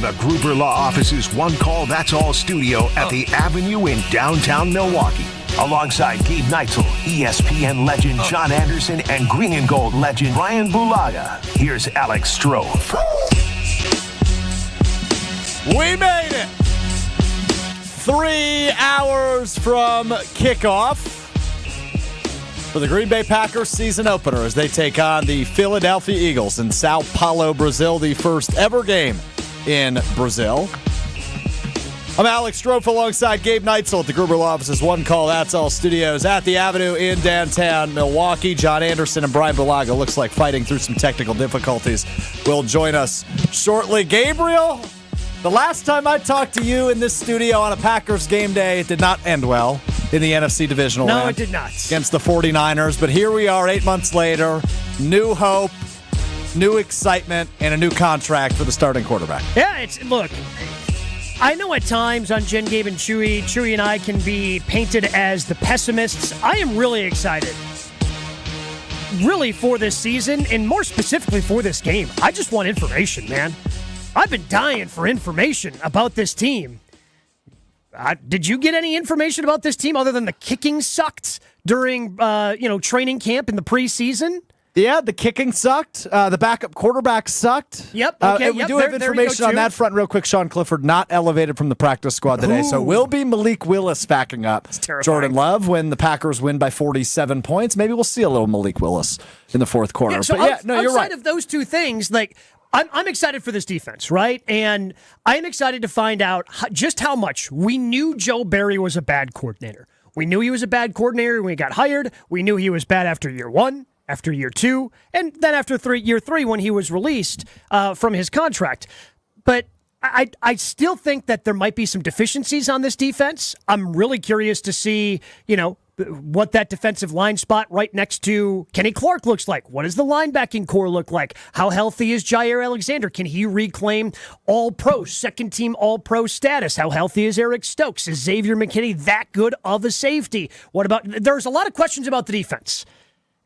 the Gruber Law Office's One Call That's All studio at the Avenue in downtown Milwaukee. Alongside Gabe Neitzel, ESPN legend John Anderson, and Green and Gold legend Ryan Bulaga. Here's Alex Strofe. We made it! 3 hours from kickoff for the Green Bay Packers season opener as they take on the Philadelphia Eagles in Sao Paulo, Brazil, the first ever game in Brazil. I'm Alex Strofe alongside Gabe Neitzel at the Gruber Law Office's One Call That's All studios at the Avenue in downtown Milwaukee. John Anderson and Brian Bulaga, looks like fighting through some technical difficulties, will join us shortly. Gabriel, the last time I talked to you in this studio on a Packers game day, it did not end well in the NFC divisional round. No, it did not. Against the 49ers, but here we are 8 months later, new hope, new excitement, and a new contract for the starting quarterback. Yeah, look, I know at times on Jen, Gabe, and Chewy and I can be painted as the pessimists. I am really excited, really, for this season, and more specifically for this game. I just want information, man. I've been dying for information about this team. Did you get any information about this team other than the kicking sucked during training camp in the preseason? Yeah, the kicking sucked. The backup quarterback sucked. Yep. Okay. We do have information on that front real quick. Sean Clifford not elevated from the practice squad today, so will be Malik Willis backing up Jordan Love when the Packers win by 47 points. Maybe we'll see a little Malik Willis in the fourth quarter. Yeah, so you're right. Outside of those two things, like, I'm excited for this defense, right? And I'm excited to find out just how much we knew Joe Barry was a bad coordinator. We knew he was a bad coordinator when he got hired. We knew he was bad after year one, after year two, and then after year three when he was released from his contract. But I still think that there might be some deficiencies on this defense. I'm really curious to see, what that defensive line spot right next to Kenny Clark looks like. What does the linebacking core look like? How healthy is Jair Alexander? Can he reclaim all-pro, second-team all-pro status? How healthy is Eric Stokes? Is Xavier McKinney that good of a safety? There's a lot of questions about the defense,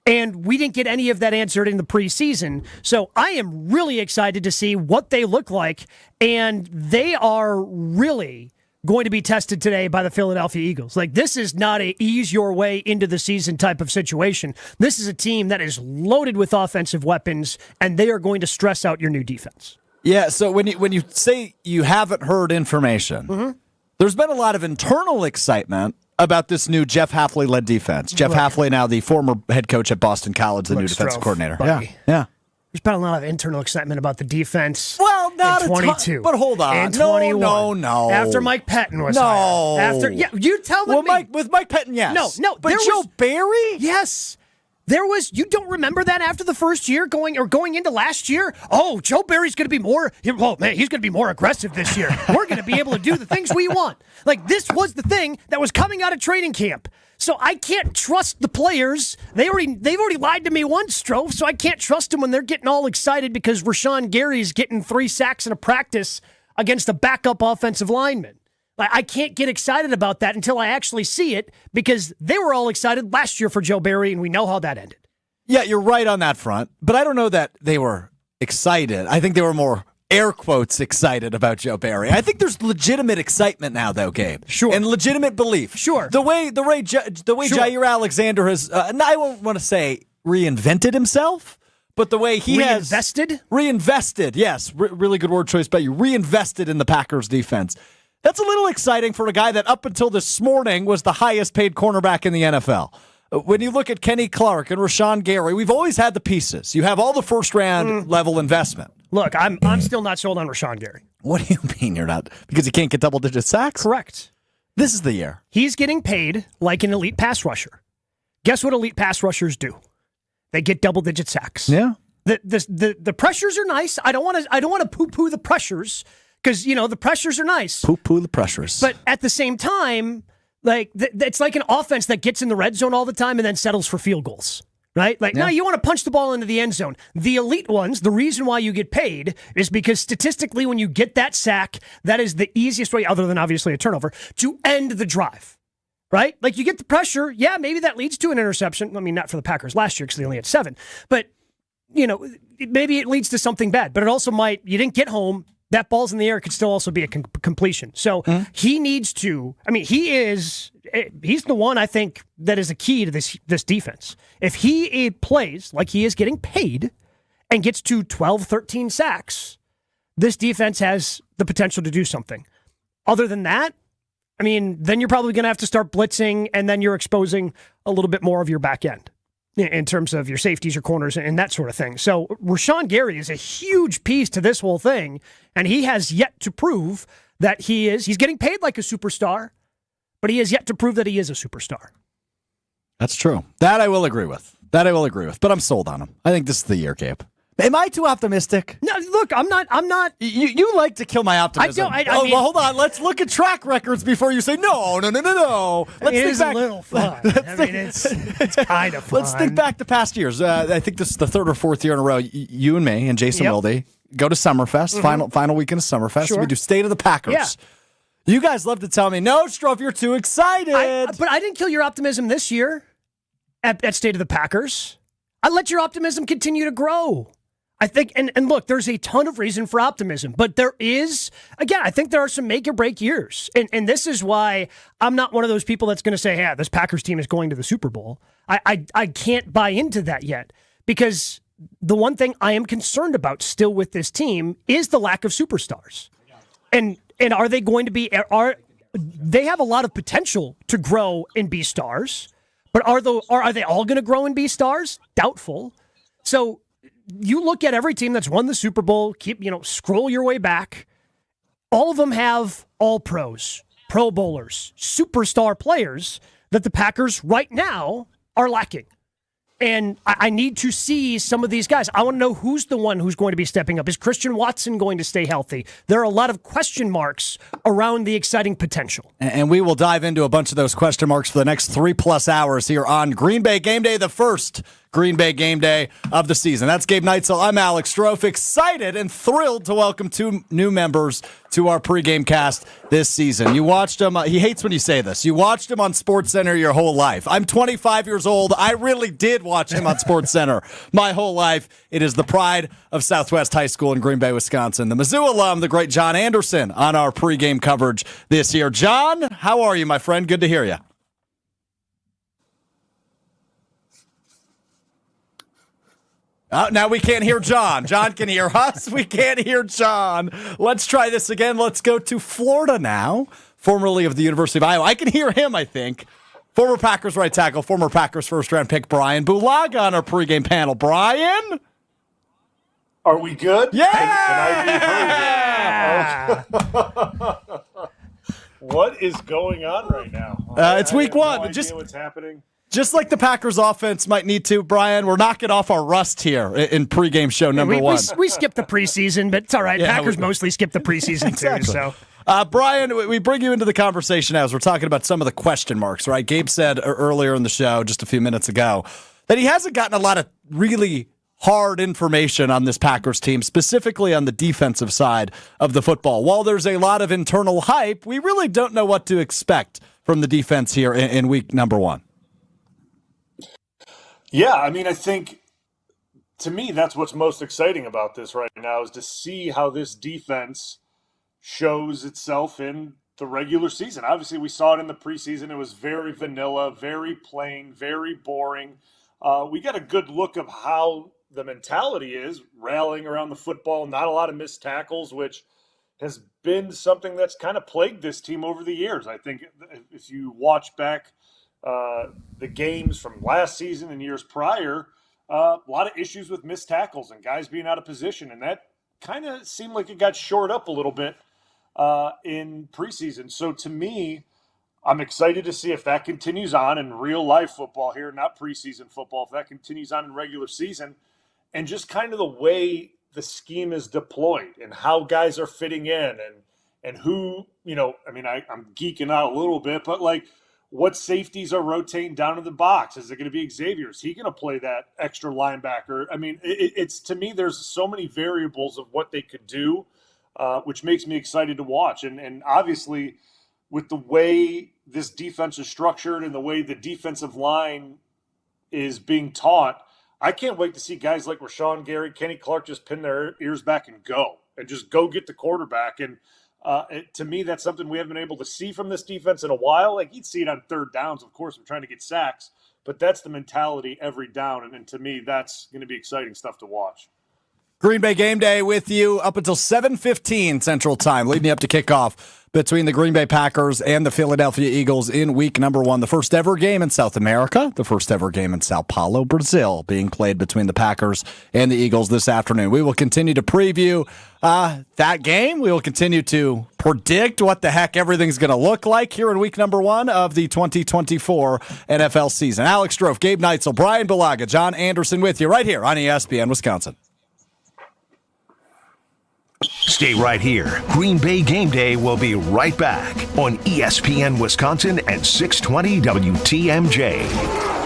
and we didn't get any of that answered in the preseason. So I am really excited to see what they look like, and they are really going to be tested today by the Philadelphia Eagles. Like, this is not a ease your way into the season type of situation. This is a team that is loaded with offensive weapons, and they are going to stress out your new defense. Yeah, so when you say you haven't heard information, there's been a lot of internal excitement about this new Jeff Hafley-led defense. Jeff Hafley, now the former head coach at Boston College, the new defensive coordinator. Buddy. Yeah. There's been a lot of internal excitement about the defense. Well, not in 22, but hold on. and 21. No. After Mike Pettin was hired. You tell me. With Mike Pettin, yes. No. But Joe Barry? Yes. There was, you don't remember that after the first year going into last year? Oh, Joe Barry's going to be he's going to be more aggressive this year. We're going to be able to do the things we want. Like, this was the thing that was coming out of training camp. So I can't trust the players. They've already lied to me once, Strofe, so I can't trust them when they're getting all excited because Rashawn Gary's getting 3 sacks in a practice against a backup offensive lineman. I can't get excited about that until I actually see it because they were all excited last year for Joe Barry, and we know how that ended. Yeah, you're right on that front, but I don't know that they were excited. I think they were more air quotes excited about Joe Barry. I think there's legitimate excitement now, though, Gabe. Sure. And legitimate belief. Sure. The way Jair Alexander has, I won't want to say reinvented himself, but the way he has reinvested. Yes, really good word choice by you. Reinvested in the Packers defense. That's a little exciting for a guy that up until this morning was the highest paid cornerback in the NFL. When you look at Kenny Clark and Rashawn Gary, we've always had the pieces. You have all the first-round level investment. Look, I'm still not sold on Rashawn Gary. What do you mean you're not? Because he can't get double-digit sacks? Correct. This is the year. He's getting paid like an elite pass rusher. Guess what elite pass rushers do? They get double-digit sacks. Yeah. The pressures are nice. I don't want to poo-poo the pressures because, the pressures are nice. Poo-poo the pressures. But at the same time, it's like an offense that gets in the red zone all the time and then settles for field goals, right? No, you want to punch the ball into the end zone. The elite ones, the reason why you get paid is because statistically when you get that sack, that is the easiest way, other than obviously a turnover, to end the drive, right? Like, you get the pressure, yeah, maybe that leads to an interception. I mean, not for the Packers last year because they only had 7. But, maybe it leads to something bad. But it also might, you didn't get home, that ball's in the air could still also be a completion. So he needs to, he's the one I think that is a key to this defense. If he plays like he is getting paid and gets to 12, 13 sacks, this defense has the potential to do something. Other than that, then you're probably going to have to start blitzing, and then you're exposing a little bit more of your back end in terms of your safeties, your corners, and that sort of thing. So Rashawn Gary is a huge piece to this whole thing, and he has yet to prove that he's getting paid like a superstar, but he has yet to prove that he is a superstar. That's true. That I will agree with. But I'm sold on him. I think this is the year, Gabe. Am I too optimistic? No, look, I'm not. You like to kill my optimism. Well, hold on. Let's look at track records before you say no. It's a little fun. It's kind of fun. Let's think back to past years. I think this is the third or fourth year in a row. You and me and Jason Wilde go to Summerfest, final weekend of Summerfest. Sure. We do State of the Packers. Yeah. You guys love to tell me, no, Strofe, you're too excited. But I didn't kill your optimism this year at State of the Packers. I let your optimism continue to grow. I think, and look, there's a ton of reason for optimism, but there is, again, I think there are some make or break years. And this is why I'm not one of those people that's going to say, yeah, this Packers team is going to the Super Bowl. I can't buy into that yet, because the one thing I am concerned about still with this team is the lack of superstars. And are they going to be, they have a lot of potential to grow and be stars, but are they all going to grow and be stars? Doubtful. So you look at every team that's won the Super Bowl, scroll your way back. All of them have all pros, Pro Bowlers, superstar players that the Packers right now are lacking. And I need to see some of these guys. I want to know who's the one who's going to be stepping up. Is Christian Watson going to stay healthy? There are a lot of question marks around the exciting potential. And we will dive into a bunch of those question marks for the next 3+ hours here on Green Bay Game Day, the first Green Bay Game Day of the season. That's Gabe Neitzel. I'm Alex Strofe. Excited and thrilled to welcome 2 new members to our pregame cast this season. You watched him. He hates when you say this. You watched him on SportsCenter your whole life. I'm 25 years old. I really did watch him on SportsCenter my whole life. It is the pride of Southwest High School in Green Bay, Wisconsin. The Mizzou alum, the great John Anderson, on our pregame coverage this year. John, how are you, my friend? Good to hear you. Now we can't hear John. John can hear us. We can't hear John. Let's try this again. Let's go to Florida now, formerly of the University of Iowa. I can hear him, I think. Former Packers right tackle, former Packers first-round pick Brian Bulaga on our pregame panel. Brian? Are we good? Yeah! Can I be heard? What is going on right now? It's week one. No idea what's happening. Just like the Packers offense might need to, Brian, we're knocking off our rust here in pregame show number one. We skipped the preseason, but it's all right. Yeah, Packers mostly skip the preseason exactly. too. So, Brian, we bring you into the conversation as we're talking about some of the question marks, right? Gabe said earlier in the show, just a few minutes ago, that he hasn't gotten a lot of really hard information on this Packers team, specifically on the defensive side of the football. While there's a lot of internal hype, we really don't know what to expect from the defense here in week number one. Yeah, I think, to me, that's what's most exciting about this right now is to see how this defense shows itself in the regular season. Obviously, we saw it in the preseason. It was very vanilla, very plain, very boring. We got a good look of how the mentality is, rallying around the football, not a lot of missed tackles, which has been something that's kind of plagued this team over the years. I think if you watch back the games from last season and years prior, a lot of issues with missed tackles and guys being out of position. And that kind of seemed like it got shored up a little bit in preseason. So to me, I'm excited to see if that continues on in real life football here, not preseason football, if that continues on in regular season, and just kind of the way the scheme is deployed and how guys are fitting in and who, I'm geeking out a little bit, but like, what safeties are rotating down in the box? Is it going to be Xavier? Is he going to play that extra linebacker? It's to me, there's so many variables of what they could do, which makes me excited to watch. And obviously, with the way this defense is structured and the way the defensive line is being taught, I can't wait to see guys like Rashawn Gary, Kenny Clark just pin their ears back and go. and just go get the quarterback. And to me, that's something we haven't been able to see from this defense in a while. Like, you'd see it on third downs. Of course, we're trying to get sacks, but that's the mentality every down. And to me, that's going to be exciting stuff to watch. Green Bay Game Day with you up until 7:15 Central Time, leading up to kickoff between the Green Bay Packers and the Philadelphia Eagles in week number 1. The first ever game in South America, the first ever game in Sao Paulo, Brazil, being played between the Packers and the Eagles this afternoon. We will continue to preview that game. We will continue to predict what the heck everything's going to look like here in week number 1 of the 2024 NFL season. Alex Strofe, Gabe Neitzel, Brian Bulaga, John Anderson with you right here on ESPN Wisconsin. Stay right here. Green Bay Game Day will be right back on ESPN Wisconsin and 620 WTMJ.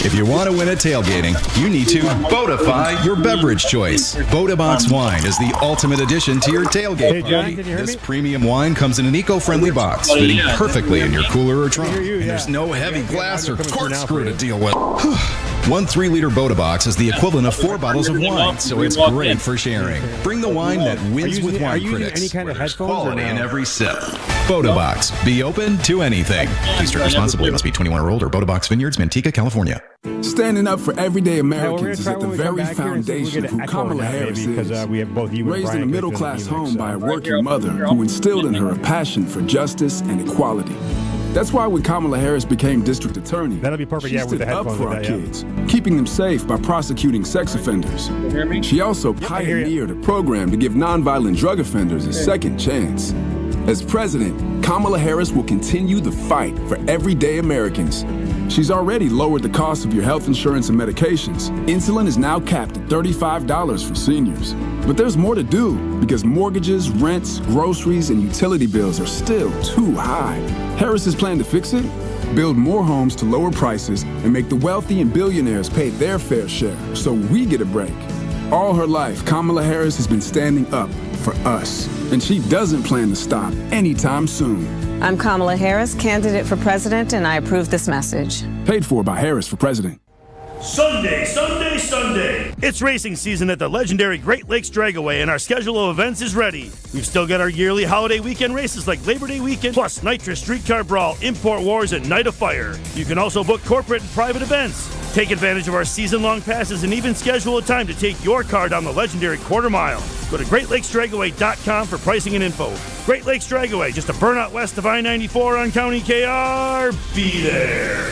If you want to win at tailgating, you need to Boatify your beverage choice. Botabox wine is the ultimate addition to your tailgate party. This premium wine comes in an eco-friendly box, fitting perfectly in your cooler or trunk. And there's no heavy glass or corkscrew to deal with. One 3-liter Botabox is the equivalent of 4 bottles of wine, so it's great for sharing. Bring the wine that wins with wine critics. Any kind of headphones quality in every sip. Botabox. Be open to anything. Please drink responsibly. Must be 21 or older. Botabox Vineyards, Manteca, California. Standing up for everyday Americans is at the very foundation of who Kamala Harris is. Raised in a middle-class home by a working mother who instilled in her a passion for justice and equality. That's why when Kamala Harris became district attorney, she stood up for our kids, keeping them safe by prosecuting sex offenders. She also pioneered a program to give nonviolent drug offenders a second chance. As president, Kamala Harris will continue the fight for everyday Americans. She's already lowered the cost of your health insurance and medications. Insulin is now capped at $35 for seniors. But there's more to do because mortgages, rents, groceries, and utility bills are still too high. Harris's plan to fix it? Build more homes to lower prices and make the wealthy and billionaires pay their fair share so we get a break. All her life, Kamala Harris has been standing up for us, and she doesn't plan to stop anytime soon. I'm Kamala Harris, candidate for president, and I approve this message. Paid for by Harris for president. Sunday, Sunday, Sunday. It's racing season at the legendary Great Lakes Dragaway, and our schedule of events is ready. We've still got our yearly holiday weekend races like Labor Day weekend, plus Nitrous Streetcar Brawl, Import Wars, and Night of Fire. You can also book corporate and private events. Take advantage of our season-long passes and even schedule a time to take your car down the legendary quarter mile. Go to GreatLakesDragaway.com for pricing and info. Great Lakes Dragaway, just a burnout west of I-94 on County KR. Be there.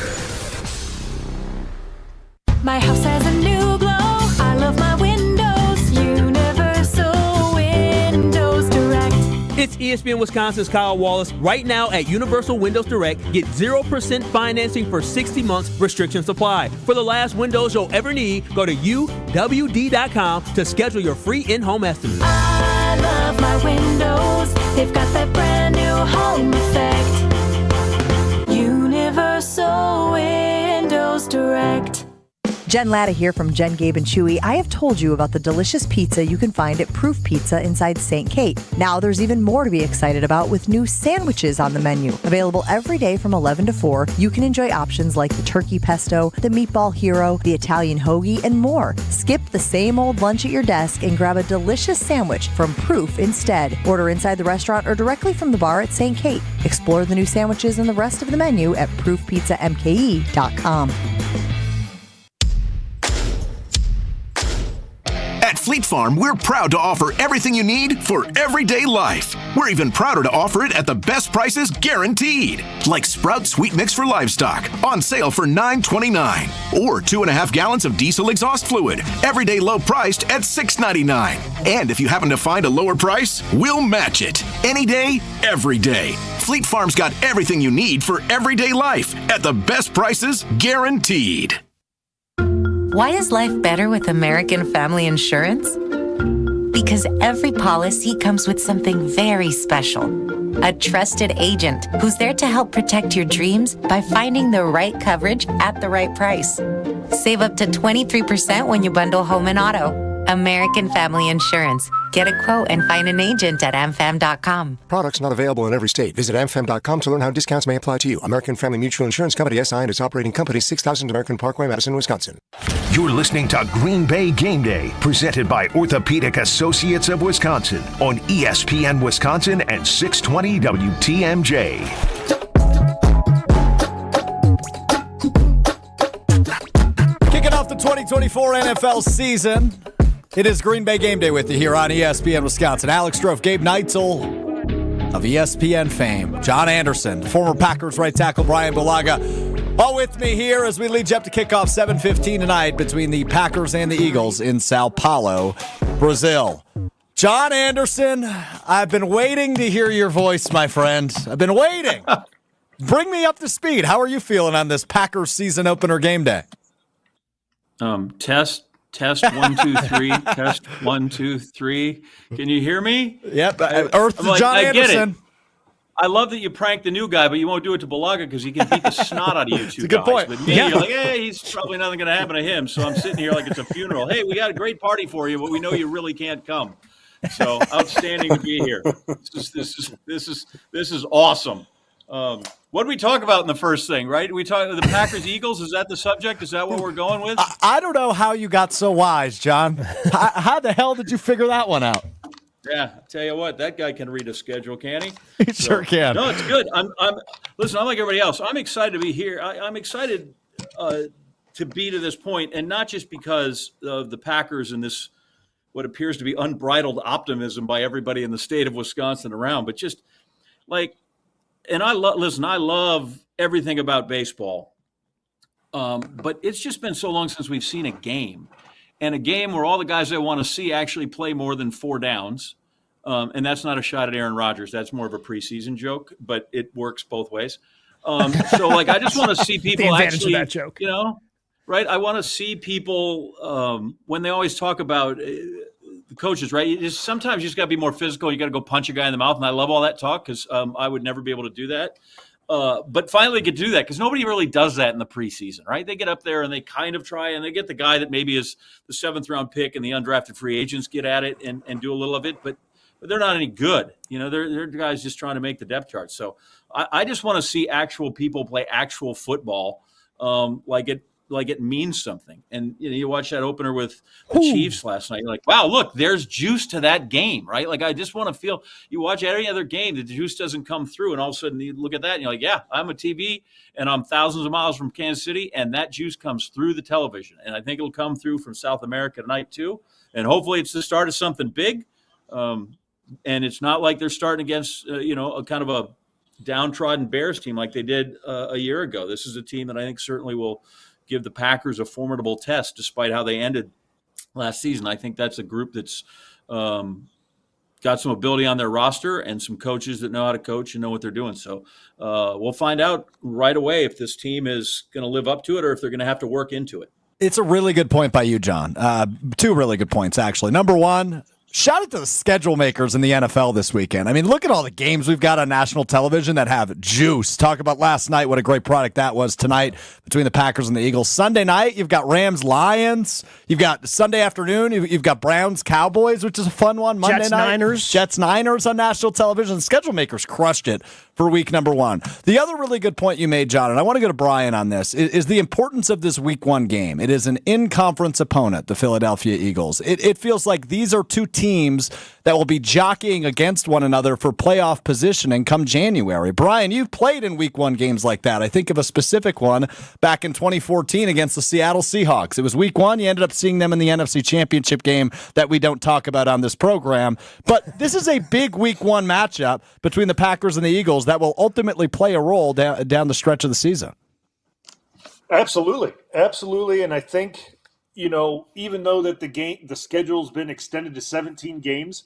My house has a new glow. I love my windows. Universal Windows Direct. It's ESPN Wisconsin's Kyle Wallace. Right now at Universal Windows Direct, get 0% financing for 60 months, restrictions apply. For the last windows you'll ever need, go to uwd.com to schedule your free in-home estimate. I love my windows. They've got that brand new home effect. Universal Windows Direct. Jen Latta here from Jen, Gabe, and Chewy. I have told you about the delicious pizza you can find at Proof Pizza inside St. Kate. Now there's even more to be excited about with new sandwiches on the menu. Available every day from 11 to 4, you can enjoy options like the turkey pesto, the meatball hero, the Italian hoagie, and more. Skip the same old lunch at your desk and grab a delicious sandwich from Proof instead. Order inside the restaurant or directly from the bar at St. Kate. Explore the new sandwiches and the rest of the menu at proofpizzamke.com. At Fleet Farm, we're proud to offer everything you need for everyday life. We're even prouder to offer it at the best prices guaranteed. Like Sprout Sweet Mix for Livestock, on sale for $9.29. Or 2.5 gallons of diesel exhaust fluid, everyday low priced at $6.99. And if you happen to find a lower price, we'll match it. Any day, every day. Fleet Farm's got everything you need for everyday life at the best prices guaranteed. Why is life better with American Family Insurance? Because every policy comes with something very special. A trusted agent who's there to help protect your dreams by finding the right coverage at the right price. Save up to 23% when you bundle home and auto. American Family Insurance. Get a quote and find an agent at amfam.com. Products not available in every state. Visit amfam.com to learn how discounts may apply to you. American Family Mutual Insurance Company, SI, and its operating company, 6000 American Parkway, Madison, Wisconsin. You're listening to Green Bay Game Day, presented by Orthopedic Associates of Wisconsin on ESPN Wisconsin and 620 WTMJ. Kicking off the 2024 NFL season, it is Green Bay Game Day with you here on ESPN Wisconsin. Alex Strofe, Gabe Neitzel of ESPN fame, John Anderson, former Packers right tackle Brian Bulaga, all with me here as we lead you up to kickoff 7:15 tonight between the Packers and the Eagles in Sao Paulo, Brazil. John Anderson, I've been waiting to hear your voice, my friend. I've been waiting. Bring me up to speed. How are you feeling on this Packers season opener game day? Test 1 2 3. Test 1 2 3. Can you hear me? Yep. Earth to John Anderson. Get it. I love that you prank the new guy, but you won't do it to Bulaga because he can beat the snot out of you two It's a good guys. point. But me, you're like, hey, he's probably nothing going to happen to him. So I'm sitting here like it's a funeral. Hey, we got a great party for you, but we know you really can't come. So outstanding to be here. This is awesome. What did we talk about in the first thing, right? We talked the Packers Eagles. Is that the subject? Is that what we're going with? I don't know how you got so wise, John. How the hell did you figure that one out? Yeah, I tell you what, that guy can read a schedule, can he? He sure can. No, it's good. Listen, I'm like everybody else. I'm excited to be here. I'm excited to be to this point, and not just because of the Packers and this what appears to be unbridled optimism by everybody in the state of Wisconsin around, but just like. And I love everything about baseball, but it's just been so long since we've seen a game, and a game where all the guys I want to see actually play more than 4 downs. And that's not a shot at Aaron Rodgers. That's more of a preseason joke, but it works both ways. So, like, I just want to see people the advantage actually, of that joke. Right? I want to see people when they always talk about the coaches, right? Sometimes you just got to be more physical. You got to go punch a guy in the mouth. And I love all that talk because I would never be able to do that. But finally get to do that because nobody really does that in the preseason, right? They get up there and they kind of try and they get the guy that maybe is the 7th round pick and the undrafted free agents get at it and do a little of it. But they're not any good. They're guys just trying to make the depth chart. So I just want to see actual people play actual football like it means something. And you watch that opener with the Chiefs last night. You're like, wow, look, there's juice to that game, right? Like I just want to feel. You watch any other game, the juice doesn't come through, and all of a sudden you look at that and you're like, yeah, I'm a TV, and I'm thousands of miles from Kansas City, and that juice comes through the television, and I think it'll come through from South America tonight too. And hopefully it's the start of something big. And it's not like they're starting against a kind of a downtrodden Bears team like they did a year ago. This is a team that I think certainly will give the Packers a formidable test despite how they ended last season. I think that's a group that's got some ability on their roster and some coaches that know how to coach and know what they're doing. So we'll find out right away if this team is going to live up to it or if they're going to have to work into it. It's a really good point by you, John. 2 really good points, actually. Number one, shout out to the schedule makers in the NFL this weekend. I mean, look at all the games we've got on national television that have juice. Talk about last night, what a great product that was tonight between the Packers and the Eagles. Sunday night, you've got Rams-Lions. You've got Sunday afternoon, you've got Browns-Cowboys, which is a fun one. Monday night, Jets-Niners on national television. The schedule makers crushed it for week number 1. The other really good point you made, John, and I want to go to Brian on this, is the importance of this week 1 game. It is an in-conference opponent, the Philadelphia Eagles. It feels like these are 2 teams that will be jockeying against one another for playoff positioning come January. Brian, you've played in week 1 games like that. I think of a specific one back in 2014 against the Seattle Seahawks. It was week 1. You ended up seeing them in the NFC Championship game that we don't talk about on this program. But this is a big week 1 matchup between the Packers and the Eagles that will ultimately play a role down the stretch of the season. Absolutely. And I think, even though that the schedule's been extended to 17 games,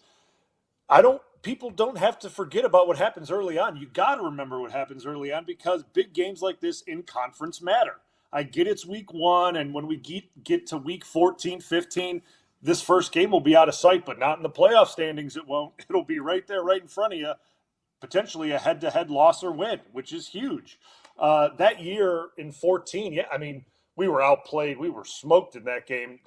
people don't have to forget about what happens early on. You got to remember what happens early on because big games like this in conference matter. I get it's week 1, and when we get to week 14, 15, this first game will be out of sight, but not in the playoff standings. It won't. It'll be right there, right in front of you, potentially a head-to-head loss or win, which is huge. That year in 14, we were outplayed. We were smoked in that game.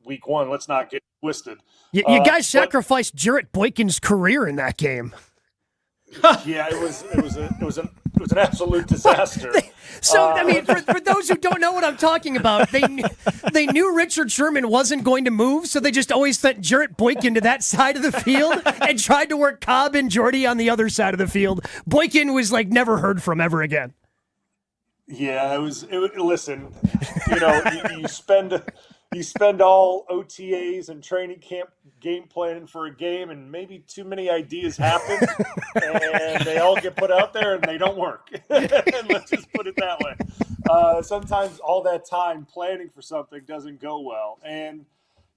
Week 1, let's not get twisted. You guys sacrificed Jarrett Boykin's career in that game. Yeah, it was an absolute disaster. I mean, for those who don't know what I'm talking about, they knew Richard Sherman wasn't going to move, so they just always sent Jarrett Boykin to that side of the field and tried to work Cobb and Jordy on the other side of the field. Boykin was like never heard from ever again. Yeah, listen, you spend all OTAs and training camp game planning for a game, and maybe too many ideas happen, and they all get put out there and they don't work. And let's just put it that way. Sometimes all that time planning for something doesn't go well. And,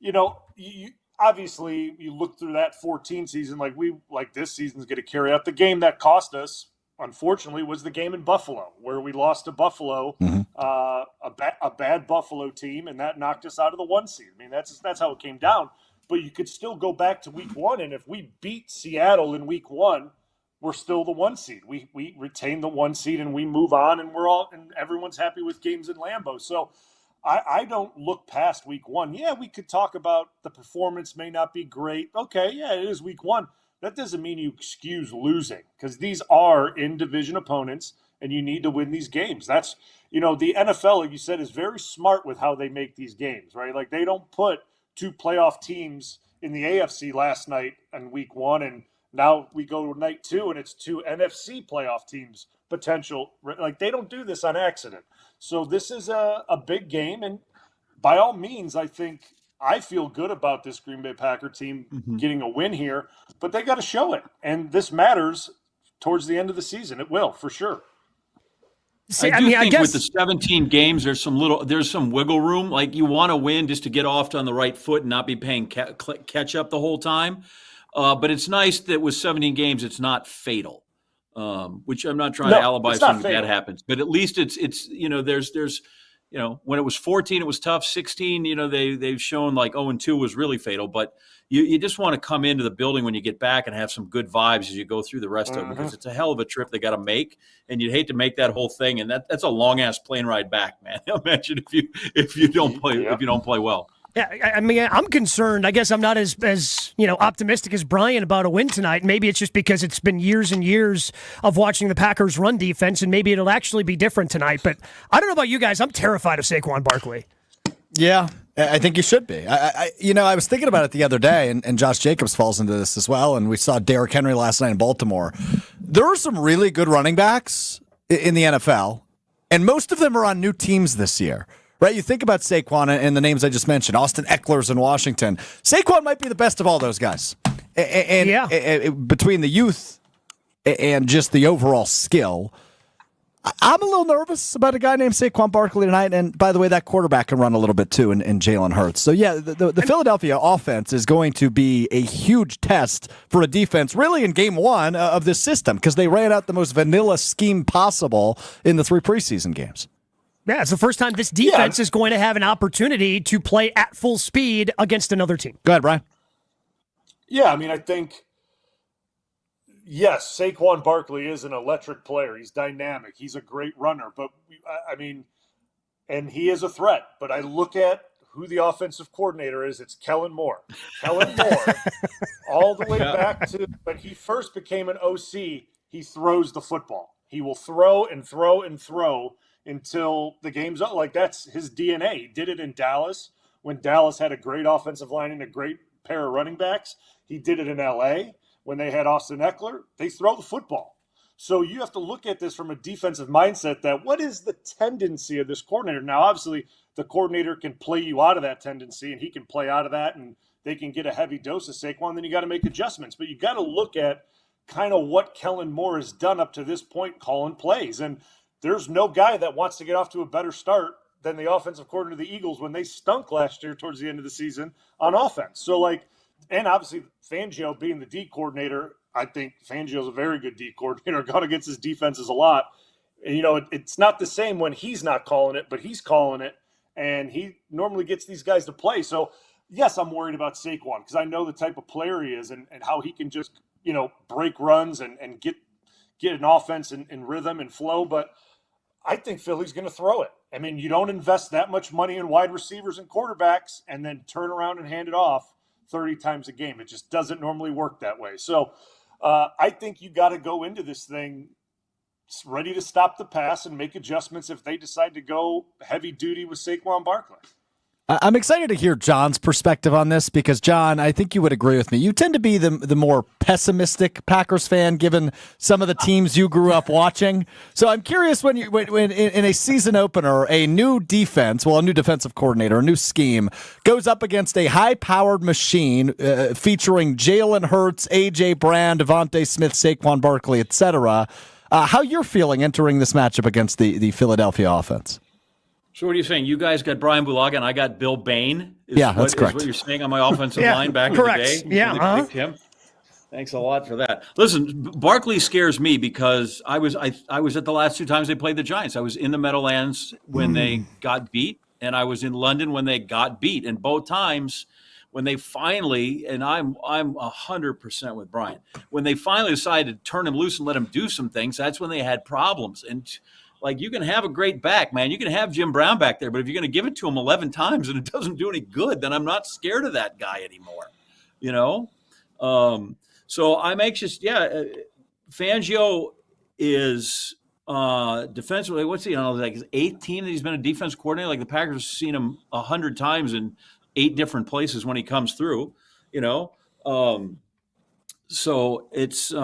you obviously you look through that 14 season, like this season's going to carry out. The game that cost us, unfortunately, was the game in Buffalo, where we lost to Buffalo, a bad Buffalo team, and that knocked us out of the 1 seed. I mean, that's how it came down. But you could still go back to week 1, and if we beat Seattle in week 1, we're still the 1 seed. We retain the 1 seed, and we move on, and everyone's happy with games in Lambeau. So I don't look past week 1. Yeah, we could talk about the performance may not be great. Okay, yeah, it is week 1. That doesn't mean you excuse losing, because these are in-division opponents, and you need to win these games. That's, the NFL, like you said, is very smart with how they make these games, right? Like, they don't put 2 playoff teams in the AFC last night in week 1, and now we go to night 2, and it's 2 NFC playoff teams potential. Like, they don't do this on accident. So this is a big game, and by all means, I feel good about this Green Bay Packer team getting a win here, but they got to show it. And this matters towards the end of the season. It will, for sure. See, I guess with the 17 games, there's some wiggle room. Like, you want to win just to get off on the right foot and not be paying catch up the whole time. But it's nice that with 17 games, it's not fatal. Which I'm not trying to alibi something that happens, but at least it's there's when it was 14, it was tough. 16, they've shown like 0-2 was really fatal, but you just want to come into the building when you get back and have some good vibes as you go through the rest of it, because it's a hell of a trip they got to make, and you'd hate to make that whole thing, and that's a long ass plane ride back, man. Imagine if you don't play well. Yeah, I mean, I'm concerned. I guess I'm not as optimistic as Brian about a win tonight. Maybe it's just because it's been years and years of watching the Packers run defense, and maybe it'll actually be different tonight. But I don't know about you guys. I'm terrified of Saquon Barkley. Yeah, I think you should be. I was thinking about it the other day, and Josh Jacobs falls into this as well, and we saw Derrick Henry last night in Baltimore. There are some really good running backs in the NFL, and most of them are on new teams this year. Right, you think about Saquon and the names I just mentioned, Austin Eckler's in Washington. Saquon might be the best of all those guys. And between the youth and just the overall skill, I'm a little nervous about a guy named Saquon Barkley tonight. And by the way, that quarterback can run a little bit too in Jalen Hurts. So yeah, the Philadelphia offense is going to be a huge test for a defense really in game 1 of this system, because they ran out the most vanilla scheme possible in the 3 preseason games. Yeah, it's the first time this defense is going to have an opportunity to play at full speed against another team. Go ahead, Brian. Yeah, I mean, I think, yes, Saquon Barkley is an electric player. He's dynamic. He's a great runner. But, and he is a threat. But I look at who the offensive coordinator is. It's Kellen Moore. Kellen Moore, all the way back to when he first became an OC, he throws the football. He will throw and throw and throw until the game's up. Like, that's his DNA. He did it in Dallas when Dallas had a great offensive line and a great pair of running backs. He did it in LA when they had Austin Eckler. They throw the football. So you have to look at this from a defensive mindset, that what is the tendency of this coordinator? Now, obviously, the coordinator can play you out of that tendency, and he can play out of that, and they can get a heavy dose of Saquon. Then you got to make adjustments. But you got to look at kind of what Kellen Moore has done up to this point, calling plays. And there's no guy that wants to get off to a better start than the offensive coordinator of the Eagles when they stunk last year towards the end of the season on offense. So, and obviously Fangio being the D coordinator, I think Fangio's a very good D coordinator. Gone against his defenses a lot. And, it's not the same when he's not calling it, but he's calling it, and he normally gets these guys to play. So, yes, I'm worried about Saquon, because I know the type of player he is and how he can just, break runs and get an offense in rhythm and flow. But I think Philly's going to throw it. I mean, you don't invest that much money in wide receivers and quarterbacks and then turn around and hand it off 30 times a game. It just doesn't normally work that way. So I think you got to go into this thing ready to stop the pass and make adjustments if they decide to go heavy duty with Saquon Barkley. I'm excited to hear John's perspective on this because, John, I think you would agree with me. You tend to be the more pessimistic Packers fan, given some of the teams you grew up watching. So I'm curious when in a season opener, a new defense, a new defensive coordinator, a new scheme, goes up against a high-powered machine featuring Jalen Hurts, A.J. Brown, Devontae Smith, Saquon Barkley, etc., how you're feeling entering this matchup against the Philadelphia offense? So what are you saying? You guys got Brian Bulaga and I got Bill Bain? That's correct. Is what you're saying on my offensive line back correct. in the day? Yeah. Him? Thanks a lot for that. Listen, Barkley scares me because I was at the last 2 times they played the Giants. I was in the Meadowlands when they got beat, and I was in London when they got beat. And both times when they finally, and I'm 100% with Brian, when they finally decided to turn him loose and let him do some things, that's when they had problems. And like, you can have a great back, man. You can have Jim Brown back there, but if you're going to give it to him 11 times and it doesn't do any good, then I'm not scared of that guy anymore, you know? So I'm anxious. Yeah, Fangio is defensively, what's he on, like his 8th team that he's been a defense coordinator? Like, the Packers have seen him 100 times in 8 different places when he comes through, you know? So it's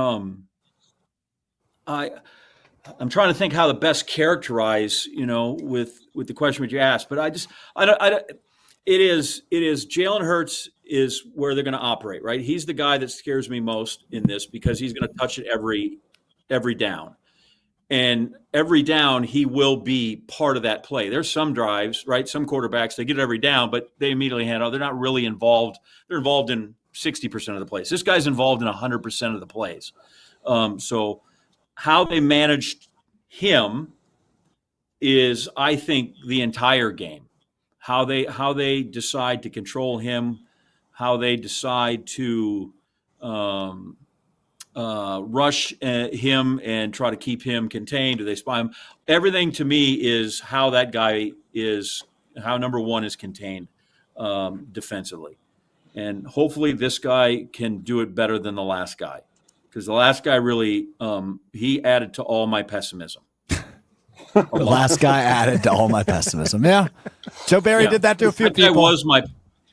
I'm trying to think how to best characterize, you know, with the question that you asked, but it is Jalen Hurts is where they're going to operate, right? He's the guy that scares me most in this because he's going to touch it every down. And every down, he will be part of that play. There's some drives, right? Some quarterbacks, they get it every down, but they immediately hand out. They're not really involved. They're involved in 60% of the plays. This guy's involved in 100% of the plays. So how they managed him is, I think, the entire game. How they decide to control him, how they decide to rush him and try to keep him contained. Do they spy him? Everything to me is how that guy is, how number one is contained defensively. And hopefully this guy can do it better than the last guy. Because the last guy really, he added to all my pessimism. The last guy added to all my pessimism. Yeah. Joe Barry did that to a few people.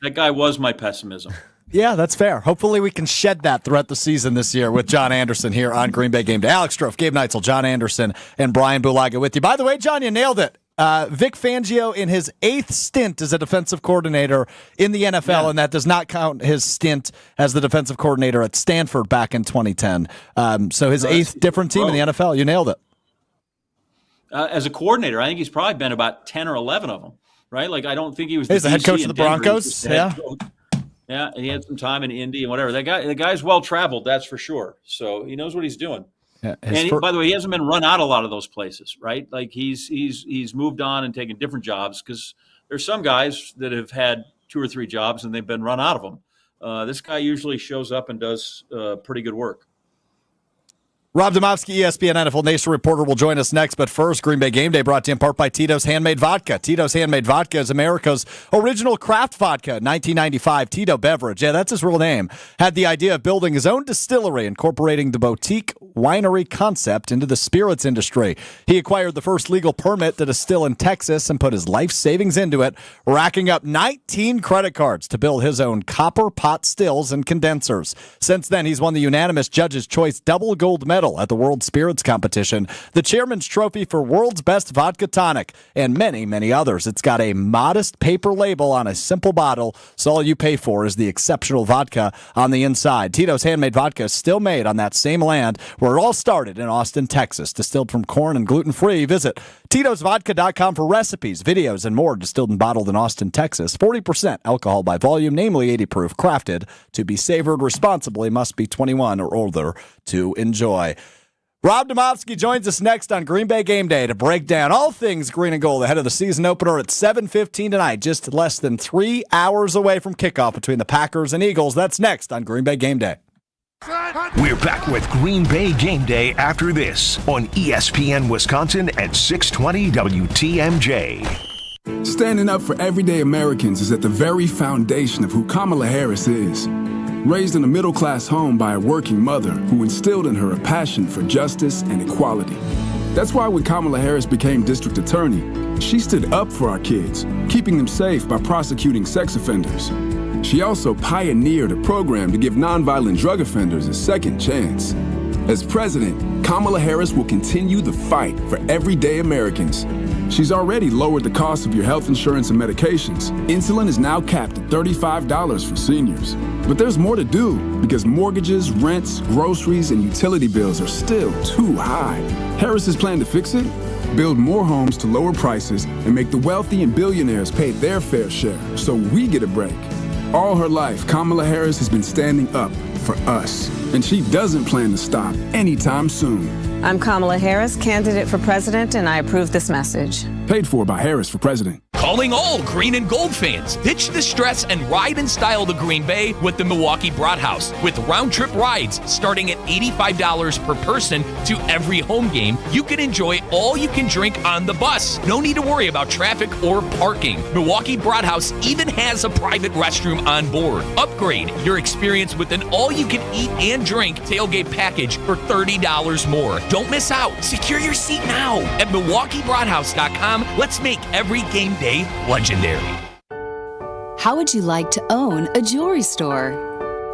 That guy was my pessimism. Yeah, that's fair. Hopefully we can shed that throughout the season this year with John Anderson here on Green Bay Game Day. Alex Strofe, Gabe Neitzel, John Anderson, and Brian Bulaga with you. By the way, John, you nailed it. Vic Fangio in his 8th stint as a defensive coordinator in the NFL, and that does not count his stint as the defensive coordinator at Stanford back in 2010. So his 8th different team in the NFL. You nailed it. As a coordinator, I think he's probably been about 10 or 11 of them, right? Like, I don't think he was the head coach of the Broncos. Yeah, he had some time in Indy and whatever. The guy's well-traveled, that's for sure. So he knows what he's doing. Yeah, and by the way, he hasn't been run out a lot of those places, right? Like, he's moved on and taken different jobs, because there's some guys that have had 2 or 3 jobs and they've been run out of them. This guy usually shows up and does pretty good work. Rob Demovsky, ESPN NFL Nation reporter, will join us next. But first, Green Bay Game Day brought to you in part by Tito's Handmade Vodka. Tito's Handmade Vodka is America's original craft vodka. 1995, Tito Beverage, yeah, that's his real name, had the idea of building his own distillery, incorporating the boutique winery concept into the spirits industry. He acquired the first legal permit to distill in Texas and put his life savings into it, racking up 19 credit cards to build his own copper pot stills and condensers. Since then, he's won the unanimous Judge's Choice double gold medal at the World Spirits Competition, the Chairman's Trophy for World's Best Vodka Tonic, and many, many others. It's got a modest paper label on a simple bottle, so all you pay for is the exceptional vodka on the inside. Tito's Handmade Vodka is still made on that same land where it all started in Austin, Texas. Distilled from corn and gluten-free. Visit Tito'sVodka.com for recipes, videos, and more. Distilled and bottled in Austin, Texas. 40% alcohol by volume, namely 80 proof. Crafted to be savored responsibly. Must be 21 or older to enjoy. Rob Demovsky joins us next on Green Bay Game Day to break down all things green and gold ahead of the season opener at 7:15 tonight, just less than 3 hours away from kickoff between the Packers and Eagles. That's next on Green Bay Game Day. We're back with Green Bay Game Day after this on ESPN Wisconsin at 620 WTMJ. Standing up for everyday Americans is at the very foundation of who Kamala Harris is. Raised in a middle-class home by a working mother who instilled in her a passion for justice and equality. That's why when Kamala Harris became district attorney, she stood up for our kids, keeping them safe by prosecuting sex offenders. She also pioneered a program to give nonviolent drug offenders a second chance. As president, Kamala Harris will continue the fight for everyday Americans. She's already lowered the cost of your health insurance and medications. Insulin is now capped at $35 for seniors. But there's more to do because mortgages, rents, groceries, and utility bills are still too high. Harris's plan to fix it? Build more homes to lower prices and make the wealthy and billionaires pay their fair share so we get a break. All her life, Kamala Harris has been standing up for us, and she doesn't plan to stop anytime soon. I'm Kamala Harris, candidate for president, and I approve this message. Paid for by Harris for president. Calling all green and gold fans. Ditch the stress and ride in style to Green Bay with the Milwaukee Broad House. With round-trip rides starting at $85 per person to every home game, you can enjoy all you can drink on the bus. No need to worry about traffic or parking. Milwaukee Broad House even has a private restroom on board. Upgrade your experience with an all-you-can-eat and drink tailgate package for $30 more. Don't miss out. Secure your seat now at MilwaukeeBroadhouse.com. Let's make every game day legendary. How would you like to own a jewelry store?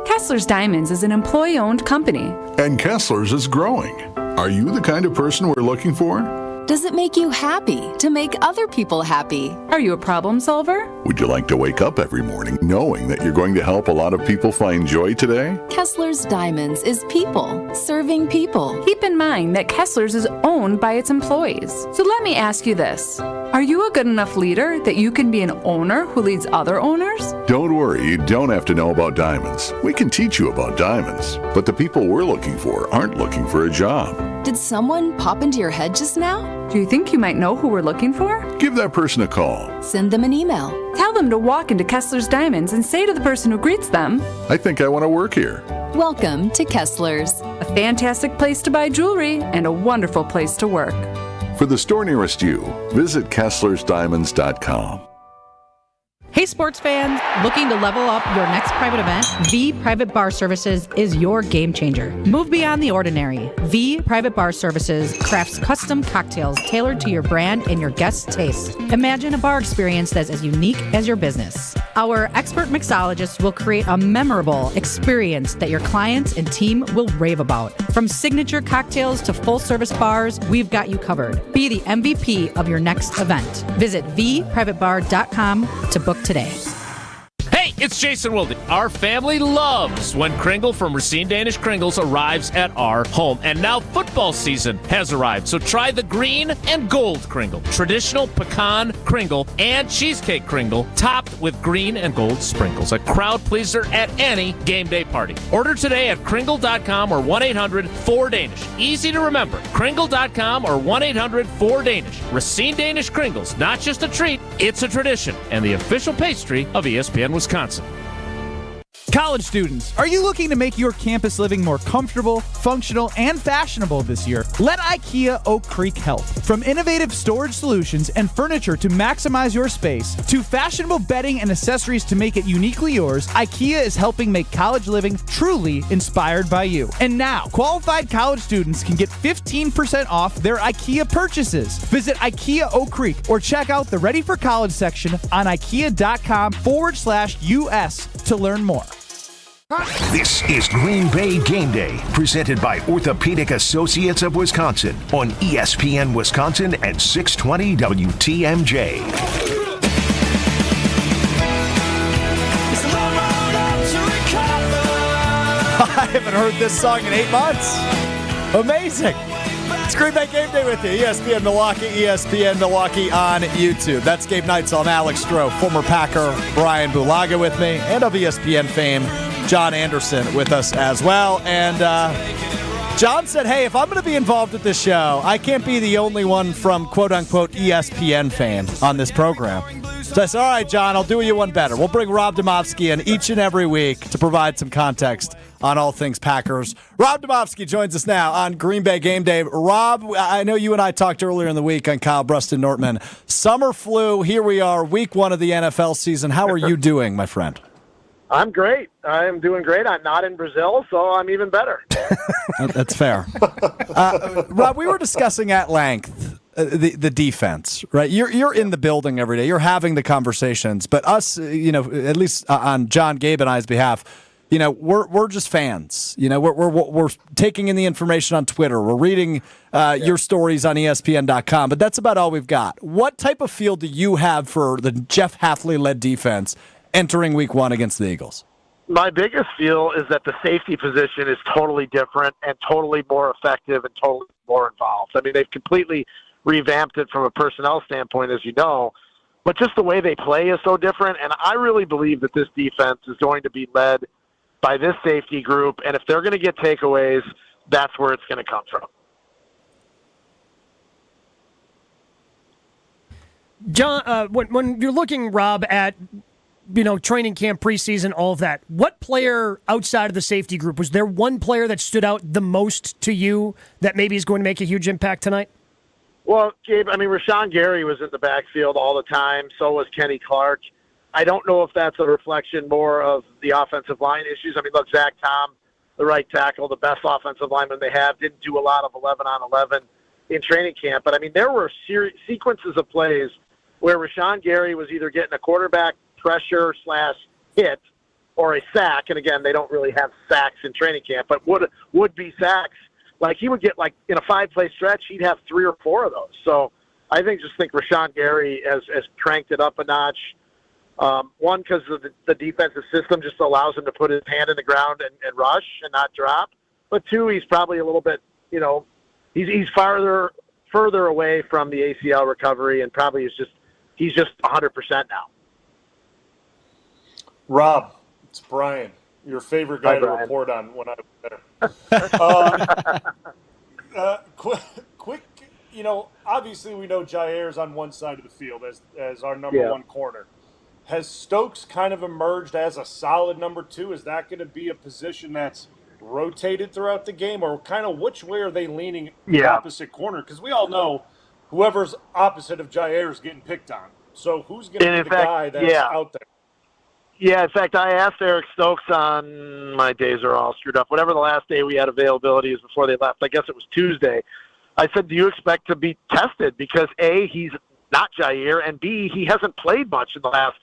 Kessler's Diamonds is an employee-owned company. And Kessler's is growing. Are you the kind of person we're looking for? Does it make you happy to make other people happy? Are you a problem solver? Would you like to wake up every morning knowing that you're going to help a lot of people find joy today? Kessler's Diamonds is people serving people. Keep in mind that Kessler's is owned by its employees. So let me ask you this. Are you a good enough leader that you can be an owner who leads other owners? Don't worry, you don't have to know about diamonds. We can teach you about diamonds. But the people we're looking for aren't looking for a job. Did someone pop into your head just now? Do you think you might know who we're looking for? Give that person a call. Send them an email. Tell them to walk into Kessler's Diamonds and say to the person who greets them, I think I want to work here. Welcome to Kessler's. A fantastic place to buy jewelry and a wonderful place to work. For the store nearest you, visit KesslersDiamonds.com. Hey sports fans, looking to level up your next private event? V Private Bar Services is your game changer. Move beyond the ordinary. V Private Bar Services crafts custom cocktails tailored to your brand and your guests' taste. Imagine a bar experience that's as unique as your business. Our expert mixologists will create a memorable experience that your clients and team will rave about. From signature cocktails to full-service bars, we've got you covered. Be the MVP of your next event. Visit vprivatebar.com to book today. Hey, it's Jason Wilde. Our family loves when Kringle from Racine Danish Kringles arrives at our home. And now football season has arrived. So try the green and gold Kringle. Traditional pecan Kringle and cheesecake Kringle topped with green and gold sprinkles. A crowd pleaser at any game day party. Order today at Kringle.com or 1-800-4DANISH. Easy to remember. Kringle.com or 1-800-4DANISH. Racine Danish Kringles. Not just a treat, it's a tradition. And the official pastry of ESPN Wisconsin. College students, are you looking to make your campus living more comfortable, functional, and fashionable this year? Let IKEA Oak Creek help. From innovative storage solutions and furniture to maximize your space, to fashionable bedding and accessories to make it uniquely yours, IKEA is helping make college living truly inspired by you. And now, qualified college students can get 15% off their IKEA purchases. Visit IKEA Oak Creek or check out the Ready for College section on IKEA.com/US to learn more. This is Green Bay Game Day, presented by Orthopedic Associates of Wisconsin on ESPN Wisconsin and 620 WTMJ. I haven't heard this song in 8 months. Amazing. It's Green Bay Game Day with you. ESPN Milwaukee on YouTube. That's Gabe Neitzel. I'm Alex Stroh, former Packer Brian Bulaga with me, and of ESPN fame, John Anderson with us as well. And John said, hey, if I'm going to be involved with this show, I can't be the only one from quote-unquote ESPN fan on this program. So I said, all right, John, I'll do you one better. We'll bring Rob Demovsky in each and every week to provide some context on all things Packers. Rob Demovsky joins us now on Green Bay Game Day. Rob, I know you and I talked earlier in the week on Kyle Bruston-Nortman. Summer flu, here we are, week 1 of the NFL season. How are you doing, my friend? I'm great. I am doing great. I'm not in Brazil, so I'm even better. That's fair. Rob, we were discussing at length the defense, right? You're in the building every day. You're having the conversations. But us, at least on John, Gabe, and I's behalf, we're just fans. We're taking in the information on Twitter. We're reading your stories on ESPN.com. But that's about all we've got. What type of feel do you have for the Jeff Hafley-led defense entering week 1 against the Eagles? My biggest feel is that the safety position is totally different and totally more effective and totally more involved. I mean, they've completely revamped it from a personnel standpoint, as you know, but just the way they play is so different. And I really believe that this defense is going to be led by this safety group. And if they're going to get takeaways, that's where it's going to come from. John, when you're looking, Rob, at training camp, preseason, all of that, what player outside of the safety group, was there one player that stood out the most to you that maybe is going to make a huge impact tonight? Well, Gabe, Rashawn Gary was in the backfield all the time. So was Kenny Clark. I don't know if that's a reflection more of the offensive line issues. Look, Zach Tom, the right tackle, the best offensive lineman they have, didn't do a lot of 11-on-11 in training camp. But, there were sequences of plays where Rashawn Gary was either getting a quarterback pressure/hit or a sack. And again, they don't really have sacks in training camp, but would be sacks. Like he would get, like, in a 5-play stretch, he'd have 3 or 4 of those. So I think Rashawn Gary has cranked it up a notch. One, because the defensive system just allows him to put his hand in the ground and rush and not drop. But 2, he's probably a little bit, he's further away from the ACL recovery, and probably he's just 100% now. Rob, it's Brian, your favorite guy to report on when I was there. Quick, obviously we know Jair's on one side of the field as our number one corner. Has Stokes kind of emerged as a solid number 2? Is that going to be a position that's rotated throughout the game, or kind of which way are they leaning the opposite corner? Because we all know whoever's opposite of Jair is getting picked on. So who's going to be the guy that's out there? Yeah, in fact, I asked Eric Stokes on, my days are all screwed up, whatever the last day we had availability is before they left. I guess it was Tuesday. I said, do you expect to be tested? Because A, he's not Jair, and B, he hasn't played much in the last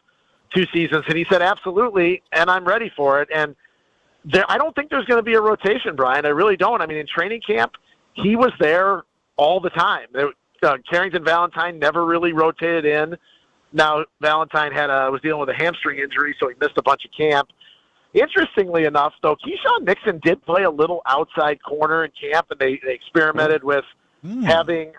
2 seasons. And he said, absolutely, and I'm ready for it. And I don't think there's going to be a rotation, Brian. I really don't. In training camp, he was there all the time. Carrington Valentine never really rotated in. Now, Valentine was dealing with a hamstring injury, so he missed a bunch of camp. Interestingly enough, though, Keyshawn Nixon did play a little outside corner in camp, and they experimented with having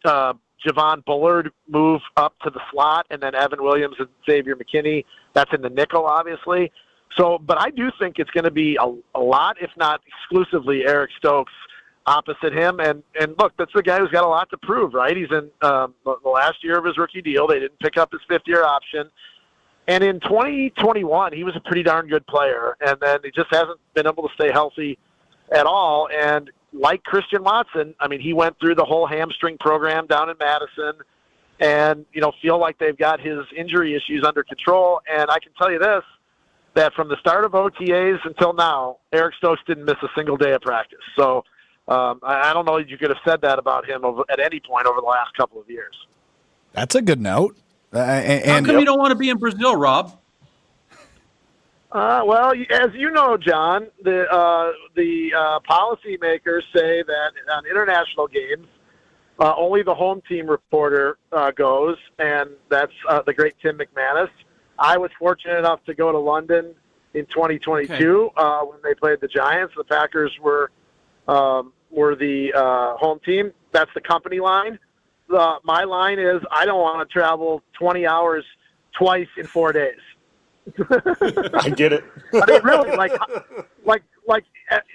Javon Bullard move up to the slot, and then Evan Williams and Xavier McKinney. That's in the nickel, obviously. So, but I do think it's going to be a lot, if not exclusively, Eric Stokes opposite him. And look, that's the guy who's got a lot to prove, right? He's in the last year of his rookie deal. They didn't pick up his 5th-year option. And in 2021, he was a pretty darn good player. And then he just hasn't been able to stay healthy at all. And like Christian Watson, he went through the whole hamstring program down in Madison and, feel like they've got his injury issues under control. And I can tell you this, that from the start of OTAs until now, Eric Stokes didn't miss a single day of practice. So I don't know if you could have said that about him at any point over the last couple of years. That's a good note. How come you don't want to be in Brazil, Rob? Well, as you know, John, the policymakers say that on international games, only the home team reporter goes, and that's the great Tim McManus. I was fortunate enough to go to London in 2022 when they played the Giants. The Packers were the home team. That's the company line. My line is I don't want to travel 20 hours twice in 4 days. I get it. I mean, really, like,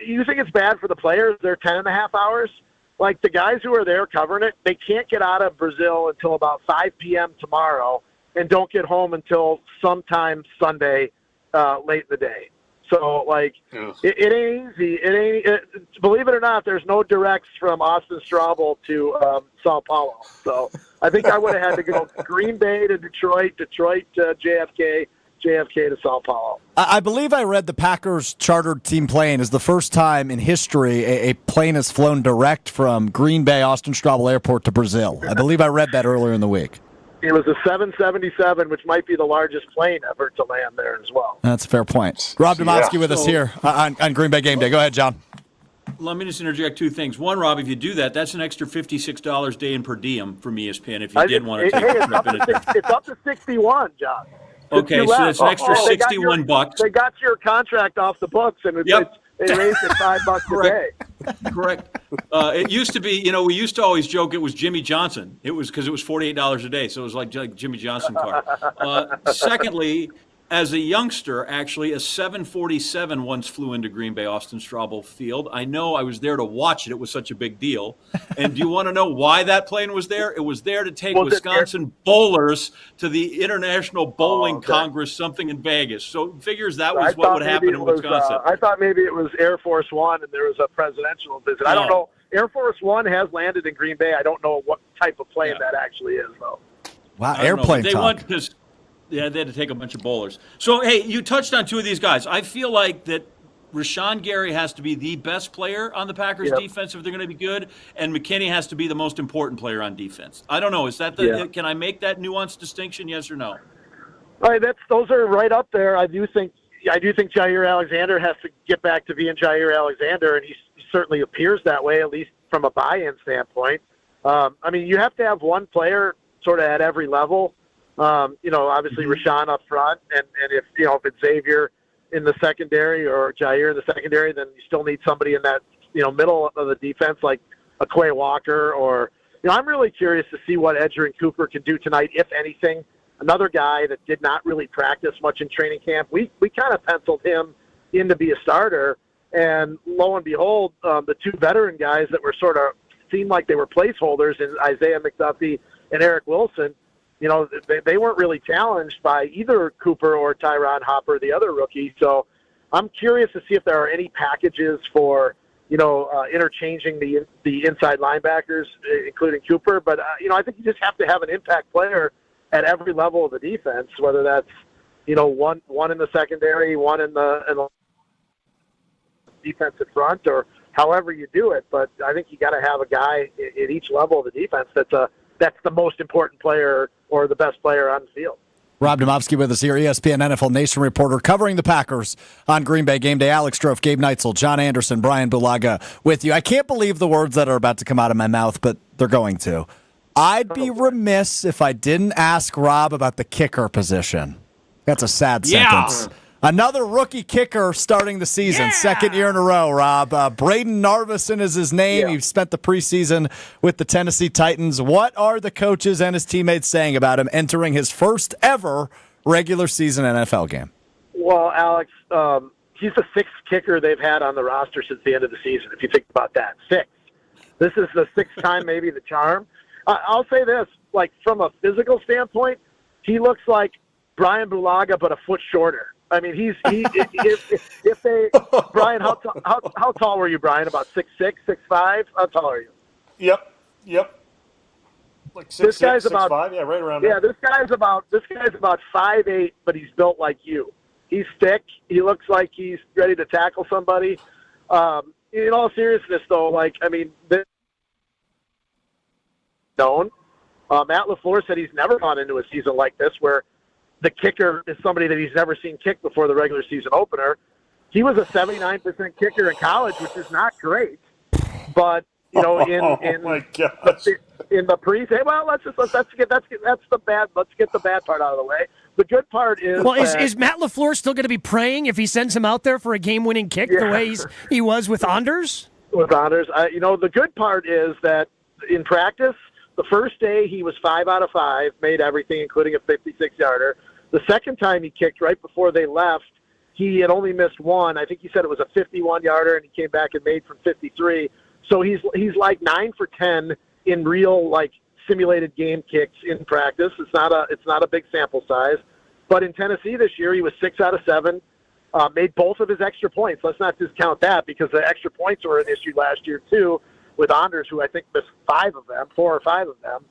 you think it's bad for the players? They're 10.5 hours. Like, the guys who are there covering it, they can't get out of Brazil until about 5 p.m. tomorrow and don't get home until sometime Sunday late in the day. So, like, it ain't easy. Believe it or not, there's no directs from Austin Straubel to Sao Paulo. So I think I would have had to go Green Bay to Detroit, Detroit to JFK, JFK to Sao Paulo. I believe I read the Packers chartered team plane is the first time in history a plane has flown direct from Green Bay, Austin Straubel Airport to Brazil. I believe I read that earlier in the week. It was a 777, which might be the largest plane ever to land there as well. That's a fair point. Rob Demovsky with us here on Green Bay Game Day. Go ahead, John. Let me just interject two things. One, Rob, if you do that, that's an extra $56 a day in per diem from ESPN if you did want to take a trip. It's up to 61, John. Okay, so it's an extra $61. They got your contract off the books, and they raised it $5 a day. Correct. It used to be, we used to always joke it was Jimmy Johnson. It was because it was $48 a day, so it was like Jimmy Johnson car. Secondly, as a youngster, actually, a 747 once flew into Green Bay, Austin Straubel Field. I know I was there to watch it. It was such a big deal. And do you want to know why that plane was there? It was there to take Wisconsin bowlers to the International Bowling Congress, something in Vegas. So figures that was what would happen in Wisconsin. I thought maybe it was Air Force One and there was a presidential visit. No. I don't know. Air Force One has landed in Green Bay. I don't know what type of plane that actually is, though. Wow, airplane talk. They had to take a bunch of bowlers. So, hey, you touched on two of these guys. I feel like that Rashawn Gary has to be the best player on the Packers defense if they're going to be good, and McKinney has to be the most important player on defense. I don't know. Is that can I make that nuanced distinction, yes or no? All right, those are right up there. I do think Jair Alexander has to get back to being Jair Alexander, and he certainly appears that way, at least from a buy-in standpoint. I mean, you have to have one player sort of at every level. Obviously Rashawn up front, and if it's Xavier in the secondary or Jair in the secondary, then you still need somebody in that middle of the defense like a Quay Walker or I'm really curious to see what Edgerrin Cooper can do tonight, if anything. Another guy that did not really practice much in training camp. We kind of penciled him in to be a starter, and lo and behold, the two veteran guys that were sort of seemed like they were placeholders in Isaiah McDuffie and Eric Wilson. They weren't really challenged by either Cooper or Tyron Hopper, the other rookie. So I'm curious to see if there are any packages for, interchanging the inside linebackers, including Cooper. But, I think you just have to have an impact player at every level of the defense, whether that's, one in the secondary, one in the defensive front, or however you do it. But I think you got to have a guy at each level of the defense that's the most important player or the best player on the field. Rob Demovsky with us here, ESPN NFL Nation reporter covering the Packers on Green Bay Game Day. Alex Strofe, Gabe Neitzel, John Anderson, Brian Bulaga with you. I can't believe the words that are about to come out of my mouth, but they're going to. I'd be remiss if I didn't ask Rob about the kicker position. That's a sad sentence. Another rookie kicker starting the season, second year in a row, Rob. Braden Narveson is his name. He spent the preseason with the Tennessee Titans. What are the coaches and his teammates saying about him entering his first ever regular season NFL game? Well, Alex, he's the sixth kicker they've had on the roster since the end of the season, if you think about that. Sixth. This is the sixth time, maybe the charm. I'll say this, like from a physical standpoint, he looks like Brian Bulaga, but a foot shorter. I mean, if they, Brian, how tall were you, Brian? About 6'6", 6'5"? How tall are you? Yep. Like 6'6", 6'5", yeah, right around there. Yeah, this guy's about 5'8", but he's built like you. He's thick. He looks like he's ready to tackle somebody. In all seriousness, though, Matt LaFleur said he's never gone into a season like this where the kicker is somebody that he's never seen kick before the regular season opener. He was a 79% kicker in college, which is not great. But in the pre-season, well, let's get the bad part out of the way. The good part is is Matt LaFleur still going to be praying if he sends him out there for a game-winning kick the way he was with Anders? With Anders, the good part is that in practice, the first day he was 5 out of 5, made everything, including a 56-yarder. The second time he kicked right before they left, he had only missed one. I think he said it was a 51-yarder, and he came back and made from 53. So he's like 9 for 10 in real like simulated game kicks in practice. It's not a big sample size, but in Tennessee this year he was 6 out of 7. Made both of his extra points. Let's not discount that because the extra points were an issue last year too with Anders, who I think missed 4 or 5 of them.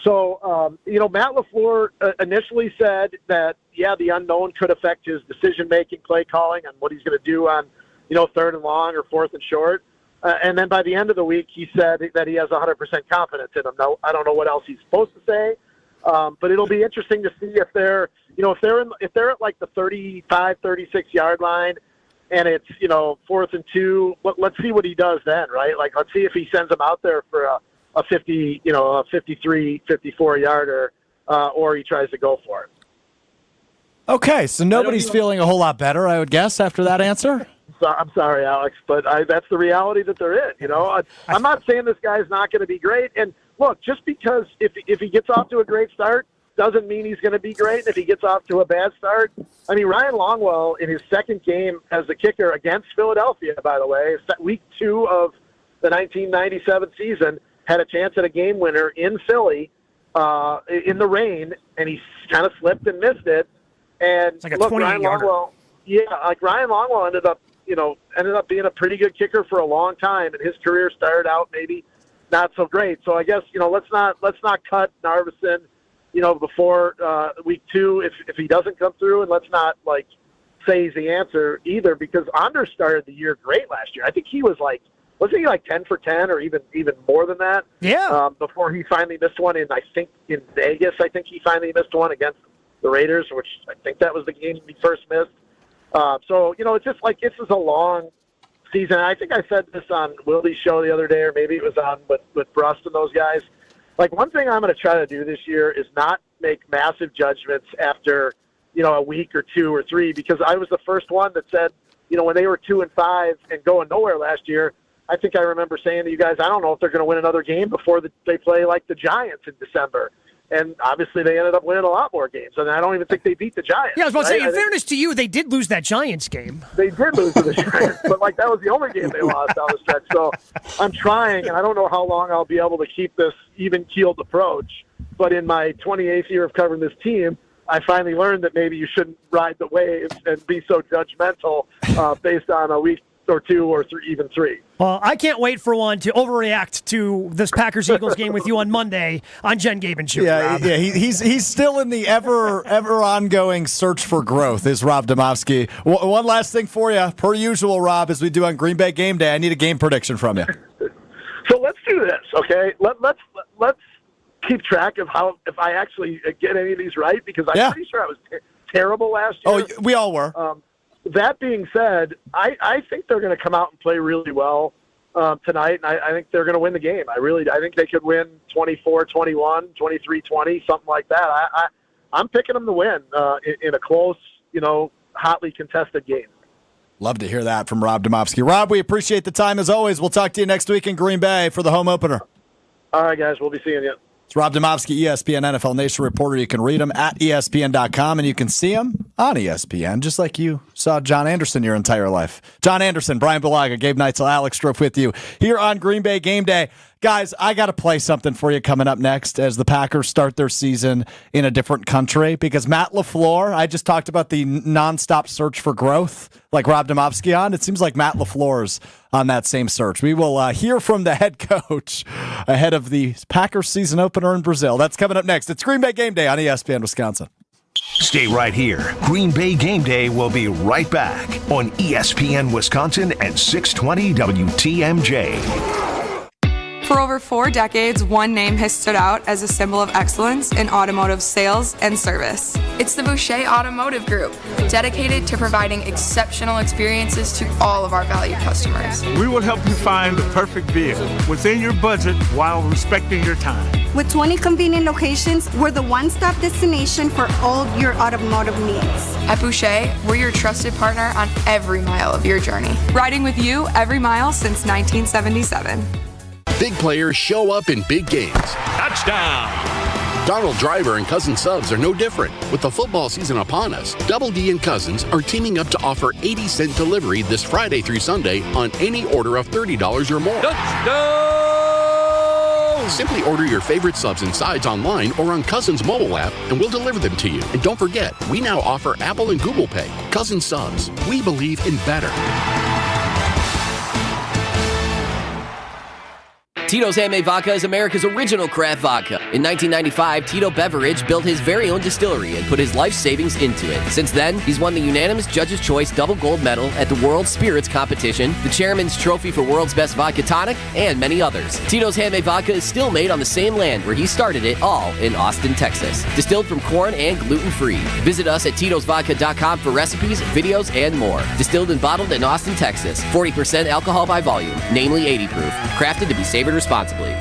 So, Matt LaFleur initially said that, the unknown could affect his decision-making, play calling, and what he's going to do on, 3rd and long or 4th and short. And then by the end of the week, he said that he has 100% confidence in him. Now, I don't know what else he's supposed to say, but it'll be interesting to see if they're at like the 35, 36-yard line, and it's 4th and 2. Let's see what he does then, right? Like, let's see if he sends them out there for a 53, 54-yarder, or he tries to go for it. Okay, so nobody's feeling a whole lot better, I would guess, after that answer. I'm sorry, Alex, but that's the reality that they're in. I'm not saying this guy's not going to be great. And look, just because if he gets off to a great start doesn't mean he's going to be great. And if he gets off to a bad start, I mean, Ryan Longwell in his second game as the kicker against Philadelphia, by the way, week 2 of the 1997 season, had a chance at a game winner in Philly in the rain, and he kind of slipped and missed it. And it's like a look, 20-yarder. Ryan Longwell ended up being a pretty good kicker for a long time, and his career started out maybe not so great. So I guess let's not cut Narveson before week 2 if he doesn't come through, and let's not like say he's the answer either, because Anders started the year great last year. I think he was like 10 for 10 or even more than that? Yeah. Before he finally missed one in Vegas. I think he finally missed one against the Raiders, which I think that was the game he first missed. So it's just like this is a long season. I think I said this on Willie's show the other day, or maybe it was on with Brust and those guys. Like, one thing I'm going to try to do this year is not make massive judgments after a week or 2 or 3, because I was the first one that said when they were 2-5 and going nowhere last year. I think I remember saying to you guys, I don't know if they're going to win another game before they play like the Giants in December. And obviously they ended up winning a lot more games. And I don't even think they beat the Giants. Yeah, I was about to say, in fairness to you, they did lose that Giants game. They did lose to the Giants, but that was the only game they lost down the stretch. So I'm trying, and I don't know how long I'll be able to keep this even-keeled approach. But in my 28th year of covering this team, I finally learned that maybe you shouldn't ride the wave and be so judgmental based on a week or 2 or 3, even 3. Well, I can't wait for one to overreact to this Packers-Eagles game with you on Monday on Jen, Gabe, and Chewy. Yeah, he's still in the ever ongoing search for growth, is Rob Demovsky. One last thing for you, per usual, Rob, as we do on Green Bay Game Day. I need a game prediction from you. So let's do this, okay? Let's keep track of if I actually get any of these right, because I'm pretty sure I was terrible last year. Oh, we all were. That being said, I think they're going to come out and play really well tonight, and I think they're going to win the game. I think they could win 24-21, 23-20, something like that. I'm picking them to win in a close, hotly contested game. Love to hear that from Rob Demovsky. Rob, we appreciate the time as always. We'll talk to you next week in Green Bay for the home opener. All right, guys. We'll be seeing you. It's Rob Demovsky, ESPN NFL Nation reporter. You can read him at ESPN.com, and you can see him on ESPN, just like you saw John Anderson your entire life. John Anderson, Brian Bulaga, Gabe Neitzel, Alex Strofe with you here on Green Bay Game Day. Guys, I got to play something for you coming up next as the Packers start their season in a different country, because Matt LaFleur, I just talked about the nonstop search for growth like Rob Demovsky on. It seems like Matt LaFleur's on that same search. We will hear from the head coach ahead of the Packers season opener in Brazil. That's coming up next. It's Green Bay Game Day on ESPN Wisconsin. Stay right here. Green Bay Game Day will be right back on ESPN Wisconsin and 620 WTMJ. For over 4 decades, one name has stood out as a symbol of excellence in automotive sales and service. It's the Boucher Automotive Group, dedicated to providing exceptional experiences to all of our valued customers. We will help you find the perfect vehicle within your budget while respecting your time. With 20 convenient locations, we're the one-stop destination for all your automotive needs. At Boucher, we're your trusted partner on every mile of your journey, riding with you every mile since 1977. Big players show up in big games. Touchdown! Donald Driver and Cousin Subs are no different. With the football season upon us, Double D and Cousins are teaming up to offer 80-cent delivery this Friday through Sunday on any order of $30 or more. Simply order your favorite subs and sides online or on Cousins mobile app, and we'll deliver them to you. And don't forget, we now offer Apple and Google Pay. Cousins Subs. We believe in better. Tito's Handmade Vodka is America's original craft vodka. In 1995, Tito Beveridge built his very own distillery and put his life savings into it. Since then, he's won the unanimous Judge's Choice Double Gold Medal at the World Spirits Competition, the Chairman's Trophy for World's Best Vodka Tonic, and many others. Tito's Handmade Vodka is still made on the same land where he started it, all in Austin, Texas. Distilled from corn and gluten-free. Visit us at Tito'sVodka.com for recipes, videos, and more. Distilled and bottled in Austin, Texas. 40% alcohol by volume, namely 80 proof. Crafted to be savored responsibly.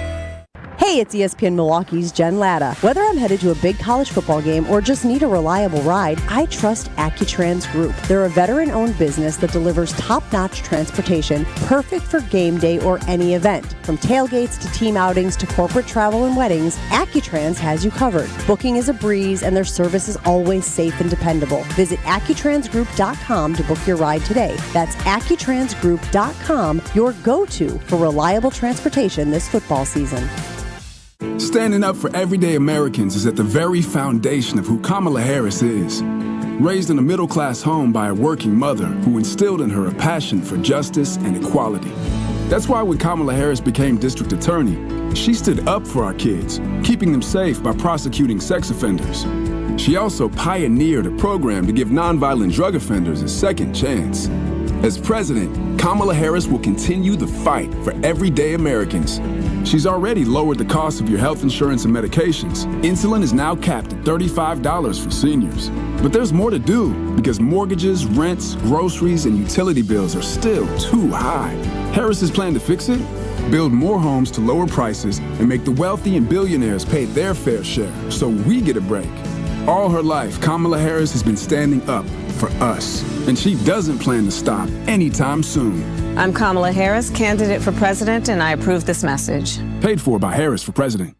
Hey, it's ESPN Milwaukee's Jen Latta. Whether I'm headed to a big college football game or just need a reliable ride, I trust AccuTrans Group. They're a veteran-owned business that delivers top-notch transportation, perfect for game day or any event. From tailgates to team outings to corporate travel and weddings, AccuTrans has you covered. Booking is a breeze and their service is always safe and dependable. Visit AccuTransGroup.com to book your ride today. That's AccuTransGroup.com, your go-to for reliable transportation this football season. Standing up for everyday Americans is at the very foundation of who Kamala Harris is. Raised in a middle-class home by a working mother who instilled in her a passion for justice and equality. That's why when Kamala Harris became district attorney, she stood up for our kids, keeping them safe by prosecuting sex offenders. She also pioneered a program to give nonviolent drug offenders a second chance. As president, Kamala Harris will continue the fight for everyday Americans. She's already lowered the cost of your health insurance and medications. Insulin is now capped at $35 for seniors. But there's more to do because mortgages, rents, groceries, and utility bills are still too high. Harris's plan to fix it? Build more homes to lower prices and make the wealthy and billionaires pay their fair share so we get a break. All her life, Kamala Harris has been standing up for us, and she doesn't plan to stop anytime soon. I'm Kamala Harris, candidate for president, and I approve this message. Paid for by Harris for president.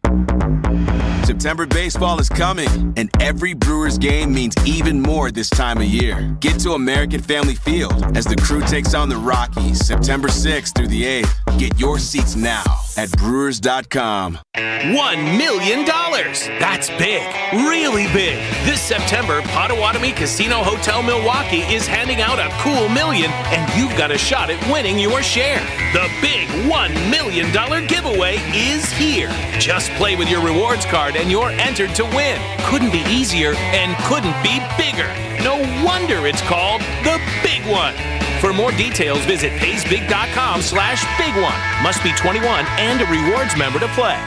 September baseball is coming, and every Brewers game means even more this time of year. Get to American Family Field as the crew takes on the Rockies September 6th through the 8th. Get your seats now at Brewers.com. $1 million. That's big, really big. This September, Potawatomi Casino Hotel Milwaukee is handing out a cool $1 million, and you've got a shot at winning your share. The big $1 million giveaway is here. Just play with your rewards card and you're entered to win. Couldn't be easier and couldn't be bigger. No wonder it's called the Big One. For more details, visit paysbig.com/big one. Must be 21 and a rewards member to play.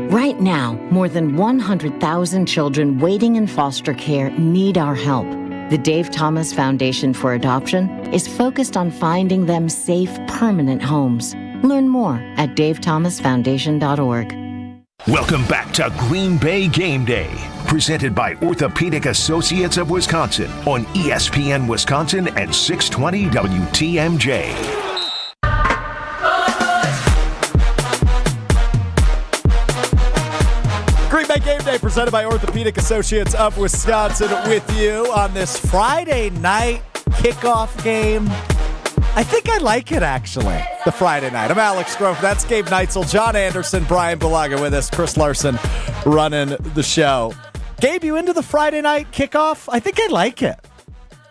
Right now, more than 100,000 children waiting in foster care need our help. The Dave Thomas Foundation for Adoption is focused on finding them safe, permanent homes. Learn more at davethomasfoundation.org. Welcome back to Green Bay Game Day, presented by Orthopedic Associates of Wisconsin on ESPN Wisconsin and 620 WTMJ. Green Bay Game Day presented by Orthopedic Associates of Wisconsin with you on this Friday night kickoff game. I think I like it, actually, the Friday night. I'm Alex Grove. That's Gabe Neitzel, John Anderson, Brian Bulaga with us, Chris Larson running the show. Gabe, you into the Friday night kickoff? I think I like it.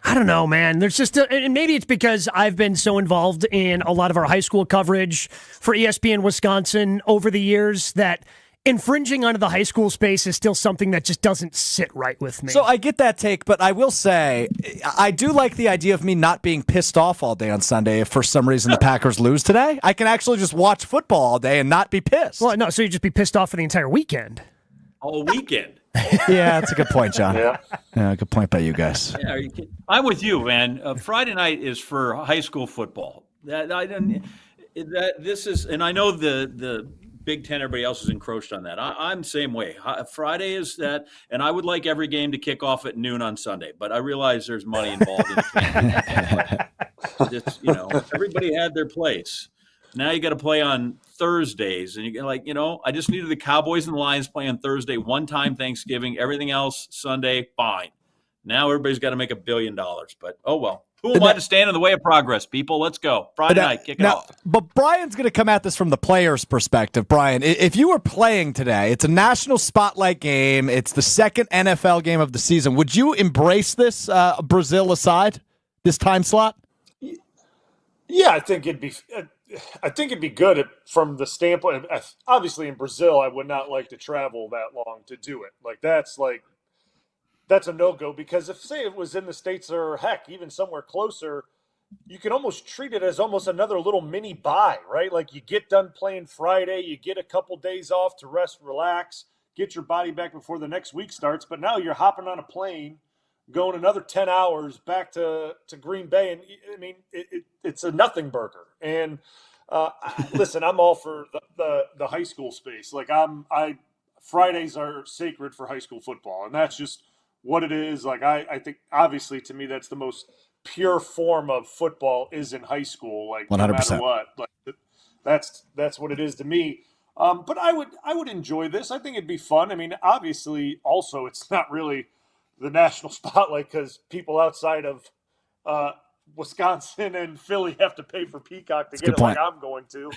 I don't know, man. There's just and maybe it's because I've been so involved in a lot of our high school coverage for ESPN Wisconsin over the years that infringing onto the high school space is still something that just doesn't sit right with me. So I get that take, but I will say I do like the idea of me not being pissed off all day on Sunday if for some reason the Packers lose today. I can actually just watch football all day and not be pissed. Well, no, so you'd just be pissed off for the entire weekend. All weekend. Yeah, that's a good point, John. Yeah, good point by you guys. Yeah, I'm with you, man. Friday night is for high school football. This is, and I know the Big Ten, everybody else is encroached on that. I'm the same way. Friday is that, and I would like every game to kick off at noon on Sunday, but I realize there's money involved in it. Everybody had their place. Now you got to play on Thursdays, and you're like, I just needed the Cowboys and the Lions play on Thursday, one time Thanksgiving, everything else Sunday, fine. Now everybody's got to make $1 billion, but oh well. Who am I to stand in the way of progress, people? Let's go. Friday night, kick it off. But Brian's going to come at this from the player's perspective. Brian, if you were playing today, it's a national spotlight game. It's the second NFL game of the season. Would you embrace this, Brazil aside, this time slot? Yeah, I think it'd be good from the standpoint. Obviously, in Brazil, I would not like to travel that long to do it. That's a no-go, because if, say, it was in the States or, heck, even somewhere closer, you can almost treat it as almost another little mini bye, right? Like, you get done playing Friday, you get a couple days off to rest, relax, get your body back before the next week starts, but now you're hopping on a plane, going another 10 hours back to Green Bay, and, I mean, it's a nothing burger. And, listen, I'm all for the high school space. Like, Fridays are sacred for high school football, and that's just what it is. Like, I think, obviously, to me, that's the most pure form of football is in high school. Like, 100%. No matter what, like, that's what it is to me. But I would enjoy this. I think it'd be fun. I mean, obviously, also, it's not really the national spotlight because people outside of Wisconsin and Philly have to pay for Peacock to get it like I'm going to.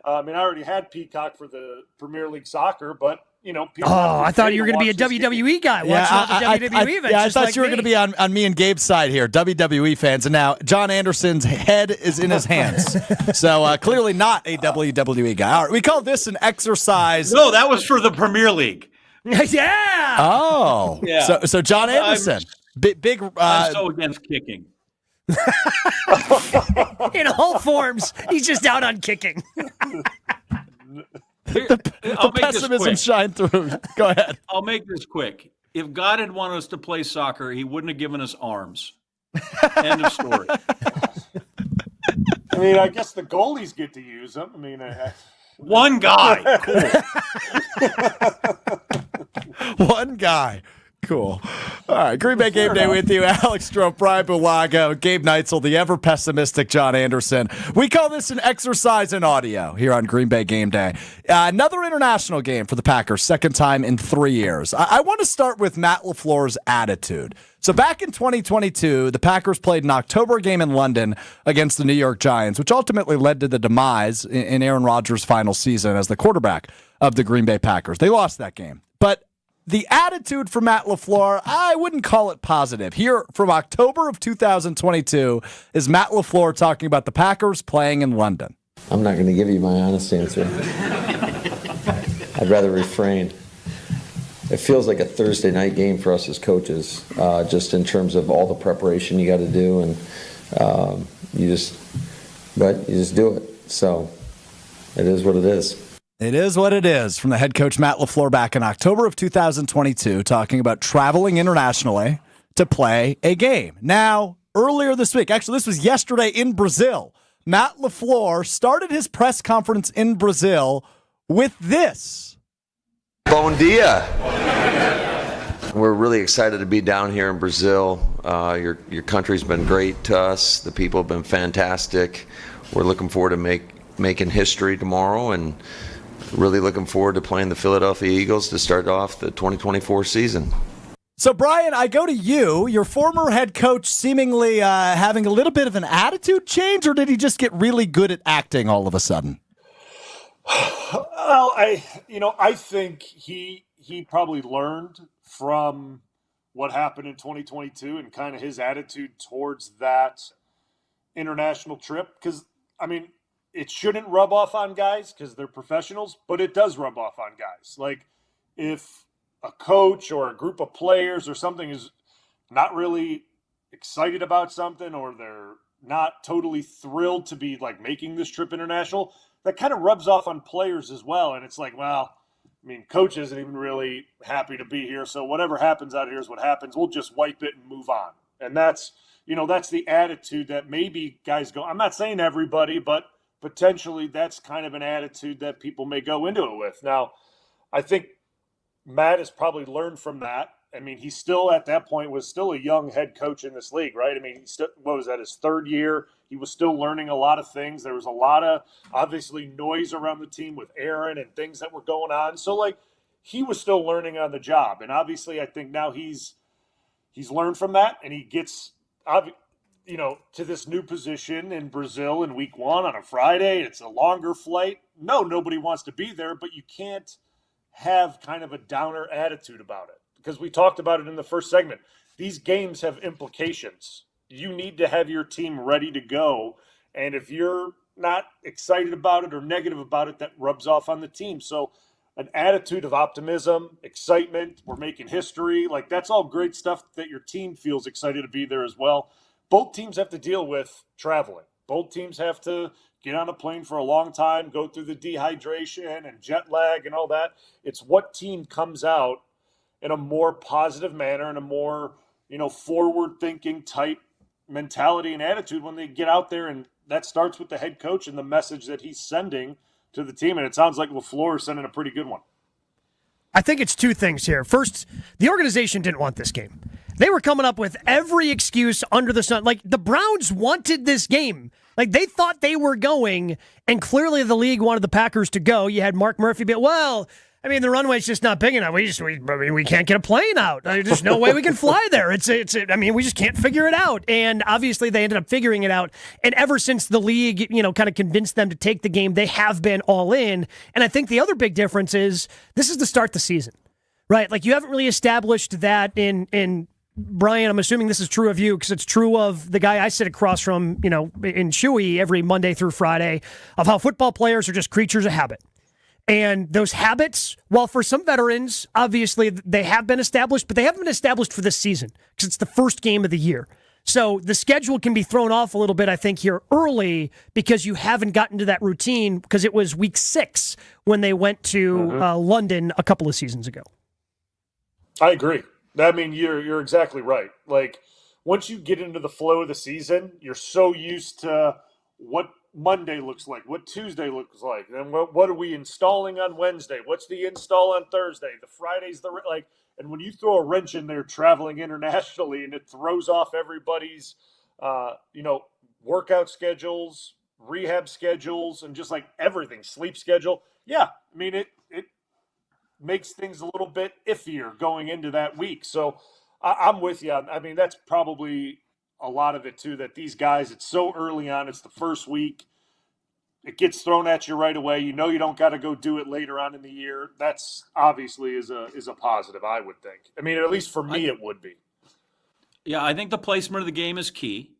I mean, I already had Peacock for the Premier League soccer, but people. I thought you were going to be a WWE guy. Watching all the WWE events. Yeah, I thought you were going to be on me and Gabe's side here, WWE fans, and now John Anderson's head is in his hands. So clearly not a WWE guy. All right, we call this an exercise. No, that was for the Premier League. Yeah. Oh, yeah. So John Anderson, big. I'm so against kicking. In all forms, he's just out on kicking. The pessimism shine through. Go ahead. I'll make this quick. If God had wanted us to play soccer, he wouldn't have given us arms. End of story. I mean, I guess the goalies get to use them. I mean, one guy. Cool. One guy. Cool. All right, Green Bay Game Day with you. Alex Stroh, Brian Bulaga, Gabe Neitzel, the ever-pessimistic John Anderson. We call this an exercise in audio here on Green Bay Game Day. Another international game for the Packers, second time in 3 years. I want to start with Matt LaFleur's attitude. So back in 2022, the Packers played an October game in London against the New York Giants, which ultimately led to the demise in Aaron Rodgers' final season as the quarterback of the Green Bay Packers. They lost that game. But the attitude for Matt LaFleur, I wouldn't call it positive. Here from October of 2022 is Matt LaFleur talking about the Packers playing in London. I'm not going to give you my honest answer. I'd rather refrain. It feels like a Thursday night game for us as coaches, just in terms of all the preparation you got to do, and you just do it. So it is what it is. It is what it is. From the head coach Matt LaFleur back in October of 2022, talking about traveling internationally to play a game. Now, earlier this week, actually this was yesterday in Brazil, Matt LaFleur started his press conference in Brazil with this. Bom dia. We're really excited to be down here in Brazil. Your country's been great to us. The people have been fantastic. We're looking forward to making history tomorrow, and really looking forward to playing the Philadelphia Eagles to start off the 2024 season. So, Brian, I go to you. Your former head coach seemingly having a little bit of an attitude change, or did he just get really good at acting all of a sudden? Well, I think he probably learned from what happened in 2022 and kind of his attitude towards that international trip. Because, I mean, it shouldn't rub off on guys because they're professionals, but it does rub off on guys. Like, if a coach or a group of players or something is not really excited about something, or they're not totally thrilled to be like making this trip international, that kind of rubs off on players as well. And it's like, well, I mean, coach isn't even really happy to be here, so whatever happens out here is what happens. We'll just wipe it and move on. And that's the attitude that maybe guys go. I'm not saying everybody, but potentially that's kind of an attitude that people may go into it with. Now, I think Matt has probably learned from that, I mean, he still at that point was still a young head coach in this league, right? I mean, what was that, his third year? He was still learning a lot of things. There was a lot of, obviously, noise around the team with Aaron and things that were going on. So, like, he was still learning on the job. And obviously, I think now he's learned from that, and he gets, to this new position in Brazil in week 1 on a Friday. It's a longer flight. No, nobody wants to be there, but you can't have kind of a downer attitude about it, because we talked about it in the first segment. These games have implications. You need to have your team ready to go, and if you're not excited about it or negative about it, that rubs off on the team. So an attitude of optimism, excitement, we're making history, like that's all great stuff that your team feels excited to be there as well. Both teams have to deal with traveling. Both teams have to get on a plane for a long time, go through the dehydration and jet lag and all that. It's what team comes out in a more positive manner and a more, forward-thinking type mentality and attitude when they get out there, and that starts with the head coach and the message that he's sending to the team, and it sounds like LaFleur is sending a pretty good one. I think it's two things here. First, the organization didn't want this game. They were coming up with every excuse under the sun. Like, the Browns wanted this game. Like, they thought they were going, and clearly the league wanted the Packers to go. You had Mark Murphy be, the runway's just not big enough. We can't get a plane out. There's no way we can fly there. We just can't figure it out. And obviously they ended up figuring it out. And ever since the league, kind of convinced them to take the game, they have been all in. And I think the other big difference is this is to start the season, right? Like, you haven't really established that in Brian, I'm assuming this is true of you because it's true of the guy I sit across from, in Chewy every Monday through Friday, of how football players are just creatures of habit. And those habits, while for some veterans, obviously they have been established, but they haven't been established for this season because it's the first game of the year. So the schedule can be thrown off a little bit, I think, here early because you haven't gotten to that routine because it was week 6 when they went to London a couple of seasons ago. I agree. I mean, you're exactly right. Like, once you get into the flow of the season, you're so used to what Monday looks like, what Tuesday looks like, and what are we installing on Wednesday? What's the install on Thursday? The Friday's and when you throw a wrench in there traveling internationally, and it throws off everybody's, workout schedules, rehab schedules, and just like everything, sleep schedule. Yeah, I mean, it makes things a little bit iffier going into that week. So I'm with you. I mean, that's probably a lot of it too, that these guys, it's so early on, it's the first week, it gets thrown at you right away. You don't got to go do it later on in the year. That's obviously is a positive, I would think. I mean, at least for me, it would be. Yeah, I think the placement of the game is key.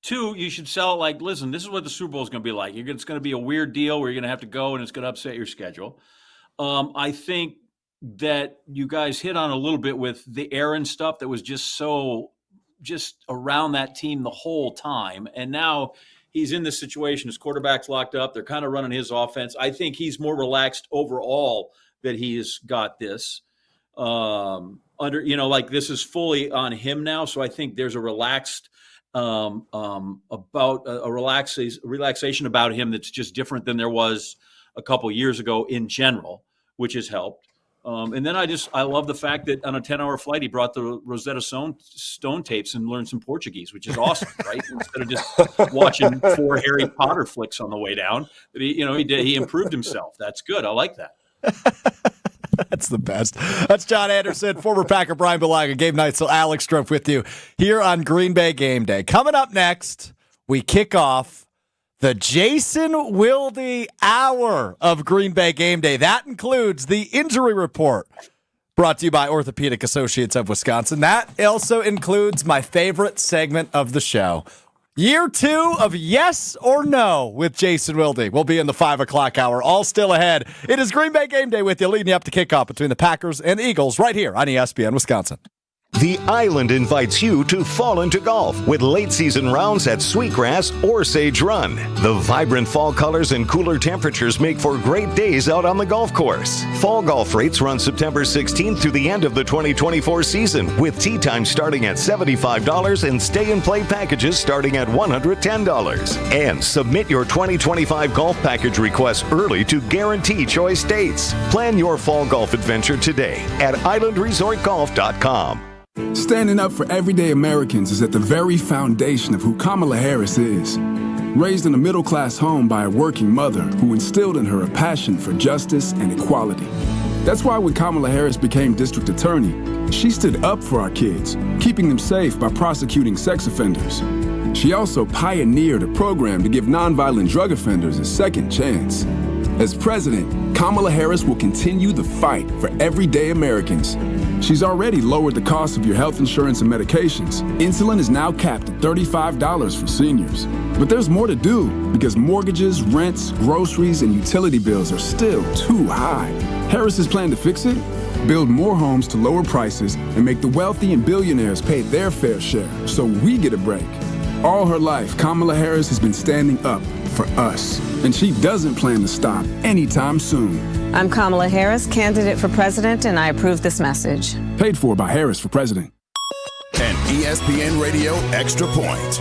2, you should sell it like, listen, this is what the Super Bowl is going to be like. It's going to be a weird deal where you're going to have to go and it's going to upset your schedule. I think that you guys hit on a little bit with the Aaron stuff that was just around that team the whole time. And now he's in this situation. His quarterback's locked up. They're kind of running his offense. I think he's more relaxed overall that he has got this this is fully on him now. So I think there's a relaxation about him that's just different than there was a couple years ago in general, which has helped. And then I love the fact that on a 10-hour flight, he brought the Rosetta Stone tapes and learned some Portuguese, which is awesome, right? Instead of just watching 4 Harry Potter flicks on the way down, he improved himself. That's good. I like that. That's the best. That's John Anderson, former Packer Brian Bulaga, Gabe Neitzel, Alex Strumpf with you here on Green Bay Game Day. Coming up next, we kick off the Jason Wilde hour of Green Bay Game Day. That includes the injury report brought to you by Orthopedic Associates of Wisconsin. That also includes my favorite segment of the show, Year 2 of Yes or No with Jason Wilde. We'll be in the 5 o'clock hour, all still ahead. It is Green Bay Game Day with you, leading you up to kickoff between the Packers and the Eagles right here on ESPN Wisconsin. The Island invites you to fall into golf with late season rounds at Sweetgrass or Sage Run. The vibrant fall colors and cooler temperatures make for great days out on the golf course. Fall golf rates run September 16th through the end of the 2024 season, with tee time starting at $75 and stay and play packages starting at $110. And submit your 2025 golf package request early to guarantee choice dates. Plan your fall golf adventure today at islandresortgolf.com. Standing up for everyday Americans is at the very foundation of who Kamala Harris is. Raised in a middle-class home by a working mother who instilled in her a passion for justice and equality. That's why when Kamala Harris became district attorney, she stood up for our kids, keeping them safe by prosecuting sex offenders. She also pioneered a program to give nonviolent drug offenders a second chance. As president, Kamala Harris will continue the fight for everyday Americans. She's already lowered the cost of your health insurance and medications. Insulin is now capped at $35 for seniors. But there's more to do because mortgages, rents, groceries, and utility bills are still too high. Harris's plan to fix it? Build more homes to lower prices and make the wealthy and billionaires pay their fair share so we get a break. All her life, Kamala Harris has been standing up for us, and she doesn't plan to stop anytime soon. I'm Kamala Harris, candidate for president, and I approve this message. Paid for by Harris for president. An ESPN Radio Extra Point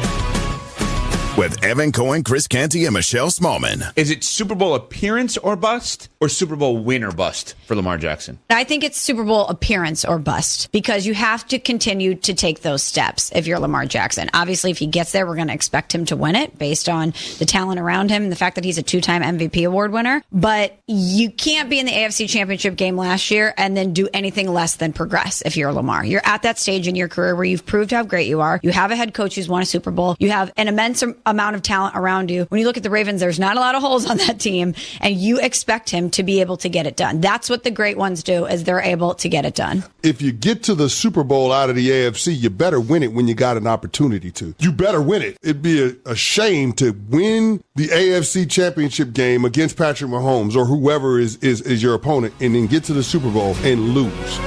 with Evan Cohen, Chris Canty, and Michelle Smallman. Is it Super Bowl appearance or bust, or Super Bowl win or bust for Lamar Jackson? I think it's Super Bowl appearance or bust because you have to continue to take those steps if you're Lamar Jackson. Obviously, if he gets there, we're going to expect him to win it based on the talent around him and the fact that he's a two-time MVP award winner. But you can't be in the AFC Championship game last year and then do anything less than progress if you're Lamar. You're at that stage in your career where you've proved how great you are. You have a head coach who's won a Super Bowl. You have an immense amount of talent around you. When you look at the Ravens, there's not a lot of holes on that team, and you expect him to be able to get it done. That's what the great ones do, is they're able to get it done. If you get to the Super Bowl out of the AFC, you better win it when you got an opportunity to. You better win it. It'd be a shame to win the AFC Championship game against Patrick Mahomes or whoever is your opponent and then get to the Super Bowl and lose.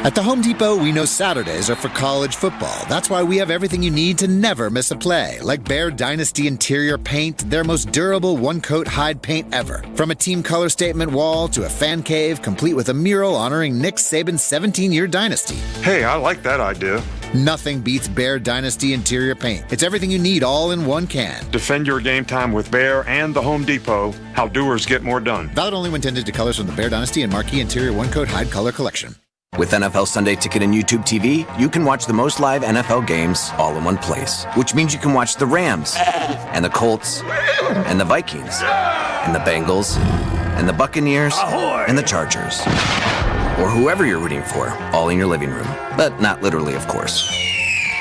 At the Home Depot, we know Saturdays are for college football. That's why we have everything you need to never miss a play, like Bear Dynasty interior paint, their most durable one-coat hide paint ever. From a team color statement wall to a fan cave, complete with a mural honoring Nick Saban's 17-year dynasty. Hey, I like that idea. Nothing beats Bear Dynasty interior paint. It's everything you need all in one can. Defend your game time with Bear and the Home Depot. How doers get more done. Valid only when tinted to colors from the Bear Dynasty and Marquee Interior One-Coat Hide Color Collection. With NFL Sunday Ticket and YouTube TV, you can watch the most live NFL games all in one place, which means you can watch the Rams and the Colts and the Vikings and the Bengals and the Buccaneers and the Chargers, or whoever you're rooting for, all in your living room. But not literally, of course.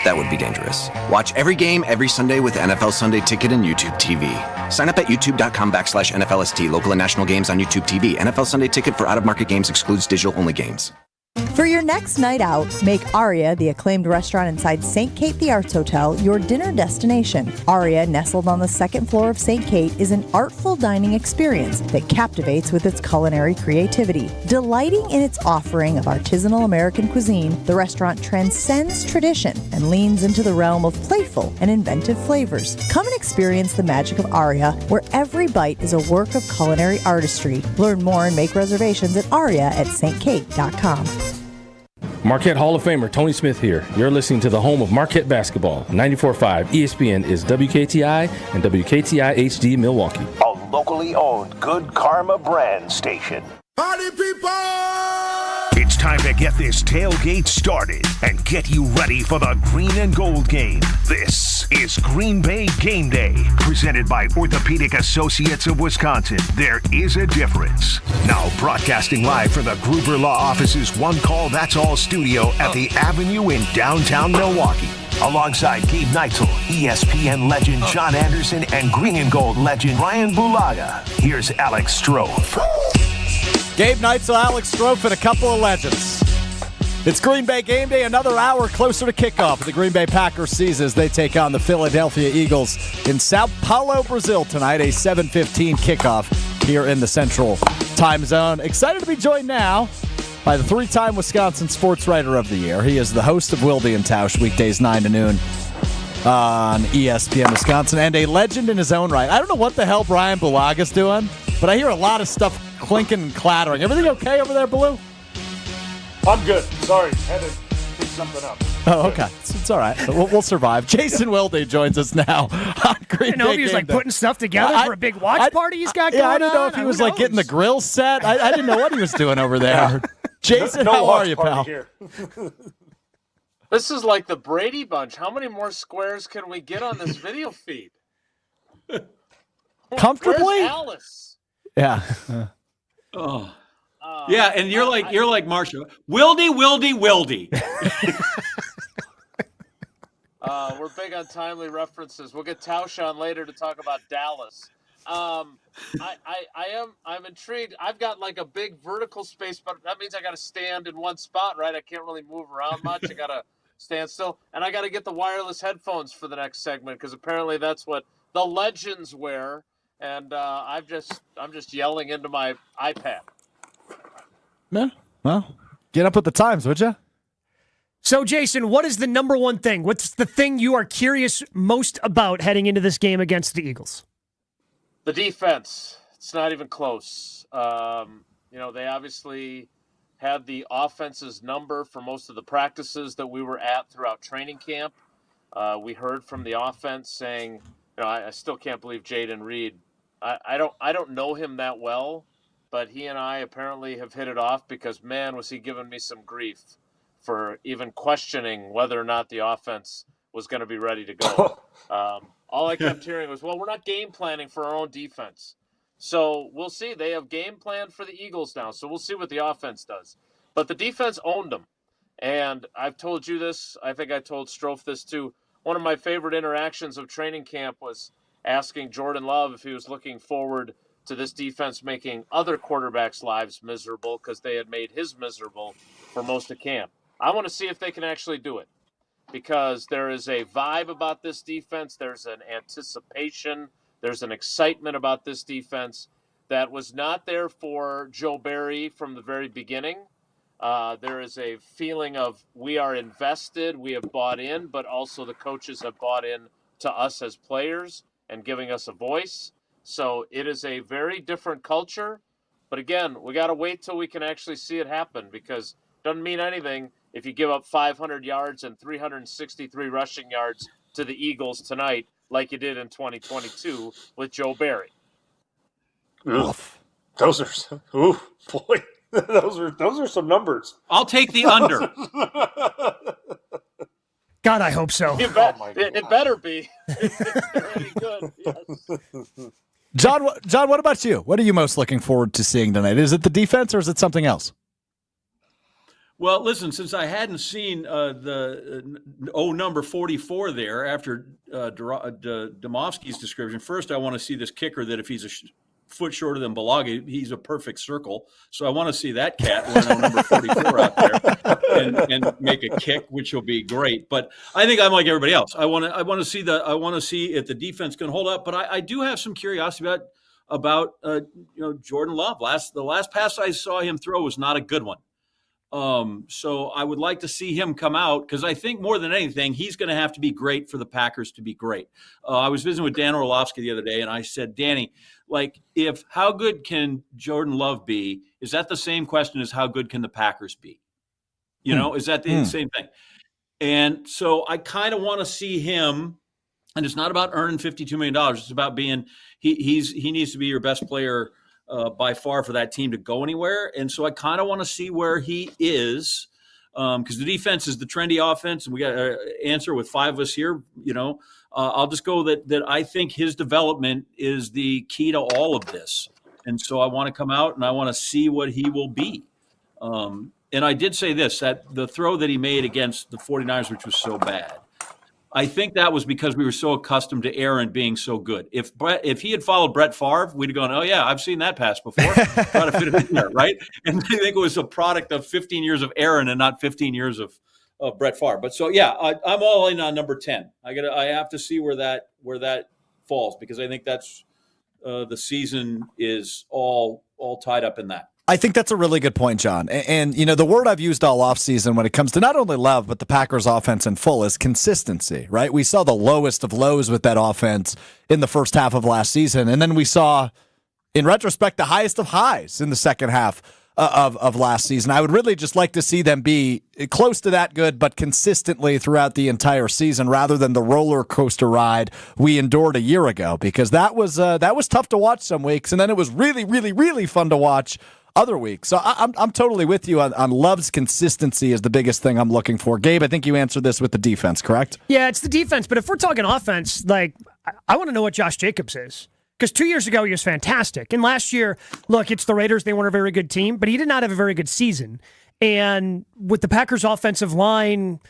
That would be dangerous. Watch every game every Sunday with NFL Sunday Ticket and YouTube TV. Sign up at youtube.com/NFLST. Local and national games on YouTube TV. NFL Sunday Ticket for out-of-market games excludes digital-only games. For your next night out, make Aria, the acclaimed restaurant inside St. Kate the Arts Hotel, your dinner destination. Aria, nestled on the second floor of St. Kate, is an artful dining experience that captivates with its culinary creativity. Delighting in its offering of artisanal American cuisine, the restaurant transcends tradition and leans into the realm of playful and inventive flavors. Come and experience the magic of Aria, where every bite is a work of culinary artistry. Learn more and make reservations at aria@stkate.com. Marquette Hall of Famer Tony Smith here. You're listening to the home of Marquette basketball. 94.5 ESPN is WKTI and WKTI HD Milwaukee. A locally owned Good Karma brand station. Party people! It's time to get this tailgate started and get you ready for the green and gold game. This is Green Bay Game Day, presented by Orthopedic Associates of Wisconsin. There is a difference. Now broadcasting live from the Gruber Law Office's One Call That's All studio at the Avenue in downtown Milwaukee. Alongside Gabe Neitzel, ESPN legend John Anderson, and green and gold legend Ryan Bulaga. Here's Alex Strofe. Gabe Neitzel, Alex Strofe, and a couple of legends. It's Green Bay Game Day, another hour closer to kickoff. The Green Bay Packers season as they take on the Philadelphia Eagles in Sao Paulo, Brazil tonight, a 7:15 kickoff here in the Central Time Zone. Excited to be joined now by the 3-time Wisconsin Sports Writer of the Year. He is the host of Wilde and Tausch, weekdays 9 to noon on ESPN Wisconsin, and a legend in his own right. I don't know what the hell Brian Bulaga's doing, but I hear a lot of stuff clinking and clattering. Everything okay over there, Baloo? I'm good. Sorry, had to pick something up. Oh, okay. It's all right. We'll survive. Jason Wilde joins us now on Green I know Bay if he was Game Day. putting stuff together for a big watch party he's got going on. I didn't know if he was like getting the grill set. I didn't know what he was doing over there. Jason, no how watch are you, party pal? Here. This is like the Brady Bunch. How many more squares can we get on this video feed? Comfortably? Where's Alice? Yeah. Oh. Yeah, and you're like Marsha. Wildy. We're big on timely references. We'll get Tausch on later to talk about Dallas. I'm intrigued. I've got like a big vertical space, but that means I got to stand in one spot, right? I can't really move around much. I got to stand still, and I got to get the wireless headphones for the next segment because apparently that's what the legends wear. And I'm just yelling into my iPad. Yeah. Well, get up with the times, would you? So, Jason, what is the number one thing? What's the thing you are curious most about heading into this game against the Eagles? The defense. It's not even close. They obviously had the offense's number for most of the practices that we were at throughout training camp. We heard from the offense saying, I still can't believe Jaden Reed. I don't know him that well, but he and I apparently have hit it off because, man, was he giving me some grief for even questioning whether or not the offense was going to be ready to go. All I kept hearing was, well, we're not game planning for our own defense. So we'll see. They have game planned for the Eagles now, so we'll see what the offense does. But the defense owned them. And I've told you this. I think I told Strofe this too. One of my favorite interactions of training camp was asking Jordan Love if he was looking forward to this defense making other quarterbacks' lives miserable because they had made his miserable for most of camp. I want to see if they can actually do it because there is a vibe about this defense. There's an anticipation. There's an excitement about this defense that was not there for Joe Barry from the very beginning. There is a feeling of we are invested, we have bought in, but also the coaches have bought in to us as players and giving us a voice. So it is a very different culture. But again, we got to wait till we can actually see it happen because it doesn't mean anything if you give up 500 yards and 363 rushing yards to the Eagles tonight like you did in 2022 with Joe Barry. Oof. Those are boy. Those are some numbers. I'll take the under. God, I hope so. It better be. Very good. Yes. John, what about you? What are you most looking forward to seeing tonight? Is it the defense or is it something else? Well, listen, since I hadn't seen the number 44 there after Demovsky's description, first I want to see this kicker that if he's a foot shorter than Bulaga, he's a perfect circle. So I want to see that cat wearing number 44 out there and make a kick, which will be great. But I think I'm like everybody else. I want to see if the defense can hold up. But I do have some curiosity about Jordan Love. The last pass I saw him throw was not a good one. So I would like to see him come out because I think more than anything, he's going to have to be great for the Packers to be great. I was visiting with Dan Orlovsky the other day, and I said, Danny, how good can Jordan Love be? Is that the same question as how good can the Packers be? Is that the same thing? And so I kind of want to see him, and it's not about earning $52 million. It's about being he needs to be your best player by far for that team to go anywhere. And so I kind of want to see where he is because the defense is the trendy offense, and we got an answer with 5 of us here. I'll just go that I think his development is the key to all of this. And so I want to come out and I want to see what he will be. And I did say this, that the throw that he made against the 49ers, which was so bad, I think that was because we were so accustomed to Aaron being so good. If he had followed Brett Favre, we'd have gone, oh, yeah, I've seen that pass before. Try to fit it in there, right? And I think it was a product of 15 years of Aaron and not 15 years of Brett Favre. But so, yeah, I'm all in on number 10. I have to see where that falls because I think that's the season is all tied up in that. I think that's a really good point, John. And the word I've used all offseason when it comes to not only love, but the Packers offense in full is consistency, right? We saw the lowest of lows with that offense in the first half of last season. And then we saw, in retrospect, the highest of highs in the second half of last season. I would really just like to see them be close to that good, but consistently throughout the entire season, rather than the roller coaster ride we endured a year ago, because that was tough to watch some weeks, and then it was really, really, really fun to watch other weeks. So I'm totally with you on Love's consistency is the biggest thing I'm looking for. Gabe, I think you answered this with the defense, correct? Yeah, it's the defense, but if we're talking offense, like I want to know what Josh Jacobs is. Because 2 years ago, he was fantastic. And last year, look, it's the Raiders. They weren't a very good team, but he did not have a very good season. And with the Packers' offensive line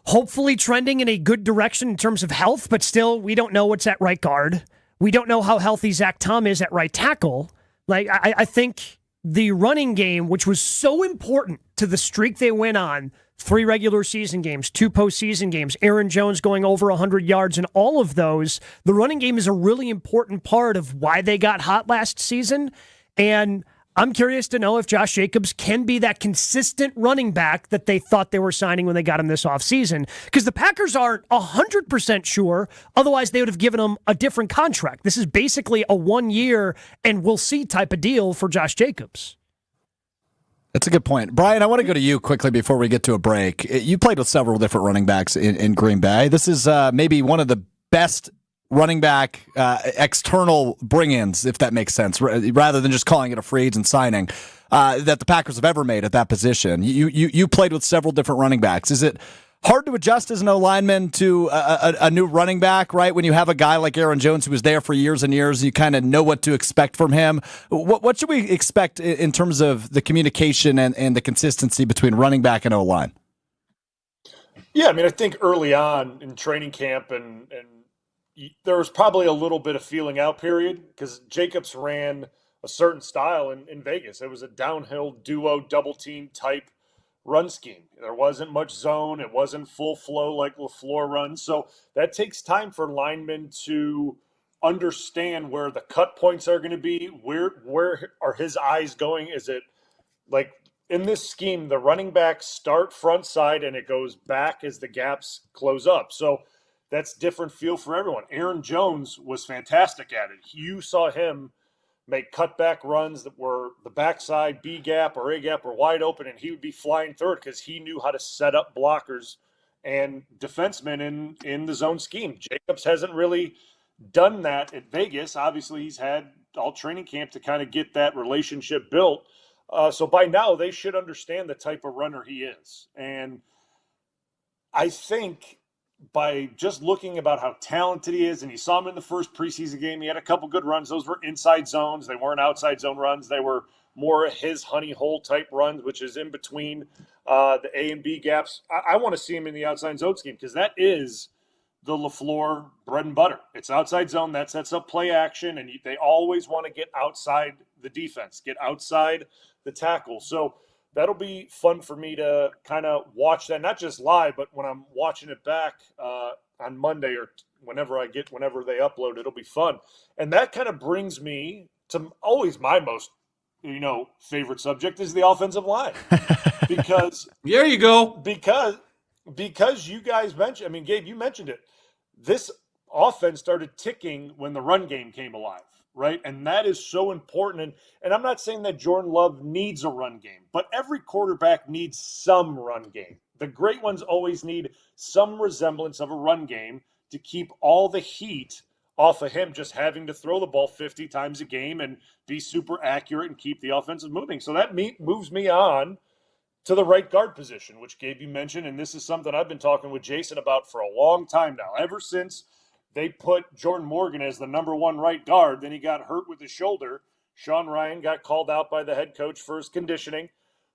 hopefully trending in a good direction in terms of health, but still, we don't know what's at right guard. We don't know how healthy Zach Tom is at right tackle. Like, I think the running game, which was so important to the streak they went on, 3 regular season games, 2 postseason games, Aaron Jones going over 100 yards in all of those, the running game is a really important part of why they got hot last season. And I'm curious to know if Josh Jacobs can be that consistent running back that they thought they were signing when they got him this offseason. Because the Packers aren't 100% sure. Otherwise, they would have given him a different contract. This is basically a 1 year and we'll see type of deal for Josh Jacobs. That's a good point. Brian, I want to go to you quickly before we get to a break. You played with several different running backs in Green Bay. This is maybe one of the best running back external bring-ins, if that makes sense, rather than just calling it a free agent signing, that the Packers have ever made at that position. You played with several different running backs. Is it hard to adjust as an O-lineman to a new running back, right? When you have a guy like Aaron Jones who was there for years and years, you kind of know what to expect from him. What should we expect in terms of the communication and the consistency between running back and O-line? Yeah, I mean, I think early on in training camp and there was probably a little bit of feeling out period because Jacobs ran a certain style in Vegas. It was a downhill duo double team type run scheme. There wasn't much zone. It wasn't full flow like LaFleur runs. So that takes time for linemen to understand where the cut points are going to be. Where are his eyes going? Is it like in this scheme, the running backs start front side and it goes back as the gaps close up. So that's different feel for everyone. Aaron Jones was fantastic at it. You saw him make cutback runs that were the backside B gap or A gap were wide open, and he would be flying third because he knew how to set up blockers and defensemen in the zone scheme. Jacobs hasn't really done that at Vegas. Obviously, he's had all training camp to kind of get that relationship built. So by now, they should understand the type of runner he is. And I think by just looking about how talented he is, and you saw him in the first preseason game, he had a couple good runs. Those were inside zones. They weren't outside zone runs. They were more his honey hole type runs, which is in between the A and B gaps. I want to see him in the outside zone scheme because that is the LaFleur bread and butter. It's outside zone. That sets up play action, and they always want to get outside the defense, get outside the tackle. So that'll be fun for me to kind of watch that, not just live, but when I'm watching it back on Monday or whenever they upload, it'll be fun. And that kind of brings me to always my most, favorite subject is the offensive line. Because there you go. Because you guys mentioned, I mean, Gabe, you mentioned it. This offense started ticking when the run game came alive. Right. And that is so important. And I'm not saying that Jordan Love needs a run game, but every quarterback needs some run game. The great ones always need some resemblance of a run game to keep all the heat off of him just having to throw the ball 50 times a game and be super accurate and keep the offensive moving. So that moves me on to the right guard position, which Gabe, you mentioned. And this is something I've been talking with Jason about for a long time now, ever since they put Jordan Morgan as the number 1 right guard. Then he got hurt with his shoulder. Sean Ryan got called out by the head coach for his conditioning.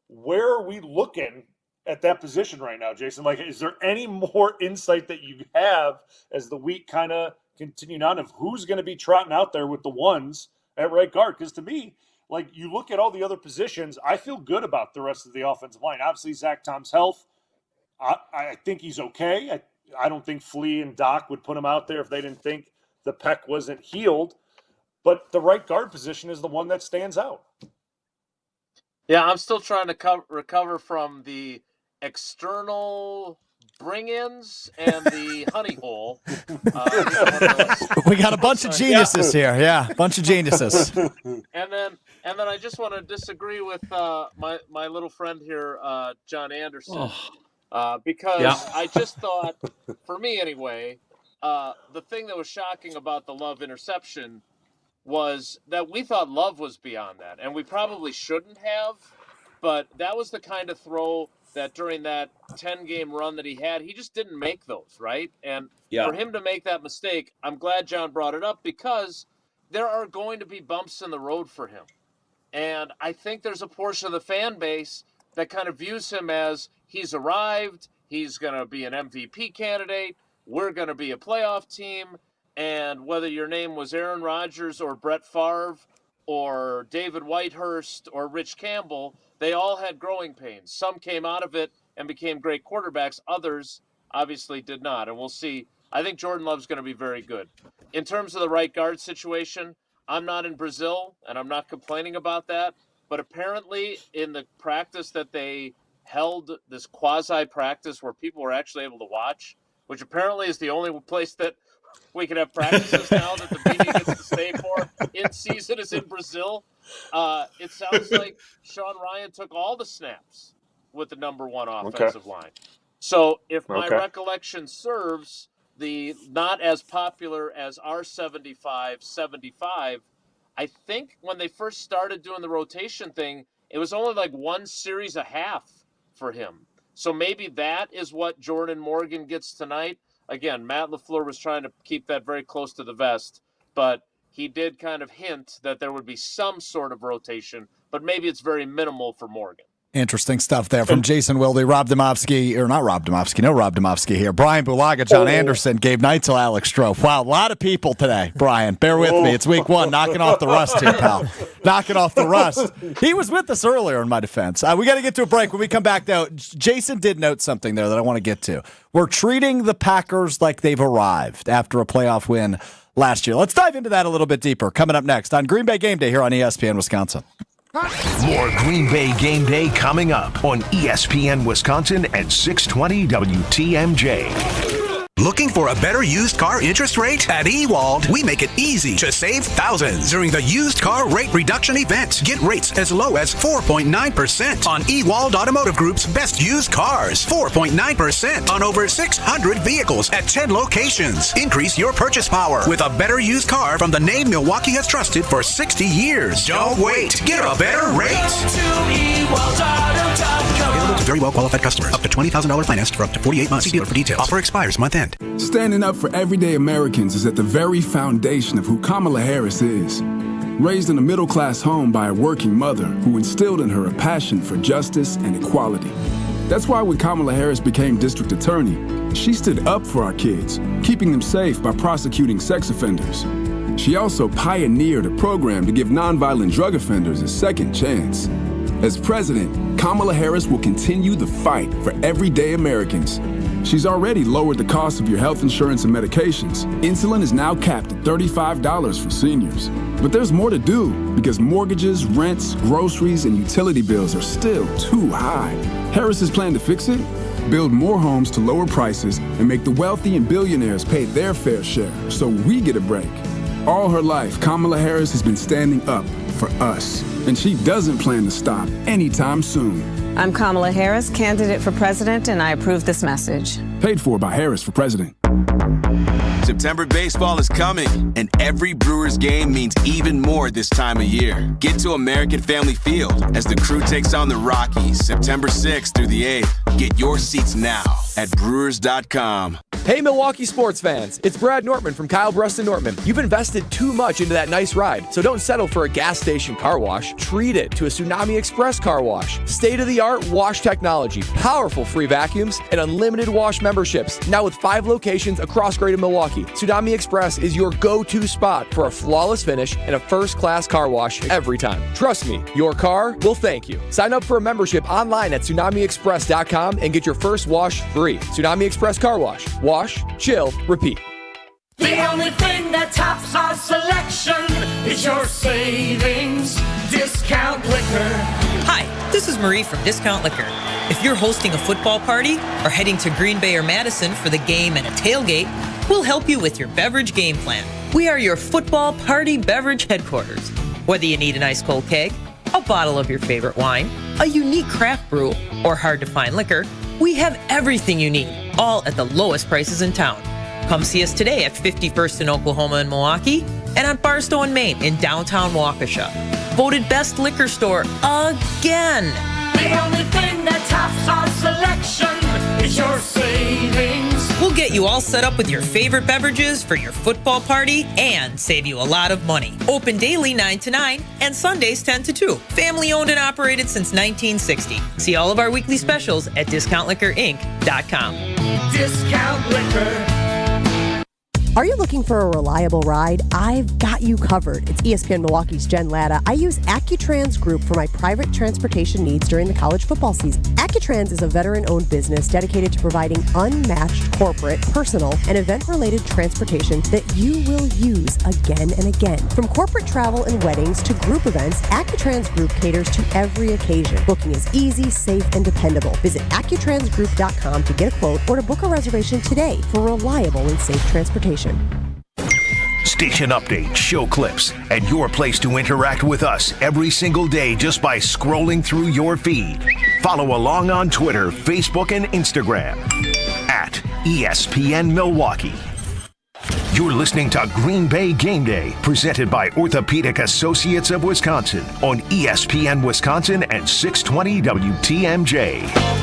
Where are we looking at that position right now, Jason? Like, is there any more insight that you have as the week kind of continued on of who's going to be trotting out there with the ones at right guard? Because to me, like, you look at all the other positions, I feel good about the rest of the offensive line. Obviously, Zach Tom's health, I think he's okay. I don't think Flea and Doc would put him out there if they didn't think the pec wasn't healed. But the right guard position is the one that stands out. Yeah, I'm still trying to recover from the external bring-ins and the honey hole. We got a bunch of geniuses here. Yeah, a bunch of geniuses. And then I just want to disagree with my little friend here, John Anderson, because I just thought, for me anyway, the thing that was shocking about the Love interception was that we thought Love was beyond that, and we probably shouldn't have, but that was the kind of throw that during that 10-game run that he had, he just didn't make those, right? And for him to make that mistake, I'm glad John brought it up, because there are going to be bumps in the road for him. And I think there's a portion of the fan base that kind of views him as he's arrived, he's going to be an MVP candidate, we're going to be a playoff team, and whether your name was Aaron Rodgers or Brett Favre or David Whitehurst or Rich Campbell, they all had growing pains. Some came out of it and became great quarterbacks. Others obviously did not, and we'll see. I think Jordan Love's going to be very good. In terms of the right guard situation, I'm not in Brazil, and I'm not complaining about that, but apparently in the practice that they held, this quasi-practice where people were actually able to watch, which apparently is the only place that we can have practices now that the media gets to stay for in season is in Brazil. It sounds like Sean Ryan took all the snaps with the number one offensive line. So if my recollection serves, the not as popular as R75-75, I think when they first started doing the rotation thing, it was only like one series a half for him. So maybe that is what Jordan Morgan gets tonight. Again, Matt LaFleur was trying to keep that very close to the vest, but he did kind of hint that there would be some sort of rotation, but maybe it's very minimal for Morgan. Interesting stuff there from Jason Wilde, Rob Demovsky here. Brian Bulaga, John Anderson, Gabe Neitzel, Alex Strofe. Wow, a lot of people today, Brian. Bear with me. It's week one. Knocking off the rust here, pal. Knocking off the rust. He was with us earlier in my defense. We got to get to a break. When we come back, though, Jason did note something there that I want to get to. We're treating the Packers like they've arrived after a playoff win last year. Let's dive into that a little bit deeper. Coming up next on Green Bay Game Day here on ESPN Wisconsin. More Green Bay Game Day coming up on ESPN Wisconsin at 620 WTMJ. Looking for a better used car interest rate? At Ewald, we make it easy to save thousands during the used car rate reduction event. Get rates as low as 4.9% on Ewald Automotive Group's best used cars. 4.9% on over 600 vehicles at 10 locations. Increase your purchase power with a better used car from the name Milwaukee has trusted for 60 years. Don't wait. Get a better rate. Available to very well qualified customers. Up to $20,000 financed for up to 48 months. See dealer for details. Offer expires month end. Standing up for everyday Americans is at the very foundation of who Kamala Harris is. Raised in a middle-class home by a working mother who instilled in her a passion for justice and equality. That's why when Kamala Harris became district attorney, she stood up for our kids, keeping them safe by prosecuting sex offenders. She also pioneered a program to give nonviolent drug offenders a second chance. As president, Kamala Harris will continue the fight for everyday Americans. She's already lowered the cost of your health insurance and medications. Insulin is now capped at $35 for seniors. But there's more to do because mortgages, rents, groceries, and utility bills are still too high. Harris's plan to fix it? Build more homes to lower prices and make the wealthy and billionaires pay their fair share so we get a break. All her life, Kamala Harris has been standing up for us, and she doesn't plan to stop anytime soon. I'm Kamala Harris, candidate for president, and I approve this message. Paid for by Harris for president. September baseball is coming, and every Brewers game means even more this time of year. Get to American Family Field as the Crew takes on the Rockies September 6th through the 8th. Get your seats now at Brewers.com. Hey Milwaukee sports fans, it's Brad Nortman from Kyle Bruston Nortman. You've invested too much into that nice ride, so don't settle for a gas station car wash. Treat it to a Tsunami Express car wash. State-of-the-art wash technology, powerful free vacuums, and unlimited wash memberships. Now with 5 locations across greater Milwaukee, Tsunami Express is your go-to spot for a flawless finish and a first-class car wash every time. Trust me, your car will thank you. Sign up for a membership online at TsunamiExpress.com and get your first wash free. Tsunami Express Car Wash. Wash, chill, repeat. The only thing that tops our selection is your savings discount liquor. Hi, is Marie from Discount Liquor. If you're hosting a football party or heading to Green Bay or Madison for the game and a tailgate, we'll help you with your beverage game plan. We are your football party beverage headquarters. Whether you need an ice cold keg, a bottle of your favorite wine, a unique craft brew, or hard-to-find liquor, we have everything you need, all at the lowest prices in town. Come see us today at 51st in Oklahoma and Milwaukee, and on Barstow and Main in downtown Waukesha. Voted best liquor store again. The only thing that tops our selection is your savings. We'll get you all set up with your favorite beverages for your football party and save you a lot of money. Open daily 9 to 9 and Sundays 10 to 2. Family owned and operated since 1960. See all of our weekly specials at discountliquorinc.com. Discount Liquor. Are you looking for a reliable ride? I've got you covered. It's ESPN Milwaukee's Jen Latta. I use AccuTrans Group for my private transportation needs during the college football season. AccuTrans is a veteran-owned business dedicated to providing unmatched corporate, personal, and event-related transportation that you will use again and again. From corporate travel and weddings to group events, AccuTrans Group caters to every occasion. Booking is easy, safe, and dependable. Visit AccuTransGroup.com to get a quote or to book a reservation today for reliable and safe transportation. Station updates, show clips, and your place to interact with us every single day just by scrolling through your feed. Follow along on Twitter, Facebook, and Instagram at ESPN Milwaukee. You're listening to Green Bay Game Day, presented by Orthopedic Associates of Wisconsin on ESPN Wisconsin and 620 WTMJ.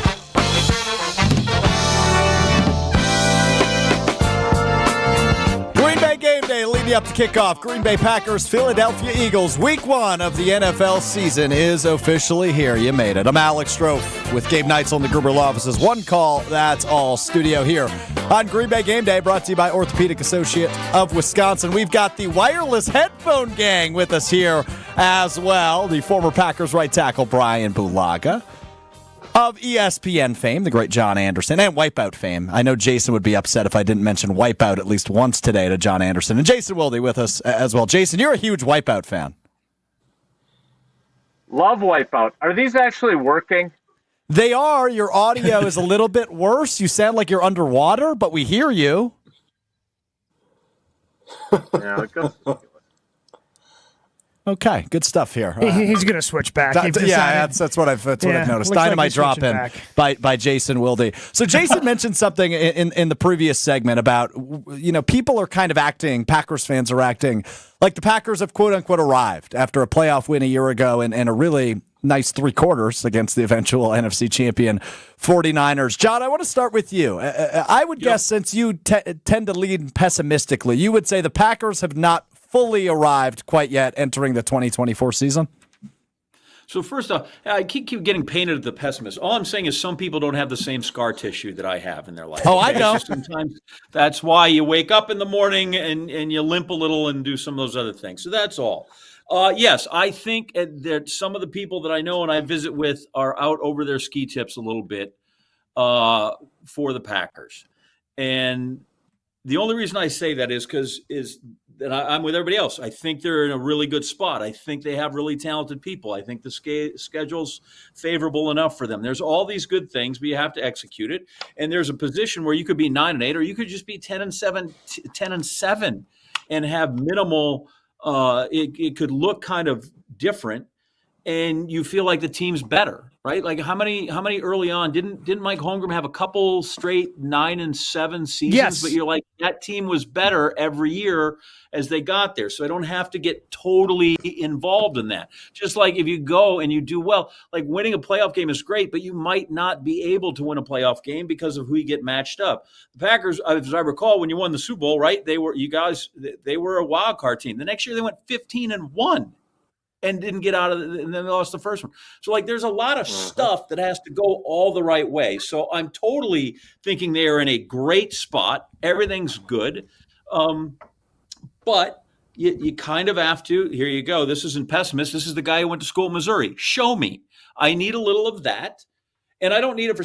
Game day leading up to kickoff. Green Bay Packers, Philadelphia Eagles. Week 1 of the NFL season is officially here. You made it. I'm Alex Strofe with Gabe Neitzel on the Gruber Law Office's One Call, That's All studio here on Green Bay Game Day, brought to you by Orthopedic Associate of Wisconsin. We've got the wireless headphone gang with us here as well. The former Packers right tackle Brian Bulaga, of ESPN fame, the great John Anderson, and Wipeout fame. I know Jason would be upset if I didn't mention Wipeout at least once today to John Anderson. And Jason Wilde with us as well. Jason, you're a huge Wipeout fan. Love Wipeout. Are these actually working? They are. Your audio is a little bit worse. You sound like you're underwater, but we hear you. Yeah, it goes. Okay, good stuff here. He's going to switch back. That's what I've noticed. Dynamite like drop in by Jason Wilde. So Jason mentioned something in the previous segment about, people are kind of acting, Packers fans are acting like the Packers have quote unquote arrived after a playoff win a year ago and a really nice 3 quarters against the eventual NFC champion 49ers. John, I want to start with you. I would guess, since you tend to lead pessimistically, you would say the Packers have not fully arrived quite yet entering the 2024 season? So first off, I keep getting painted as the pessimist. All I'm saying is some people don't have the same scar tissue that I have in their life. Oh, I know. Sometimes that's why you wake up in the morning and you limp a little and do some of those other things. So that's all. Yes, I think that some of the people that I know and I visit with are out over their ski tips a little bit for the Packers. And the only reason I say that is that I'm with everybody else. I think they're in a really good spot. I think they have really talented people. I think the schedule's favorable enough for them. There's all these good things, but you have to execute it. And there's a position where you could be 9-8, or you could just be 10-7, and have minimal. It could look kind of different, and you feel like the team's better, right? Like how many early on didn't Mike Holmgren have a couple straight 9-7 seasons? Yes. But you're like, that team was better every year as they got there. So I don't have to get totally involved in that. Just like if you go and you do well, like winning a playoff game is great, but you might not be able to win a playoff game because of who you get matched up. The Packers, as I recall, when you won the Super Bowl, right? They were a wild card team. The next year they went 15-1. And didn't get out of it, and then they lost the first one. So, there's a lot of stuff that has to go all the right way. So I'm totally thinking they are in a great spot. Everything's good. But you kind of have to, here you go. This isn't pessimist. This is the guy who went to school in Missouri. Show me. I need a little of that. And I don't need it for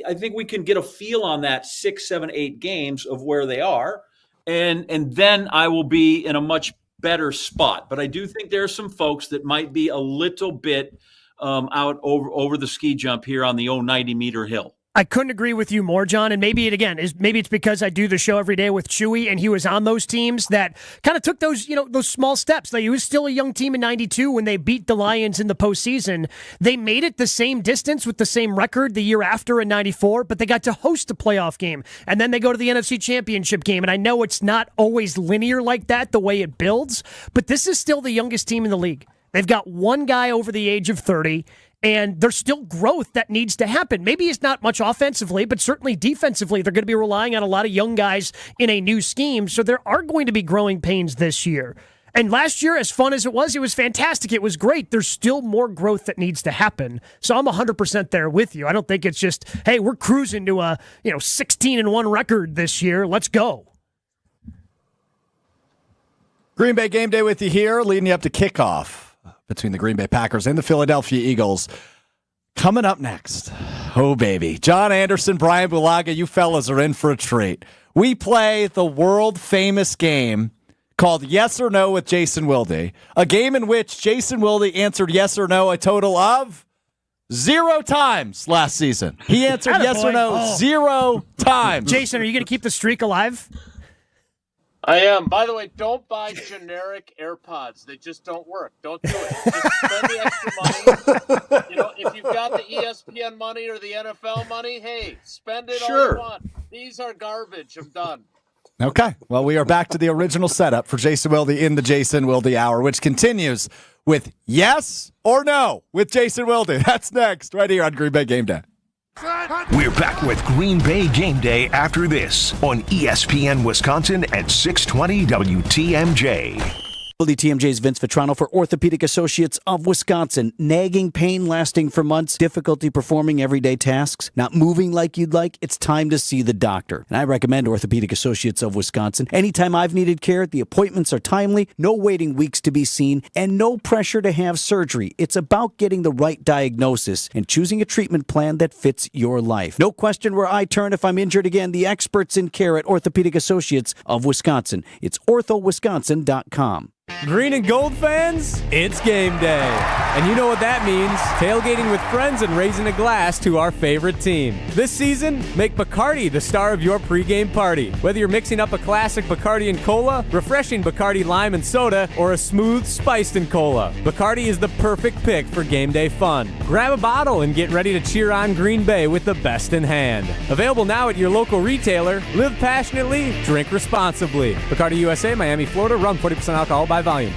I think we can get a feel on that 6, 7, 8 games of where they are. And then I will be in a much better spot. But I do think there are some folks that might be a little bit out over the ski jump here on the 90-meter hill. I couldn't agree with you more, John. And maybe it's because I do the show every day with Chewy, and he was on those teams that kind of took those small steps. Like, he was still a young team in '92 when they beat the Lions in the postseason. They made it the same distance with the same record the year after in '94, but they got to host a playoff game, and then they go to the NFC Championship game. And I know it's not always linear like that, the way it builds, but this is still the youngest team in the league. They've got one guy over the age of 30. And there's still growth that needs to happen. Maybe it's not much offensively, but certainly defensively, they're going to be relying on a lot of young guys in a new scheme. So there are going to be growing pains this year. And last year, as fun as it was fantastic. It was great. There's still more growth that needs to happen. So I'm 100% there with you. I don't think it's just, hey, we're cruising to a 16-1 record this year. Let's go. Green Bay Game Day with you here, leading you up to kickoff between the Green Bay Packers and the Philadelphia Eagles. Coming up next, oh baby, John Anderson, Brian Bulaga, you fellas are in for a treat. We play the world-famous game called Yes or No with Jason Wilde, a game in which Jason Wilde answered yes or no a total of 0 times last season. He answered yes or no 0 times. Jason, are you going to keep the streak alive? I am. By the way, don't buy generic AirPods. They just don't work. Don't do it. Just spend the extra money. If you've got the ESPN money or the NFL money, hey, spend it all you want. These are garbage. I'm done. Okay. Well, we are back to the original setup for Jason Wilde in the Jason Wilde Hour, which continues with Yes or No with Jason Wilde. That's next, right here on Green Bay Game Day. We're back with Green Bay Game Day after this on ESPN Wisconsin at 620 WTMJ. WTMJ's Vince Vitrano for Orthopedic Associates of Wisconsin. Nagging pain lasting for months, difficulty performing everyday tasks, not moving like you'd like, it's time to see the doctor. And I recommend Orthopedic Associates of Wisconsin. Anytime I've needed care, the appointments are timely, no waiting weeks to be seen, and no pressure to have surgery. It's about getting the right diagnosis and choosing a treatment plan that fits your life. No question where I turn if I'm injured again. The experts in care at Orthopedic Associates of Wisconsin. It's orthowisconsin.com. Green and gold fans, it's game day. And you know what that means. Tailgating with friends and raising a glass to our favorite team. This season, make Bacardi the star of your pregame party. Whether you're mixing up a classic Bacardi and cola, refreshing Bacardi lime and soda, or a smooth spiced and cola, Bacardi is the perfect pick for game day fun. Grab a bottle and get ready to cheer on Green Bay with the best in hand. Available now at your local retailer. Live passionately, drink responsibly. Bacardi USA, Miami, Florida. Rum 40% alcohol by volume.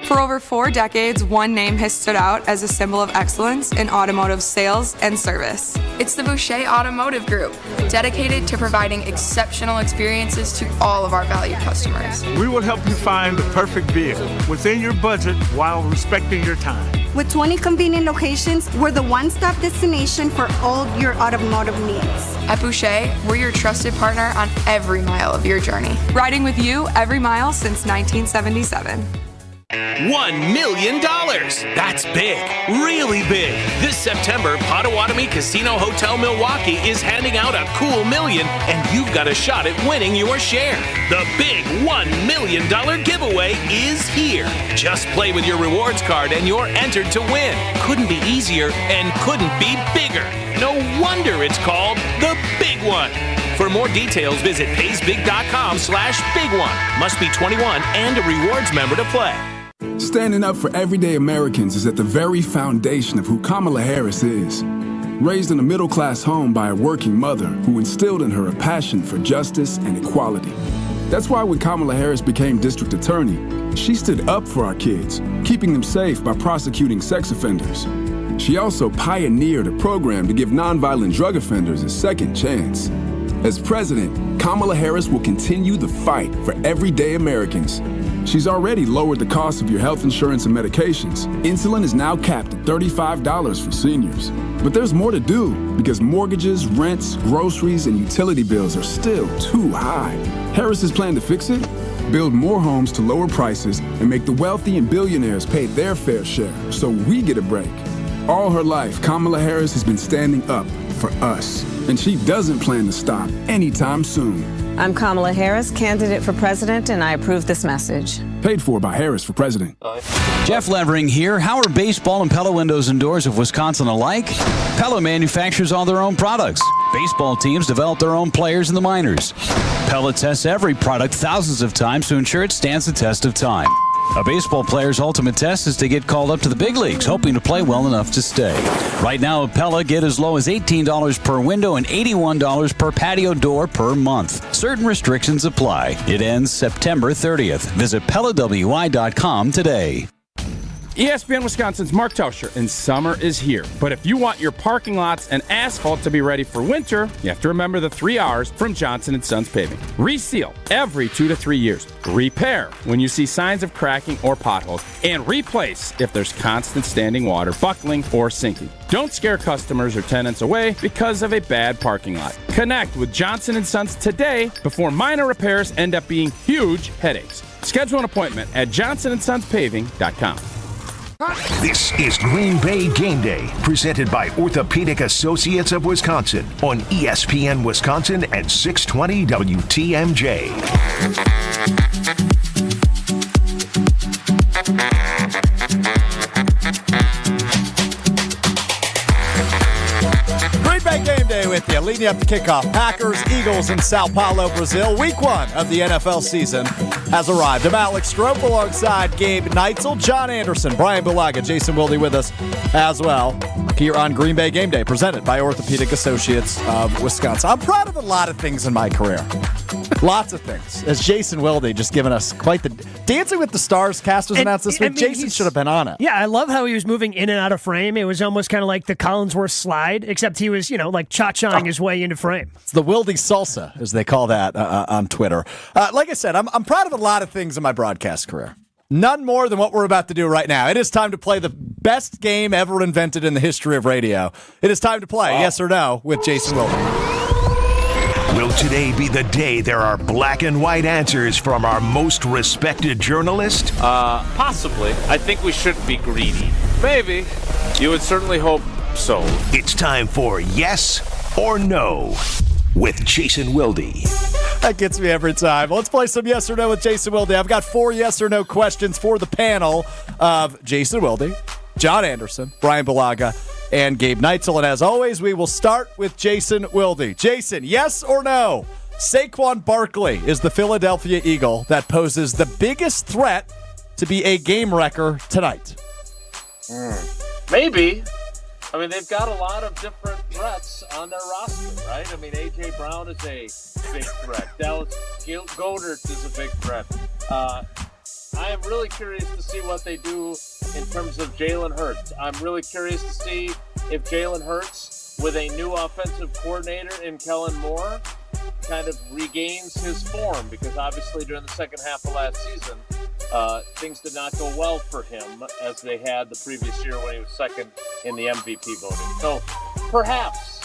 For over 4 decades, one name has stood out as a symbol of excellence in automotive sales and service. It's the Boucher Automotive Group, dedicated to providing exceptional experiences to all of our valued customers. We will help you find the perfect vehicle within your budget while respecting your time. With 20 convenient locations, we're the one-stop destination for all your automotive needs. At Boucher, we're your trusted partner on every mile of your journey. Riding with you every mile since 1977. $1 million. That's big, really big. This September, Potawatomi Casino Hotel Milwaukee is handing out a cool million, and you've got a shot at winning your share. The big $1 million giveaway is here. Just play with your rewards card and you're entered to win. Couldn't be easier and couldn't be bigger. No wonder it's called the Big One. For more details, visit paysbig.com/big one. Must be 21 and a rewards member to play. Standing up for everyday Americans is at the very foundation of who Kamala Harris is. Raised in a middle-class home by a working mother who instilled in her a passion for justice and equality. That's why when Kamala Harris became district attorney, she stood up for our kids, keeping them safe by prosecuting sex offenders. She also pioneered a program to give nonviolent drug offenders a second chance. As president, Kamala Harris will continue the fight for everyday Americans. She's already lowered the cost of your health insurance and medications. Insulin is now capped at $35 for seniors. But there's more to do because mortgages, rents, groceries, and utility bills are still too high. Harris's plan to fix it? Build more homes to lower prices and make the wealthy and billionaires pay their fair share so we get a break. All her life, Kamala Harris has been standing up for us, and she doesn't plan to stop anytime soon. I'm Kamala Harris, candidate for president, and I approve this message. Paid for by Harris for president. Jeff Levering here. How are baseball and Pella windows and doors of Wisconsin alike? Pella manufactures all their own products. Baseball teams develop their own players in the minors. Pella tests every product thousands of times to ensure it stands the test of time. A baseball player's ultimate test is to get called up to the big leagues, hoping to play well enough to stay. Right now at Pella, get as low as $18 per window and $81 per patio door per month. Certain restrictions apply. It ends September 30th. Visit PellaWI.com today. ESPN Wisconsin's Mark Tauscher, and summer is here. But if you want your parking lots and asphalt to be ready for winter, you have to remember the 3 R's from Johnson & Sons Paving. Reseal every 2 to 3 years. Repair when you see signs of cracking or potholes. And replace if there's constant standing water, buckling, or sinking. Don't scare customers or tenants away because of a bad parking lot. Connect with Johnson & Sons today before minor repairs end up being huge headaches. Schedule an appointment at johnsonsonspaving.com. This is Green Bay Game Day, presented by Orthopedic Associates of Wisconsin on ESPN Wisconsin and 620 WTMJ. Green Bay Game Day with you, leading up to kickoff. Packers, Eagles in Sao Paulo, Brazil. Week 1 of the NFL season has arrived. I'm Alex Strope alongside Gabe Neitzel, John Anderson, Brian Bulaga, Jason Wilde with us as well here on Green Bay Game Day, presented by Orthopedic Associates of Wisconsin. I'm proud of a lot of things in my career. Lots of things. As Jason Wilde just given us quite the Dancing with the Stars cast was announced this week. Jason should have been on it. Yeah, I love how he was moving in and out of frame. It was almost kind of like the Collinsworth slide, except he was, like cha-chaing his way into frame. It's the Wilde salsa, as they call that on Twitter. Like I said, I'm proud of a lot of things in my broadcast career. None more than what we're about to do right now. It is time to play the best game ever invented in the history of radio. It is time to play Yes or No with Jason Wilde. Will today be the day there are black and white answers from our most respected journalist? Possibly. I think we shouldn't be greedy. Maybe. You would certainly hope so. It's time for Yes or No with Jason Wilde. That gets me every time. Let's play some Yes or No with Jason Wilde. I've got 4 yes or no questions for the panel of Jason Wilde, John Anderson, Brian Bulaga, and Gabe Neitzel. And as always, we will start with Jason Wilde. Jason, yes or no? Saquon Barkley is the Philadelphia Eagle that poses the biggest threat to be a game wrecker tonight. Maybe. I mean, they've got a lot of different threats on their roster, right? I mean, A.J. Brown is a big threat. Dallas Goedert is a big threat. I am really curious to see what they do in terms of Jalen Hurts. I'm really curious to see if Jalen Hurts, with a new offensive coordinator in Kellen Moore, kind of regains his form, because obviously during the second half of last season, things did not go well for him as they had the previous year when he was second in the MVP voting. So perhaps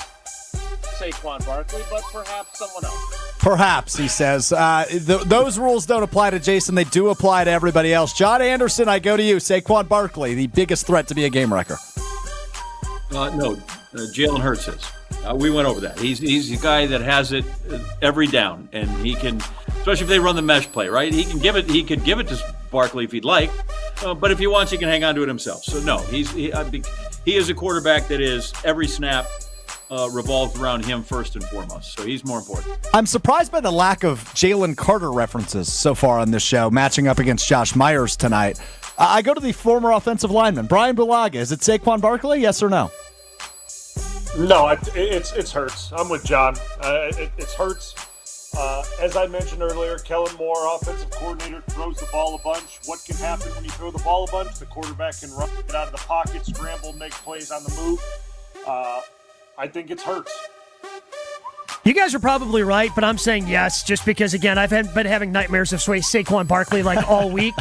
Saquon Barkley, but perhaps someone else. Perhaps, he says. Those rules don't apply to Jason. They do apply to everybody else. John Anderson, I go to you. Saquon Barkley, the biggest threat to be a game wrecker. No, Jalen Hurts is. We went over that. He's a guy that has it every down, and he can, especially if they run the mesh play, right? He could give it to Barkley if he'd like, but if he wants, he can hang on to it himself. So no, he is a quarterback that is every snap revolves around him first and foremost. So he's more important. I'm surprised by the lack of Jalen Carter references so far on this show, matching up against Josh Myers tonight. I go to the former offensive lineman, Brian Bulaga. Is it Saquon Barkley, yes or no? No, it's Hurts. I'm with John. It's Hurts. As I mentioned earlier, Kellen Moore, offensive coordinator, throws the ball a bunch. What can happen when you throw the ball a bunch? The quarterback can run, get out of the pocket, scramble, make plays on the move. I think it's Hurts. You guys are probably right, but I'm saying yes, just because, again, I've been having nightmares of Saquon Barkley all week.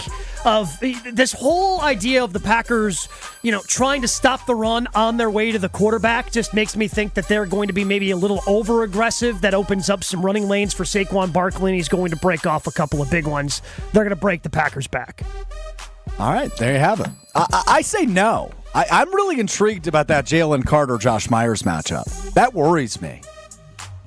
Of this whole idea of the Packers, trying to stop the run on their way to the quarterback just makes me think that they're going to be maybe a little over-aggressive. That opens up some running lanes for Saquon Barkley, and he's going to break off a couple of big ones. They're going to break the Packers back. All right, there you have it. I say no. I'm really intrigued about that Jalen Carter-Josh Myers matchup. That worries me.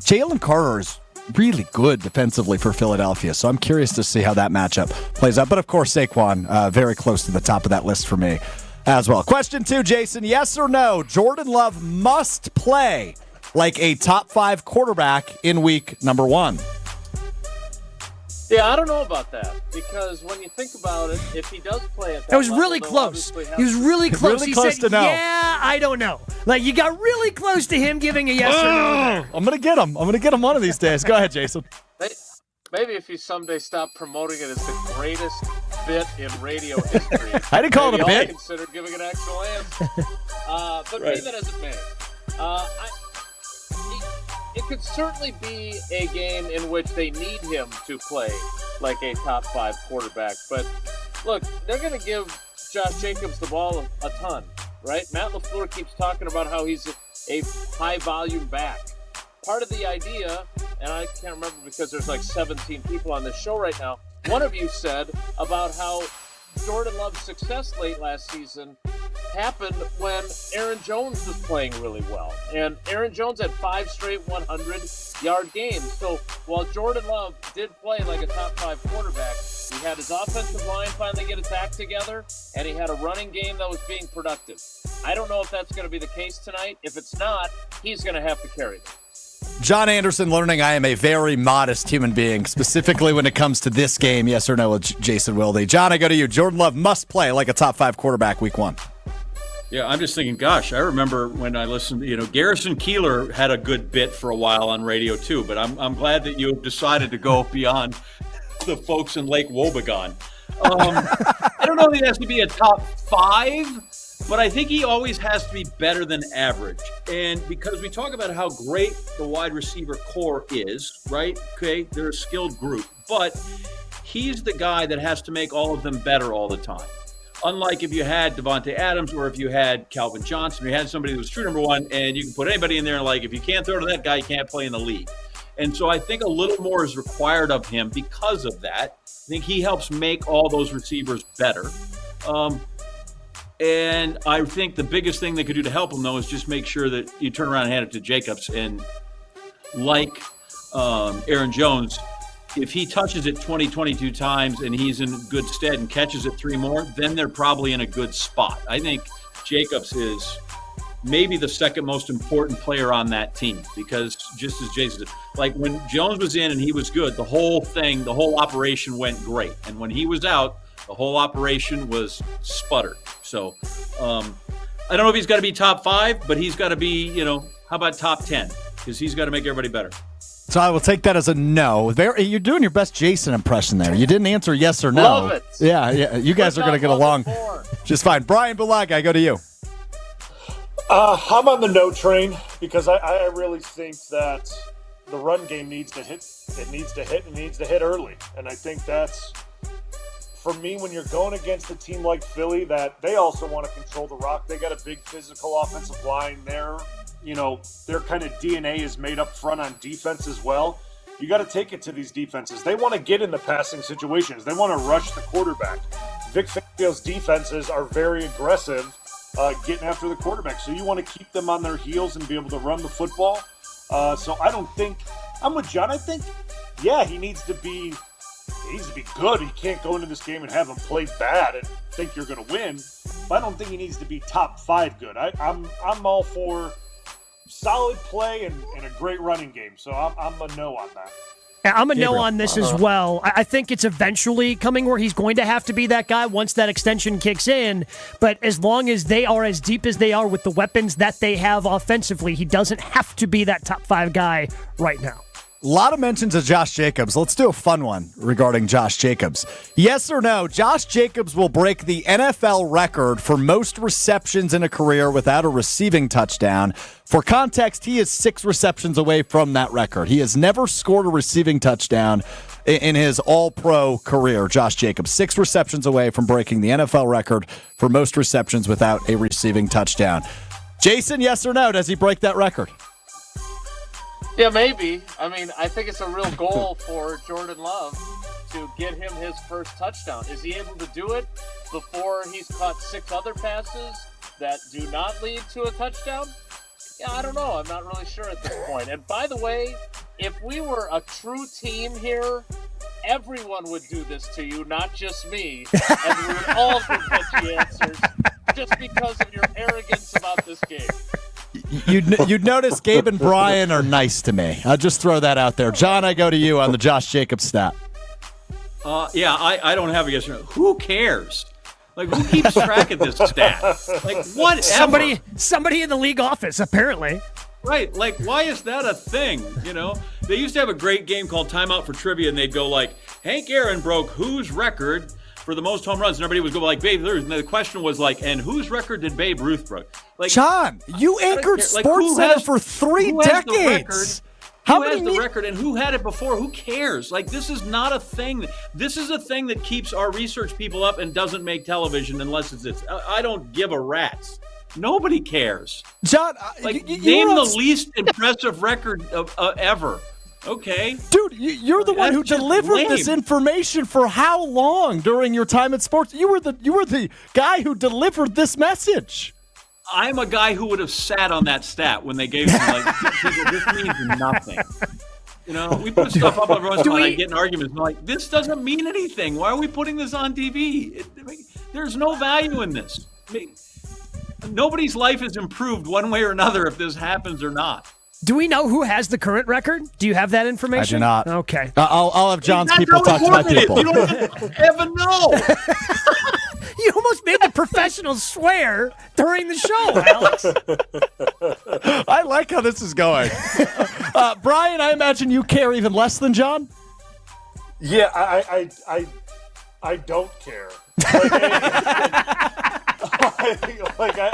Jalen Carter is really good defensively for Philadelphia. So I'm curious to see how that matchup plays out. But of course, Saquon, very close to the top of that list for me as well. Question 2, Jason, yes or no, Jordan Love must play like a top 5 quarterback in week number 1? Yeah, I don't know about that, because when you think about it, if he does play at that That was level, really close. He was really close. He said, to no. yeah, I don't know. Like, you got really close to him giving a yes or no there. I'm going to get him. I'm going to get him one of these days. Go ahead, Jason. Maybe if he someday stopped promoting it as the greatest bit in radio history. I didn't call it a bit. I'll consider giving an actual answer. But be that as it may, it could certainly be a game in which they need him to play like a top 5 quarterback. But look, they're going to give Josh Jacobs the ball a ton, right? Matt LaFleur keeps talking about how he's a high-volume back. Part of the idea, and I can't remember because there's like 17 people on this show right now, one of you said about how Jordan Love's success late last season happened when Aaron Jones was playing really well. And Aaron Jones had 5 straight 100-yard games. So while Jordan Love did play like a top 5 quarterback, he had his offensive line finally get its act together, and he had a running game that was being productive. I don't know if that's going to be the case tonight. If it's not, he's going to have to carry them. John Anderson learning I am a very modest human being, specifically when it comes to this game. Yes or no with Jason Wilde. John, I go to you. Jordan Love must play like a top 5 quarterback week 1. Yeah, I'm just thinking, gosh, I remember when I listened, Garrison Keillor had a good bit for a while on radio too, but I'm glad that you have decided to go beyond the folks in Lake Wobegon. I don't know if he has to be a top 5, but I think he always has to be better than average. And because we talk about how great the wide receiver core is, right? Okay, they're a skilled group, but he's the guy that has to make all of them better all the time. Unlike if you had Devontae Adams or if you had Calvin Johnson, you had somebody who was true number 1, and you can put anybody in there and like, if you can't throw to that guy, you can't play in the league. And so I think a little more is required of him because of that. I think he helps make all those receivers better. And I think the biggest thing they could do to help him, though, is just make sure that you turn around and hand it to Jacobs. And like Aaron Jones, if he touches it 20, 22 times and he's in good stead and catches it 3 more, then they're probably in a good spot. I think Jacobs is maybe the second most important player on that team because just as Jason said, like when Jones was in and he was good, the whole operation went great. And when he was out, the whole operation was sputtered. So I don't know if he's got to be top 5, but he's got to be, how about top 10? Because he's got to make everybody better. So I will take that as a no. You're doing your best Jason impression there. You didn't answer yes or no. Love it. Yeah. You guys are going to get along just fine. Brian Bulaga, I go to you. I'm on the no train because I really think that the run game needs to hit. It needs to hit early. And I think that's, for me, when you're going against a team like Philly, that they also want to control the rock. They got a big physical offensive line there. Their kind of DNA is made up front on defense as well. You got to take it to these defenses. They want to get in the passing situations. They want to rush the quarterback. Vic Fangio's defenses are very aggressive getting after the quarterback. So you want to keep them on their heels and be able to run the football. So I don't think – I'm with John. I think, yeah, he needs to be good. He can't go into this game and have him play bad and think you're going to win. But I don't think he needs to be top 5 good. I'm all for – solid play and a great running game. So I'm a no on that. Yeah, I'm a no on this as well. I think it's eventually coming where he's going to have to be that guy once that extension kicks in. But as long as they are as deep as they are with the weapons that they have offensively, he doesn't have to be that top 5 guy right now. A lot of mentions of Josh Jacobs. Let's do a fun one regarding Josh Jacobs. Yes or no, Josh Jacobs will break the NFL record for most receptions in a career without a receiving touchdown. For context, he is 6 receptions away from that record. He has never scored a receiving touchdown in his all-pro career, Josh Jacobs. 6 receptions away from breaking the NFL record for most receptions without a receiving touchdown. Jason, yes or no, does he break that record? Yeah, maybe. I mean, I think it's a real goal for Jordan Love to get him his first touchdown. Is he able to do it before he's caught 6 other passes that do not lead to a touchdown? Yeah, I don't know. I'm not really sure at this point. And by the way, if we were a true team here, everyone would do this to you, not just me, and we would all give you answers just because of your arrogance about this game. You'd notice Gabe and Brian are nice to me. I'll just throw that out there. John, I go to you on the Josh Jacobs stat. Yeah, I don't have a yes or no. Who cares? Like, who keeps track of this stat? Like, whatever. Somebody in the league office, apparently. Right. Like, why is that a thing? You know, they used to have a great game called Timeout for Trivia, and they'd go like, Hank Aaron broke whose record for the most home runs? And everybody would go like, Babe Ruth. And the question was like, and whose record did Babe Ruth break? Like, John, you anchored SportsCenter for 3 decades. Who has the record and who had it before? Who cares? Like, this is not a thing. This is a thing that keeps our research people up and doesn't make television unless it's this. I don't give a rat's. Nobody cares. John, name the least impressive record of ever. Okay. Dude, you're the one who delivered this information for how long during your time at sports? You were the guy who delivered this message. I'm a guy who would have sat on that stat when they gave me this means nothing. You know, we put stuff up every once in a while. I get in arguments. I'm like, this doesn't mean anything. Why are we putting this on TV? There's no value in this. Nobody's life is improved one way or another if this happens or not. Do we know who has the current record? Do you have that information? I do not. Okay. I'll have John's people talk to my people. You don't ever know. You almost made the professionals swear during the show, Alex. I like how this is going. Brian, I imagine you care even less than John? Yeah, I don't care.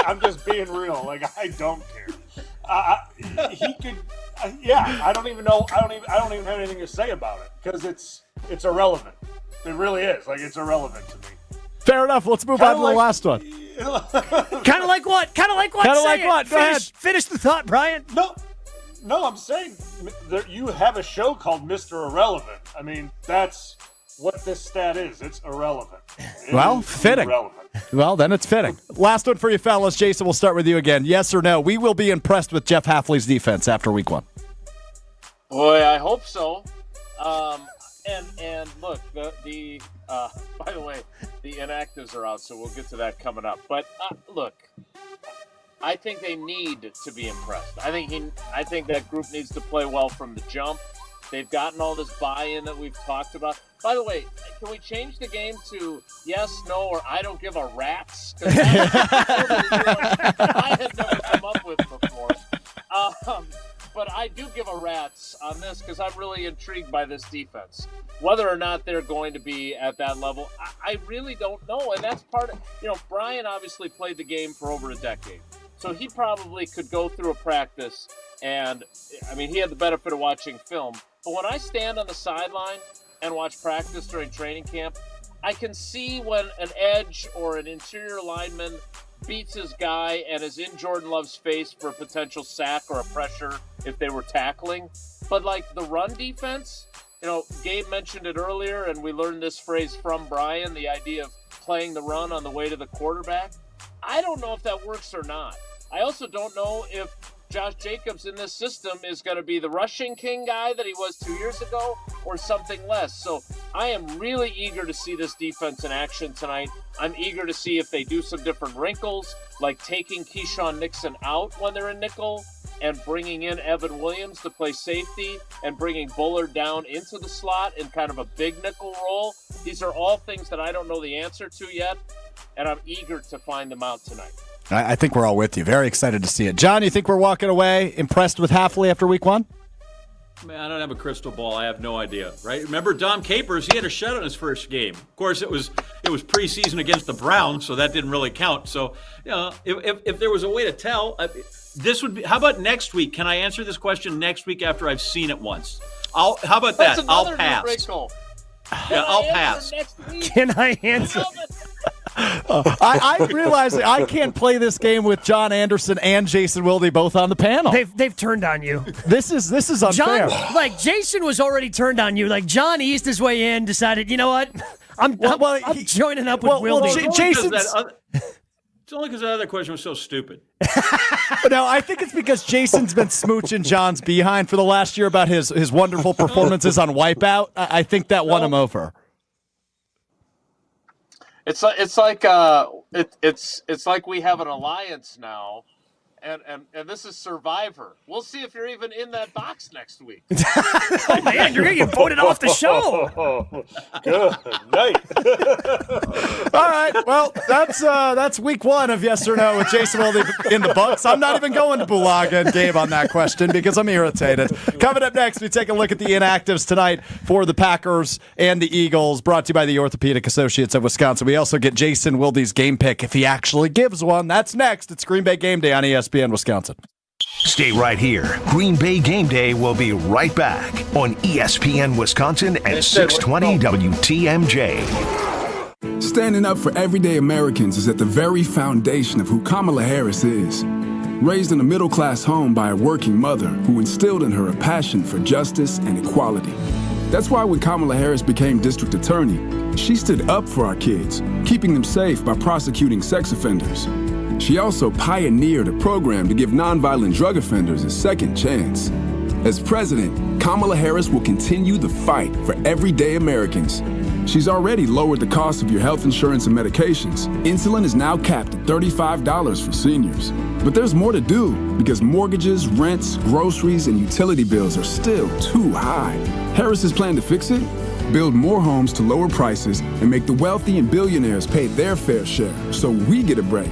I'm just being real. Like, I don't care. He could. I don't even know. I don't even have anything to say about it because it's irrelevant. It really is. Like, it's irrelevant to me. Fair enough. Let's move on to the last one. Kind of like what? Kind of like what? Kind of like what? Go ahead. Finish the thought, Brian. No, I'm saying that you have a show called Mr. Irrelevant. I mean, that's what this stat is. It's irrelevant. Fitting. Irrelevant. Well, then it's fitting. Last one for you fellas. Jason, we'll start with you again. Yes or no? We will be impressed with Jeff Hafley's defense after week 1. Boy, I hope so. And look, the by the way, the inactives are out, so we'll get to that coming up. But look, I think they need to be impressed. I think that group needs to play well from the jump. They've gotten all this buy-in that we've talked about. By the way, can we change the game to yes, no, or I don't give a rat's? Because I had never come up with before. But I do give a rat's on this because I'm really intrigued by this defense. Whether or not they're going to be at that level, I really don't know. And that's part of, Brian obviously played the game for over a decade. So he probably could go through a practice and, he had the benefit of watching film. But when I stand on the sideline and watch practice during training camp, I can see when an edge or an interior lineman beats his guy and is in Jordan Love's face for a potential sack or a pressure if they were tackling. But like the run defense, Gabe mentioned it earlier, and we learned this phrase from Brian, the idea of playing the run on the way to the quarterback. I don't know if that works or not. I also don't know if Josh Jacobs in this system is going to be the rushing king guy that he was 2 years ago or something less. So I am really eager to see this defense in action tonight. I'm eager to see if they do some different wrinkles, like taking Keyshawn Nixon out when they're in nickel and bringing in Evan Williams to play safety and bringing Bullard down into the slot in kind of a big nickel role. These are all things that I don't know the answer to yet, and I'm eager to find them out tonight. I think we're all with you. Very excited to see it. John, you think we're walking away impressed with Hafley after week 1? Man, I don't have a crystal ball. I have no idea, right? Remember Dom Capers? He had a shutout in his first game. Of course, it was preseason against the Browns, so that didn't really count. So, if there was a way to tell, this would be. How about next week? Can I answer this question next week after I've seen it once? How about that? I'll pass. Yeah, I'll pass. Can I answer? I realize that I can't play this game with John Anderson and Jason Wilde both on the panel. They've turned on you. This is unfair. John, Jason was already turned on you. Like John eased his way in, decided, you know what? I'm joining up with Wilde. Jason's... It's only because that other question was so stupid. No, I think it's because Jason's been smooching John's behind for the last year about his wonderful performances on Wipeout. I think that won him over. It's like we have an alliance now, and this is Survivor. We'll see if you're even in that box next week. Oh man, you're gonna get voted off the show. Good night. All right, well, that's week 1 of Yes or No with Jason Wilde in the books. I'm not even going to Bulaga and Gabe on that question because I'm irritated. Coming up next, we take a look at the inactives tonight for the Packers and the Eagles, brought to you by the Orthopedic Associates of Wisconsin. We also get Jason Wilde's game pick if he actually gives one. That's next. It's Green Bay Game Day on ESPN Wisconsin. Stay right here. Green Bay Game Day will be right back on ESPN Wisconsin at 620 WTMJ. Standing up for everyday Americans is at the very foundation of who Kamala Harris is. Raised in a middle-class home by a working mother who instilled in her a passion for justice and equality. That's why when Kamala Harris became district attorney, she stood up for our kids, keeping them safe by prosecuting sex offenders. She also pioneered a program to give nonviolent drug offenders a second chance. As president, Kamala Harris will continue the fight for everyday Americans. She's already lowered the cost of your health insurance and medications. Insulin is now capped at $35 for seniors. But there's more to do because mortgages, rents, groceries, and utility bills are still too high. Harris's plan to fix it? Build more homes to lower prices and make the wealthy and billionaires pay their fair share so we get a break.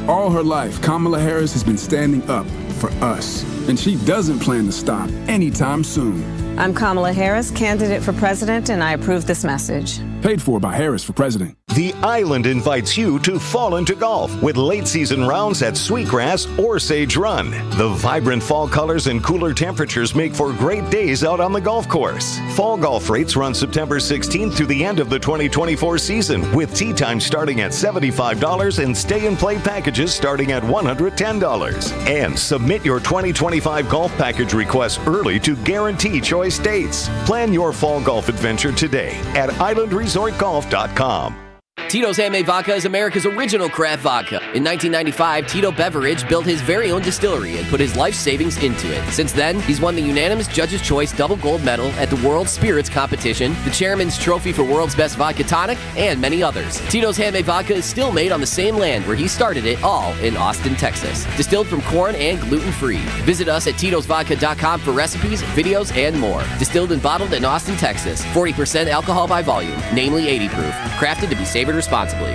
All her life, Kamala Harris has been standing up for us, and she doesn't plan to stop anytime soon. I'm Kamala Harris, candidate for president, and I approve this message. Paid for by Harris for president. The Island invites you to fall into golf with late season rounds at Sweetgrass or Sage Run. The vibrant fall colors and cooler temperatures make for great days out on the golf course. Fall golf rates run September 16th through the end of the 2024 season, with tee time starting at $75 and stay and play packages starting at $110. And submit your 2025 golf package request early to guarantee choice dates. Plan your fall golf adventure today at islandresortgolf.com. Tito's Handmade Vodka is America's original craft vodka. In 1995, Tito Beveridge built his very own distillery and put his life savings into it. Since then, he's won the unanimous Judge's Choice Double Gold Medal at the World Spirits Competition, the Chairman's Trophy for World's Best Vodka Tonic, and many others. Tito's Handmade Vodka is still made on the same land where he started it, all in Austin, Texas. Distilled from corn and gluten-free. Visit us at titosvodka.com for recipes, videos, and more. Distilled and bottled in Austin, Texas. 40% alcohol by volume, namely 80 proof. Crafted to be savored responsibly.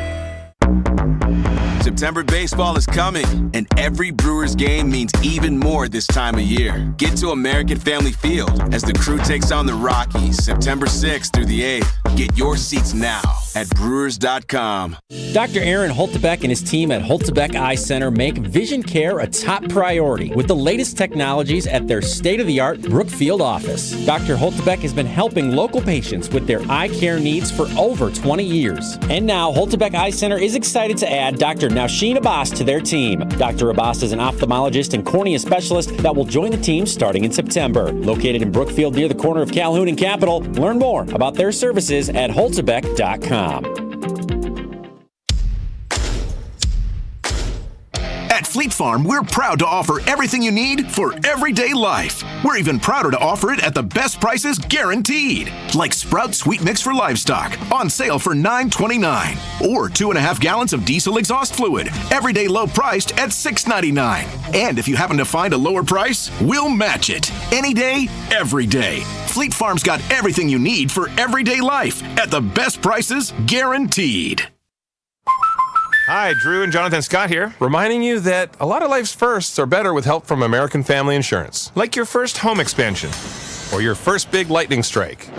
September baseball is coming, and every Brewers game means even more this time of year. Get to American Family Field as the Crew takes on the Rockies September 6th through the 8th. Get your seats now at Brewers.com. Dr. Aaron Holtebeck and his team at Holtebeck Eye Center make vision care a top priority with the latest technologies at their state-of-the-art Brookfield office. Dr. Holtebeck has been helping local patients with their eye care needs for over 20 years. And now, Holtebeck Eye Center is excited to add Dr. Nausheen Abbas to their team. Dr. Abbas is an ophthalmologist and cornea specialist that will join the team starting in September. Located in Brookfield near the corner of Calhoun and Capitol, learn more about their services at holtebeck.com. At Fleet Farm, we're proud to offer everything you need for everyday life. We're even prouder to offer it at the best prices guaranteed. Like Sprout Sweet Mix for Livestock, on sale for $9.29. Or 2.5 gallons of diesel exhaust fluid, everyday low priced at $6.99. And if you happen to find a lower price, we'll match it. Any day, every day. Fleet Farm's got everything you need for everyday life at the best prices guaranteed. Hi, Drew and Jonathan Scott here, reminding you that a lot of life's firsts are better with help from American Family Insurance. Like your first home expansion or your first big lightning strike.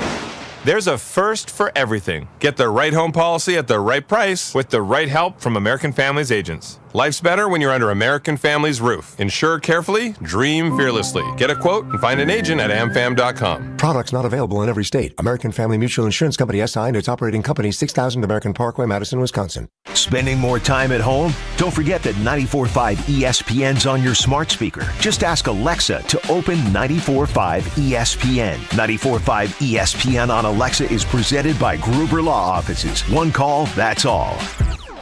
There's a first for everything. Get the right home policy at the right price with the right help from American Family's agents. Life's better when you're under American Family's roof. Insure carefully, dream fearlessly. Get a quote and find an agent at amfam.com. Products not available in every state. American Family Mutual Insurance Company SI and its operating company, 6000 American Parkway, Madison, Wisconsin. Spending more time at home? Don't forget that 94.5 ESPN's on your smart speaker. Just ask Alexa to open 94.5 ESPN. 94.5 ESPN on Alexa is presented by Gruber Law Offices. One call, that's all.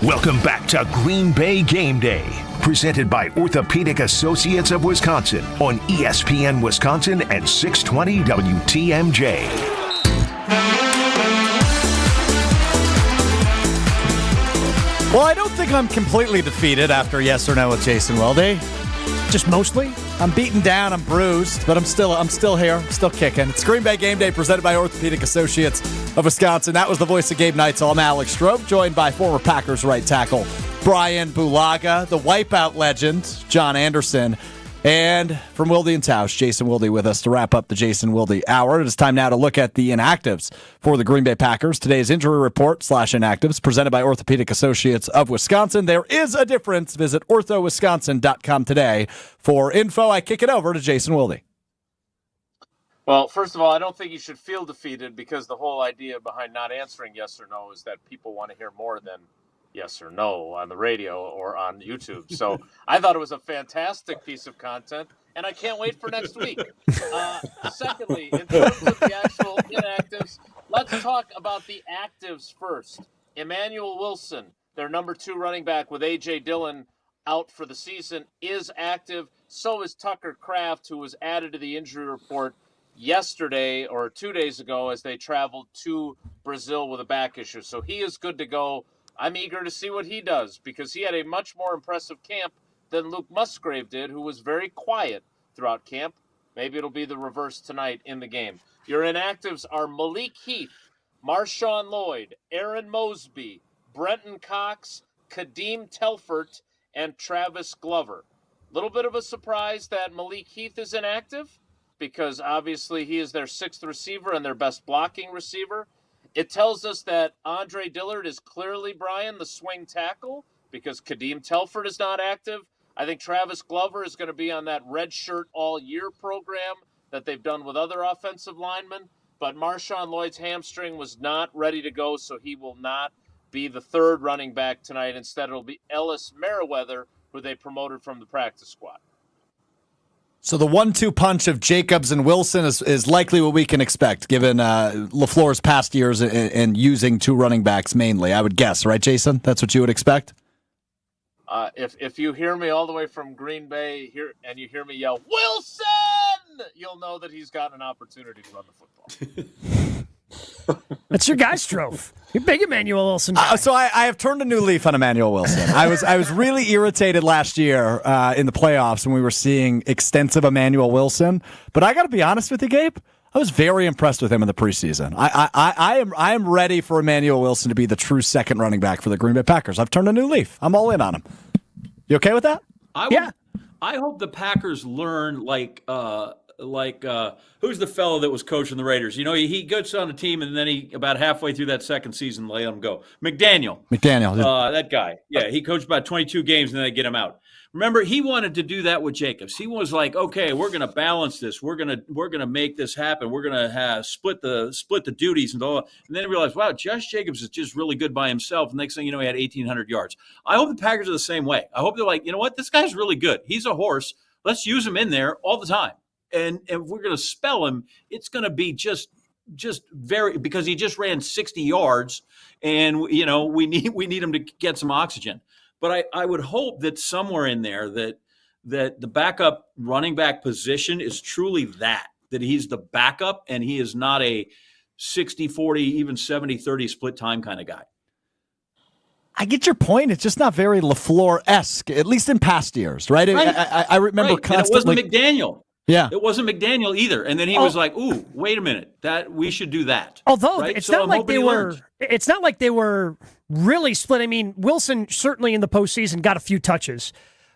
Welcome back to Green Bay Game Day presented by Orthopedic Associates of Wisconsin on ESPN Wisconsin and 620 WTMJ. Well, I don't think I'm completely defeated after Yes or No with Jason Weldy. Just mostly? I'm beaten down, I'm bruised, but I'm still here, I'm still kicking. It's Green Bay Game Day presented by Orthopedic Associates of Wisconsin. That was the voice of Gabe Neitzel. I'm Alex Strobe, joined by former Packers right tackle Brian Bulaga, the wipeout legend, John Anderson, and from Wildy and Tausch, Jason Wildy with us to wrap up the Jason Wildy Hour. It is time now to look at the inactives for the Green Bay Packers. Today's injury report / inactives presented by Orthopedic Associates of Wisconsin. There is a difference. Visit orthowisconsin.com today for info. I kick it over to Jason Wildy. Well, first of all, I don't think you should feel defeated because the whole idea behind not answering yes or no is that people want to hear more than yes or no on the radio or on YouTube. So I thought it was a fantastic piece of content, and I can't wait for next week. Secondly, in terms of the actual inactives, let's talk about the actives first. Emmanuel Wilson, their number 2 running back with A.J. Dillon out for the season, is active. So is Tucker Kraft, who was added to the injury report yesterday or 2 days ago as they traveled to Brazil with a back issue. So he is good to go. I'm eager to see what he does because he had a much more impressive camp than Luke Musgrave did, who was very quiet throughout camp. Maybe it'll be the reverse tonight in the game. Your inactives are Malik Heath, Marshawn Lloyd, Aaron Mosby, Brenton Cox, Kadeem Telfort, and Travis Glover. A little bit of a surprise that Malik Heath is inactive because obviously he is their 6th receiver and their best blocking receiver. It tells us that Andre Dillard is clearly, Brian, the swing tackle because Kadeem Telfort is not active. I think Travis Glover is going to be on that red shirt all-year program that they've done with other offensive linemen. But Marshawn Lloyd's hamstring was not ready to go, so he will not be the 3rd running back tonight. Instead, it'll be Ellis Merriweather, who they promoted from the practice squad. So the 1-2 punch of Jacobs and Wilson is likely what we can expect, given LaFleur's past years and using 2 running backs mainly, I would guess. Right, Jason? That's what you would expect? If you hear me all the way from Green Bay and you hear me yell, Wilson, you'll know that he's got an opportunity to run the football. That's your guy, Strofe. You're big Emmanuel Wilson. So I have turned a new leaf on Emmanuel Wilson. I was really irritated last year in the playoffs when we were seeing extensive Emmanuel Wilson. But I got to be honest with you, Gabe. I was very impressed with him in the preseason. I am ready for Emmanuel Wilson to be the true 2nd running back for the Green Bay Packers. I've turned a new leaf. I'm all in on him. You okay with that? I hope the Packers learn who's the fellow that was coaching the Raiders? You know, he gets on the team and then he about halfway through that 2nd season let him go. McDaniel. That guy. Yeah, he coached about 22 games and then they get him out. Remember, he wanted to do that with Jacobs. He was like, okay, we're going to balance this. We're going to make this happen. We're going to split the duties and all. And then he realized, wow, Josh Jacobs is just really good by himself. And next thing you know, he had 1,800 yards. I hope the Packers are the same way. I hope they're like, you know what, this guy's really good. He's a horse. Let's use him in there all the time. And if we're going to spell him, it's going to be just very, because he just ran 60 yards, and we need him to get some oxygen. But I would hope that somewhere in there that the backup running back position is truly that he's the backup and he is not a 60-40, even 70-30 split time kind of guy. I get your point. It's just not very LaFleur-esque, at least in past years, right? I remember constantly. And it wasn't McDaniel. Yeah. It wasn't McDaniel either. And then he was like, ooh, wait a minute. That we should do that. Although it's not like they were really split. I mean, Wilson certainly in the postseason got a few touches,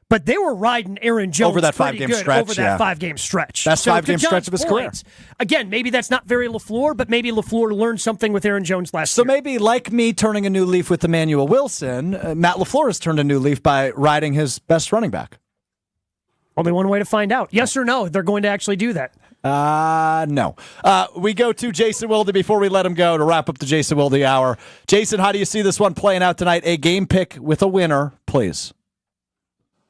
but they were riding Aaron Jones over that 5-game stretch. Over that 5-game stretch. Best 5-game stretch of his career. Again, maybe that's not very LaFleur, but maybe LaFleur learned something with Aaron Jones last year. So maybe like me turning a new leaf with Emmanuel Wilson, Matt LaFleur has turned a new leaf by riding his best running back. Only one way to find out. Yes or no, they're going to actually do that. No. We go to Jason Wilde before we let him go to wrap up the Jason Wilde Hour. Jason, how do you see this one playing out tonight? A game pick with a winner, please.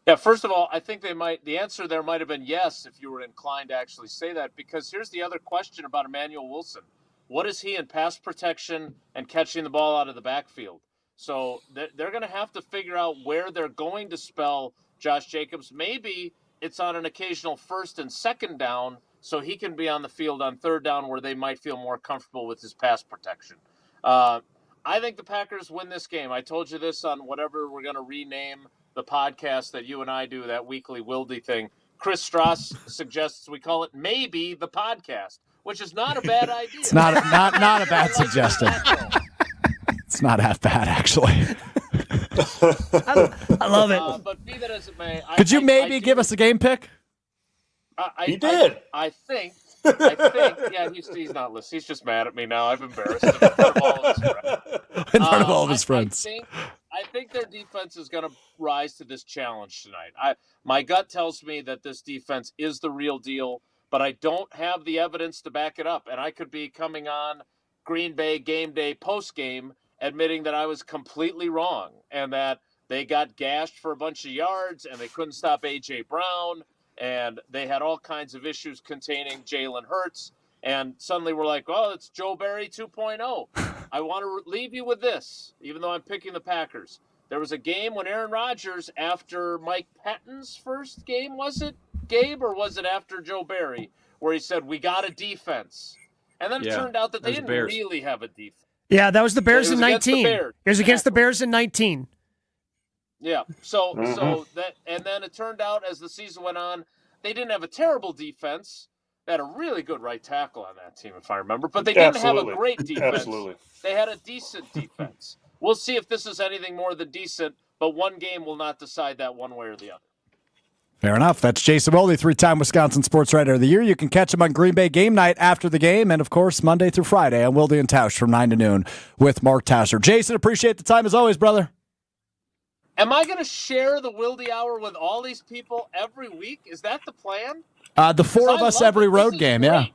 Yeah, first of all, I think the answer there might have been yes if you were inclined to actually say that, because here's the other question about Emmanuel Wilson. What is he in pass protection and catching the ball out of the backfield? So they're going to have to figure out where they're going to spell Josh Jacobs. Maybe it's on an occasional first and second down so he can be on the field on third down where they might feel more comfortable with his pass protection. I think the Packers win this game. I told you this on whatever we're going to rename the podcast that you and I do, that weekly Wildy thing. Chris Strauss suggests we call it Maybe the Podcast, which is not a bad idea. It's not a bad suggestion. It's not half bad, actually. I love it. But be that as it may, Could you maybe give us a game pick? He did. I think. Yeah, he's not listening. He's just mad at me now. I've embarrassed him in front of all of his friends. In front of all of his friends. I think their defense is going to rise to this challenge tonight. My gut tells me that this defense is the real deal, but I don't have the evidence to back it up. And I could be coming on Green Bay game day post-game admitting that I was completely wrong and that they got gashed for a bunch of yards and they couldn't stop A.J. Brown and they had all kinds of issues containing Jalen Hurts. And suddenly we're like, oh, it's Joe Barry 2.0. I want to leave you with this, even though I'm picking the Packers. There was a game when Aaron Rodgers, after Mike Patton's first game, was it, Gabe, or was it after Joe Barry, where he said, we got a defense. And then it turned out that they didn't really have a defense. Yeah, that was the Bears in 19. It was against the Bears in 19. Yeah. So that, and then it turned out as the season went on, they didn't have a terrible defense. They had a really good right tackle on that team, if I remember, but they didn't have a great defense. Absolutely. They had a decent defense. We'll see if this is anything more than decent, but one game will not decide that one way or the other. Fair enough. That's Jason Wolde, 3-time Wisconsin Sports Writer of the Year. You can catch him on Green Bay game night after the game, and, of course, Monday through Friday on Wilde and Tausch from 9 to noon with Mark Tauscher. Jason, appreciate the time as always, brother. Am I going to share the Wilde Hour with all these people every week? Is that the plan? The four of us every road game, yeah.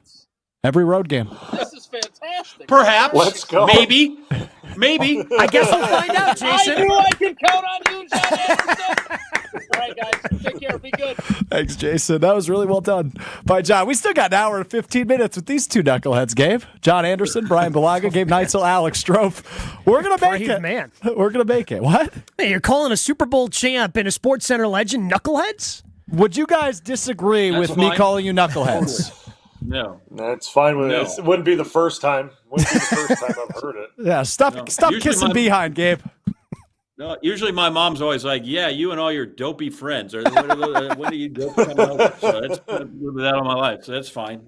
Every road game. This is fantastic. Perhaps. Let's go. Maybe. I guess we'll find out, Jason. I knew I could count on you, John Anderson. All right, guys. Take care. Be good. Thanks, Jason. That was really well done by John. We still got an hour and 15 minutes with these two knuckleheads, Gabe. John Anderson, Brian Balaga, Gabe Neitzel, Alex Strofe. We're going to make it. Man. We're going to make it. What? Hey, you're calling a Super Bowl champ and a Sports Center legend knuckleheads? Would you guys disagree with me calling you knuckleheads? No. That's fine with it. It wouldn't be the first time. Wouldn't be the first time I've heard it. Yeah, stop kissing behind, Gabe. No, usually my mom's always like, yeah, you and all your dopey friends. Or when are you dopey coming out? So that's been that all my life, so that's fine.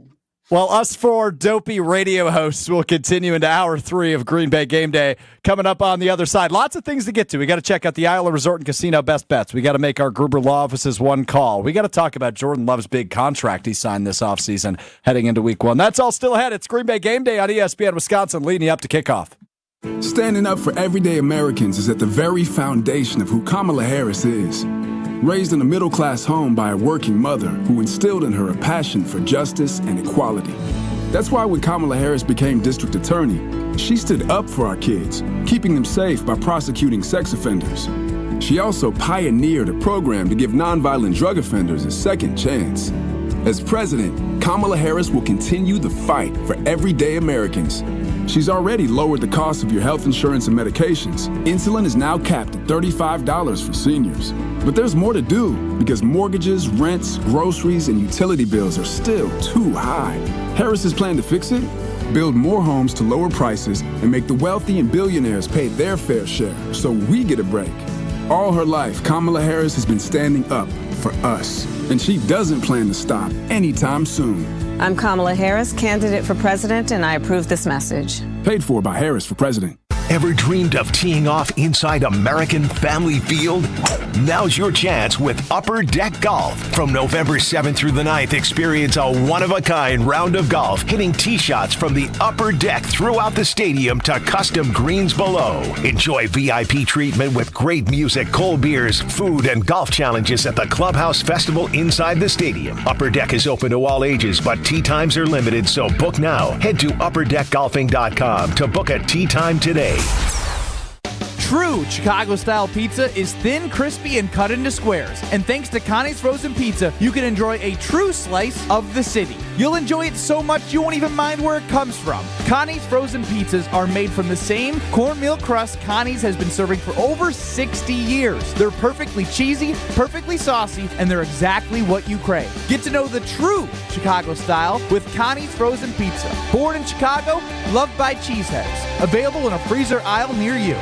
Well, us four dopey radio hosts will continue into hour 3 of Green Bay Game Day. Coming up on the other side, lots of things to get to. We got to check out the Isla Resort and Casino best bets. We got to make our Gruber Law Office's one call. We got to talk about Jordan Love's big contract he signed this offseason heading into week 1. That's all still ahead. It's Green Bay Game Day on ESPN Wisconsin, leading you up to kickoff. Standing up for everyday Americans is at the very foundation of who Kamala Harris is. Raised in a middle-class home by a working mother who instilled in her a passion for justice and equality. That's why when Kamala Harris became district attorney, she stood up for our kids, keeping them safe by prosecuting sex offenders. She also pioneered a program to give nonviolent drug offenders a second chance. As president, Kamala Harris will continue the fight for everyday Americans. She's already lowered the cost of your health insurance and medications. Insulin is now capped at $35 for seniors. But there's more to do because mortgages, rents, groceries, and utility bills are still too high. Harris's plan to fix it? Build more homes to lower prices and make the wealthy and billionaires pay their fair share so we get a break. All her life, Kamala Harris has been standing up for us, and she doesn't plan to stop anytime soon. I'm Kamala Harris, candidate for president, and I approve this message. Paid for by Harris for president. Ever dreamed of teeing off inside American Family Field? Now's your chance with Upper Deck Golf. From November 7th through the 9th, experience a one-of-a-kind round of golf, hitting tee shots from the upper deck throughout the stadium to custom greens below. Enjoy VIP treatment with great music, cold beers, food, and golf challenges at the Clubhouse Festival inside the stadium. Upper Deck is open to all ages, but tee times are limited, so book now. Head to upperdeckgolfing.com to book a tee time today. True Chicago-style pizza is thin, crispy, and cut into squares. And thanks to Connie's Frozen Pizza, you can enjoy a true slice of the city. You'll enjoy it so much you won't even mind where it comes from. Connie's Frozen Pizzas are made from the same cornmeal crust Connie's has been serving for over 60 years. They're perfectly cheesy, perfectly saucy, and they're exactly what you crave. Get to know the true Chicago style with Connie's Frozen Pizza. Born in Chicago, loved by cheeseheads. Available in a freezer aisle near you.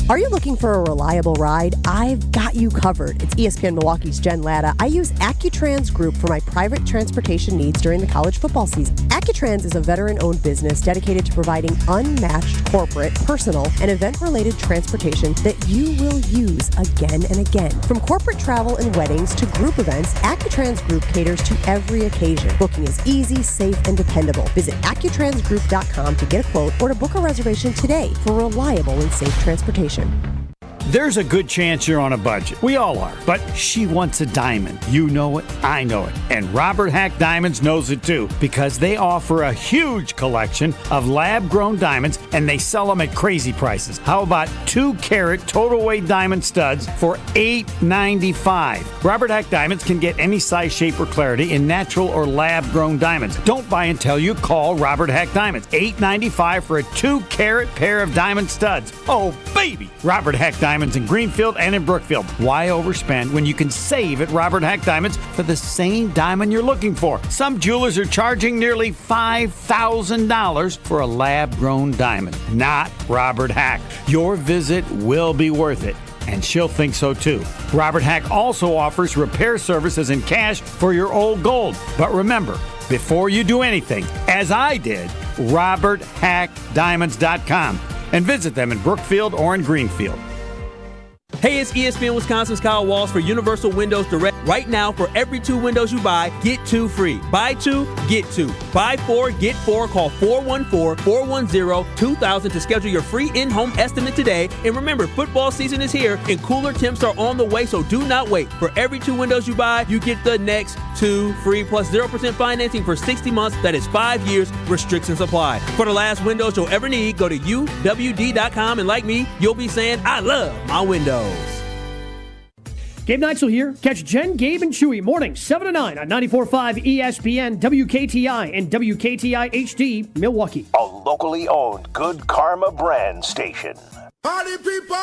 Are you looking for a reliable ride? I've got you covered. It's ESPN Milwaukee's Jen Latta. I use AccuTrans Group for my private transportation needs during the college football season. AccuTrans is a veteran-owned business dedicated to providing unmatched corporate, personal, and event-related transportation that you will use again and again. From corporate travel and weddings to group events, AccuTrans Group caters to every occasion. Booking is easy, safe, and dependable. Visit AccuTransGroup.com to get a quote or to book a reservation today for reliable and safe transportation. There's a good chance you're on a budget. We all are. But she wants a diamond. You know it. I know it. And Robert Hack Diamonds knows it too, because they offer a huge collection of lab-grown diamonds, and they sell them at crazy prices. How about 2-carat total weight diamond studs for $8.95? Robert Hack Diamonds can get any size, shape, or clarity in natural or lab-grown diamonds. Don't buy until you call Robert Hack Diamonds. $8.95 for a 2-carat pair of diamond studs. Oh, baby! Robert Hack Diamonds in Greenfield and in Brookfield. Why overspend when you can save at Robert Hack Diamonds for the same diamond you're looking for? Some jewelers are charging nearly $5,000 for a lab-grown diamond. Not Robert Hack. Your visit will be worth it, and she'll think so too. Robert Hack also offers repair services in cash for your old gold. But remember, before you do anything, as I did, RobertHackDiamonds.com, and visit them in Brookfield or in Greenfield. Hey, it's ESPN Wisconsin's Kyle Walsh for Universal Windows Direct. Right now, for every 2 windows you buy, get 2 free. Buy 2, get 2. Buy 4, get 4. Call 414-410-2000 to schedule your free in-home estimate today. And remember, football season is here and cooler temps are on the way, so do not wait. For every 2 windows you buy, you get the next 2 free plus 0% financing for 60 months. That is 5 years. Restrictions apply. For the last windows you'll ever need, go to uwd.com, and like me, you'll be saying, I love my windows. Gabe Neitzel here. Catch Jen, Gabe, and Chewy mornings 7 to 9 on 94.5 ESPN, WKTI, and WKTI HD, Milwaukee. A locally owned Good Karma brand station. Party people!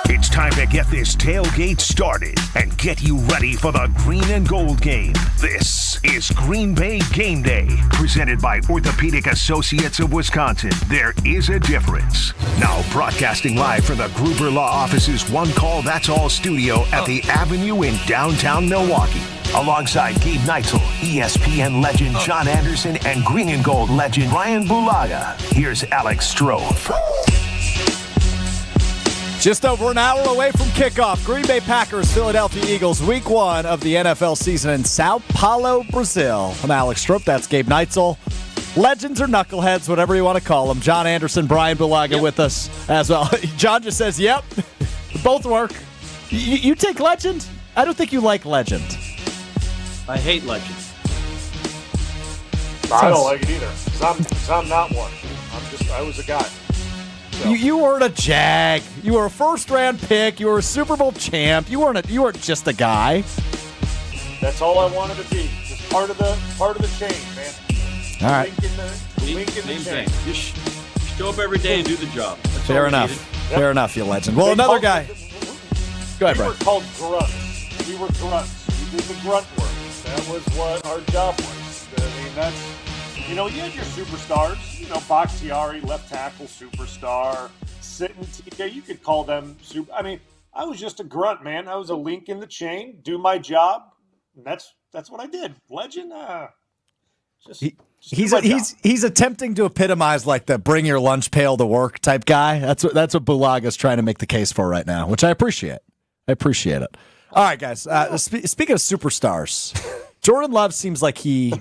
It's time to get this tailgate started and get you ready for the green and gold game. This is Green Bay Game Day, presented by Orthopedic Associates of Wisconsin. There is a difference. Now broadcasting live from the Gruber Law Office's One Call That's All studio at the Avenue in downtown Milwaukee. Alongside Gabe Neitzel, ESPN legend John Anderson, and green and gold legend Ryan Bulaga. Here's Alex Strofe. Just over an hour away from kickoff, Green Bay Packers, Philadelphia Eagles, week 1 of the NFL season in Sao Paulo, Brazil. I'm Alex Strope, that's Gabe Neitzel. Legends or knuckleheads, whatever you want to call them. John Anderson, Brian Bulaga with us as well. John just says, yep, both work. You take legend? I don't think you like legend. I hate legend. I don't like it either, because I'm not one. I was a guy. So. You weren't a Jag. You were a first-round pick. You were a Super Bowl champ. You weren't just a guy. That's all I wanted to be. Just part of the chain, man. All right. Link in the chain. Just show up every day and do the job. That's Fair enough. Yep. Fair enough, you legend. Well, another guy. Go ahead, Brian. We were called grunts. We were grunts. We did the grunt work. That was what our job was. I mean, that's. You had your superstars, Bakhtiari, left tackle superstar, Sitton, TK, you could call them super. I mean, I was just a grunt, man. I was a link in the chain, do my job. And that's what I did. Legend, he's attempting to epitomize like the bring your lunch pail to work type guy. That's what Bulaga's trying to make the case for right now, which I appreciate. All right, guys. Speaking of superstars, Jordan Love seems like he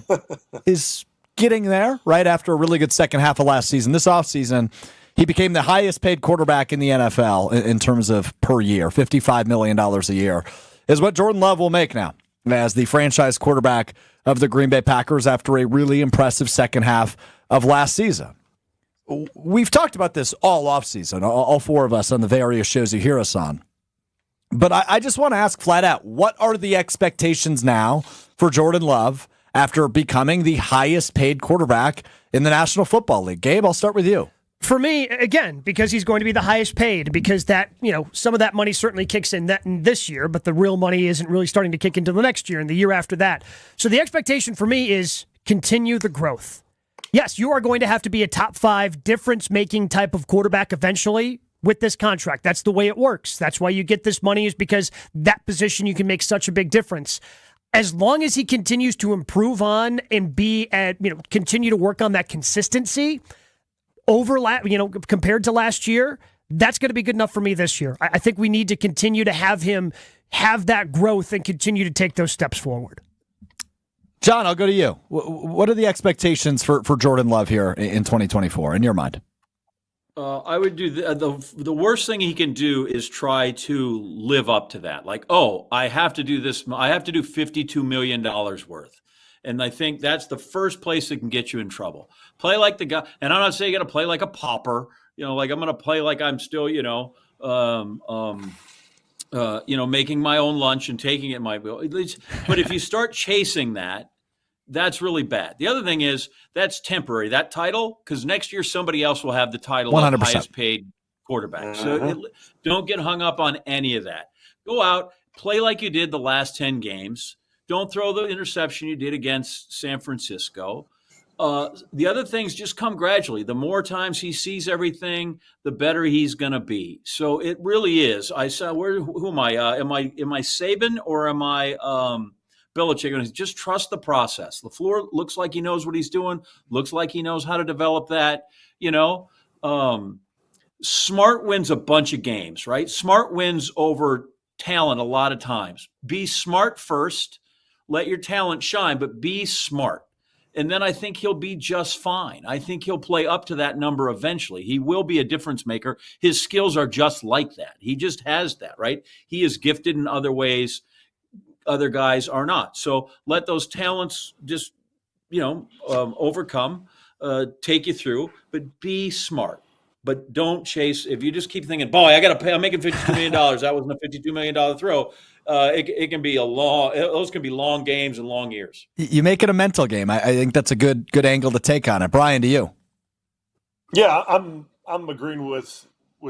is getting there right after a really good second half of last season. This offseason, he became the highest paid quarterback in the NFL in terms of per year. $55 million a year is what Jordan Love will make now as the franchise quarterback of the Green Bay Packers after a really impressive second half of last season. we've talked about this all offseason, all four of us on the various shows you hear us on. But I just want to ask flat out, what are the expectations now for Jordan Love after becoming the highest paid quarterback in the National Football League? Gabe, I'll start with you. For me, again, because he's going to be the highest paid, because that, some of that money certainly kicks in this year, but the real money isn't really starting to kick into the next year and the year after that. So the expectation for me is continue the growth. Yes, you are going to have to be a top 5 difference-making type of quarterback eventually with this contract. That's the way it works. That's why you get this money, is because that position you can make such a big difference. As long as he continues to improve on and continue to work on that consistency, compared to last year, that's going to be good enough for me this year. I think we need to continue to have him have that growth and continue to take those steps forward. John, I'll go to you. What are the expectations for Jordan Love here in 2024 in your mind? I would do the worst thing he can do is try to live up to that. Like, I have to do this. I have to do $52 million worth. And I think that's the first place that can get you in trouble. Play like the guy, and I'm not saying you got to play like a pauper. Like I'm going to play like I'm still, making my own lunch and taking it my will. But if you start chasing that, that's really bad. The other thing is that's temporary, that title, because next year somebody else will have the title 100%. of highest paid quarterback. So don't get hung up on any of that. Go out, play like you did the last 10 games. Don't throw the interception you did against San Francisco. The other things just come gradually. The more times he sees everything, the better he's going to be. So it really is. I saw who am I? Am I Saban or am I Belichick? Just trust the process. LaFleur looks like he knows what he's doing. Looks like he knows how to develop that. Smart wins a bunch of games, right? Smart wins over talent a lot of times. Be smart first. Let your talent shine, but be smart. And then I think he'll be just fine. I think he'll play up to that number eventually. He will be a difference maker. His skills are just like that. He just has that, right? He is gifted in other ways other guys are not. So let those talents just, overcome, take you through, but be smart. But don't chase. If you just keep thinking, boy, I got to pay, I'm making $52 million. That wasn't a $52 million throw. It can be those can be long games and long years. You make it a mental game. I think that's a good angle to take on it. Brian, to you. Yeah, I'm agreeing with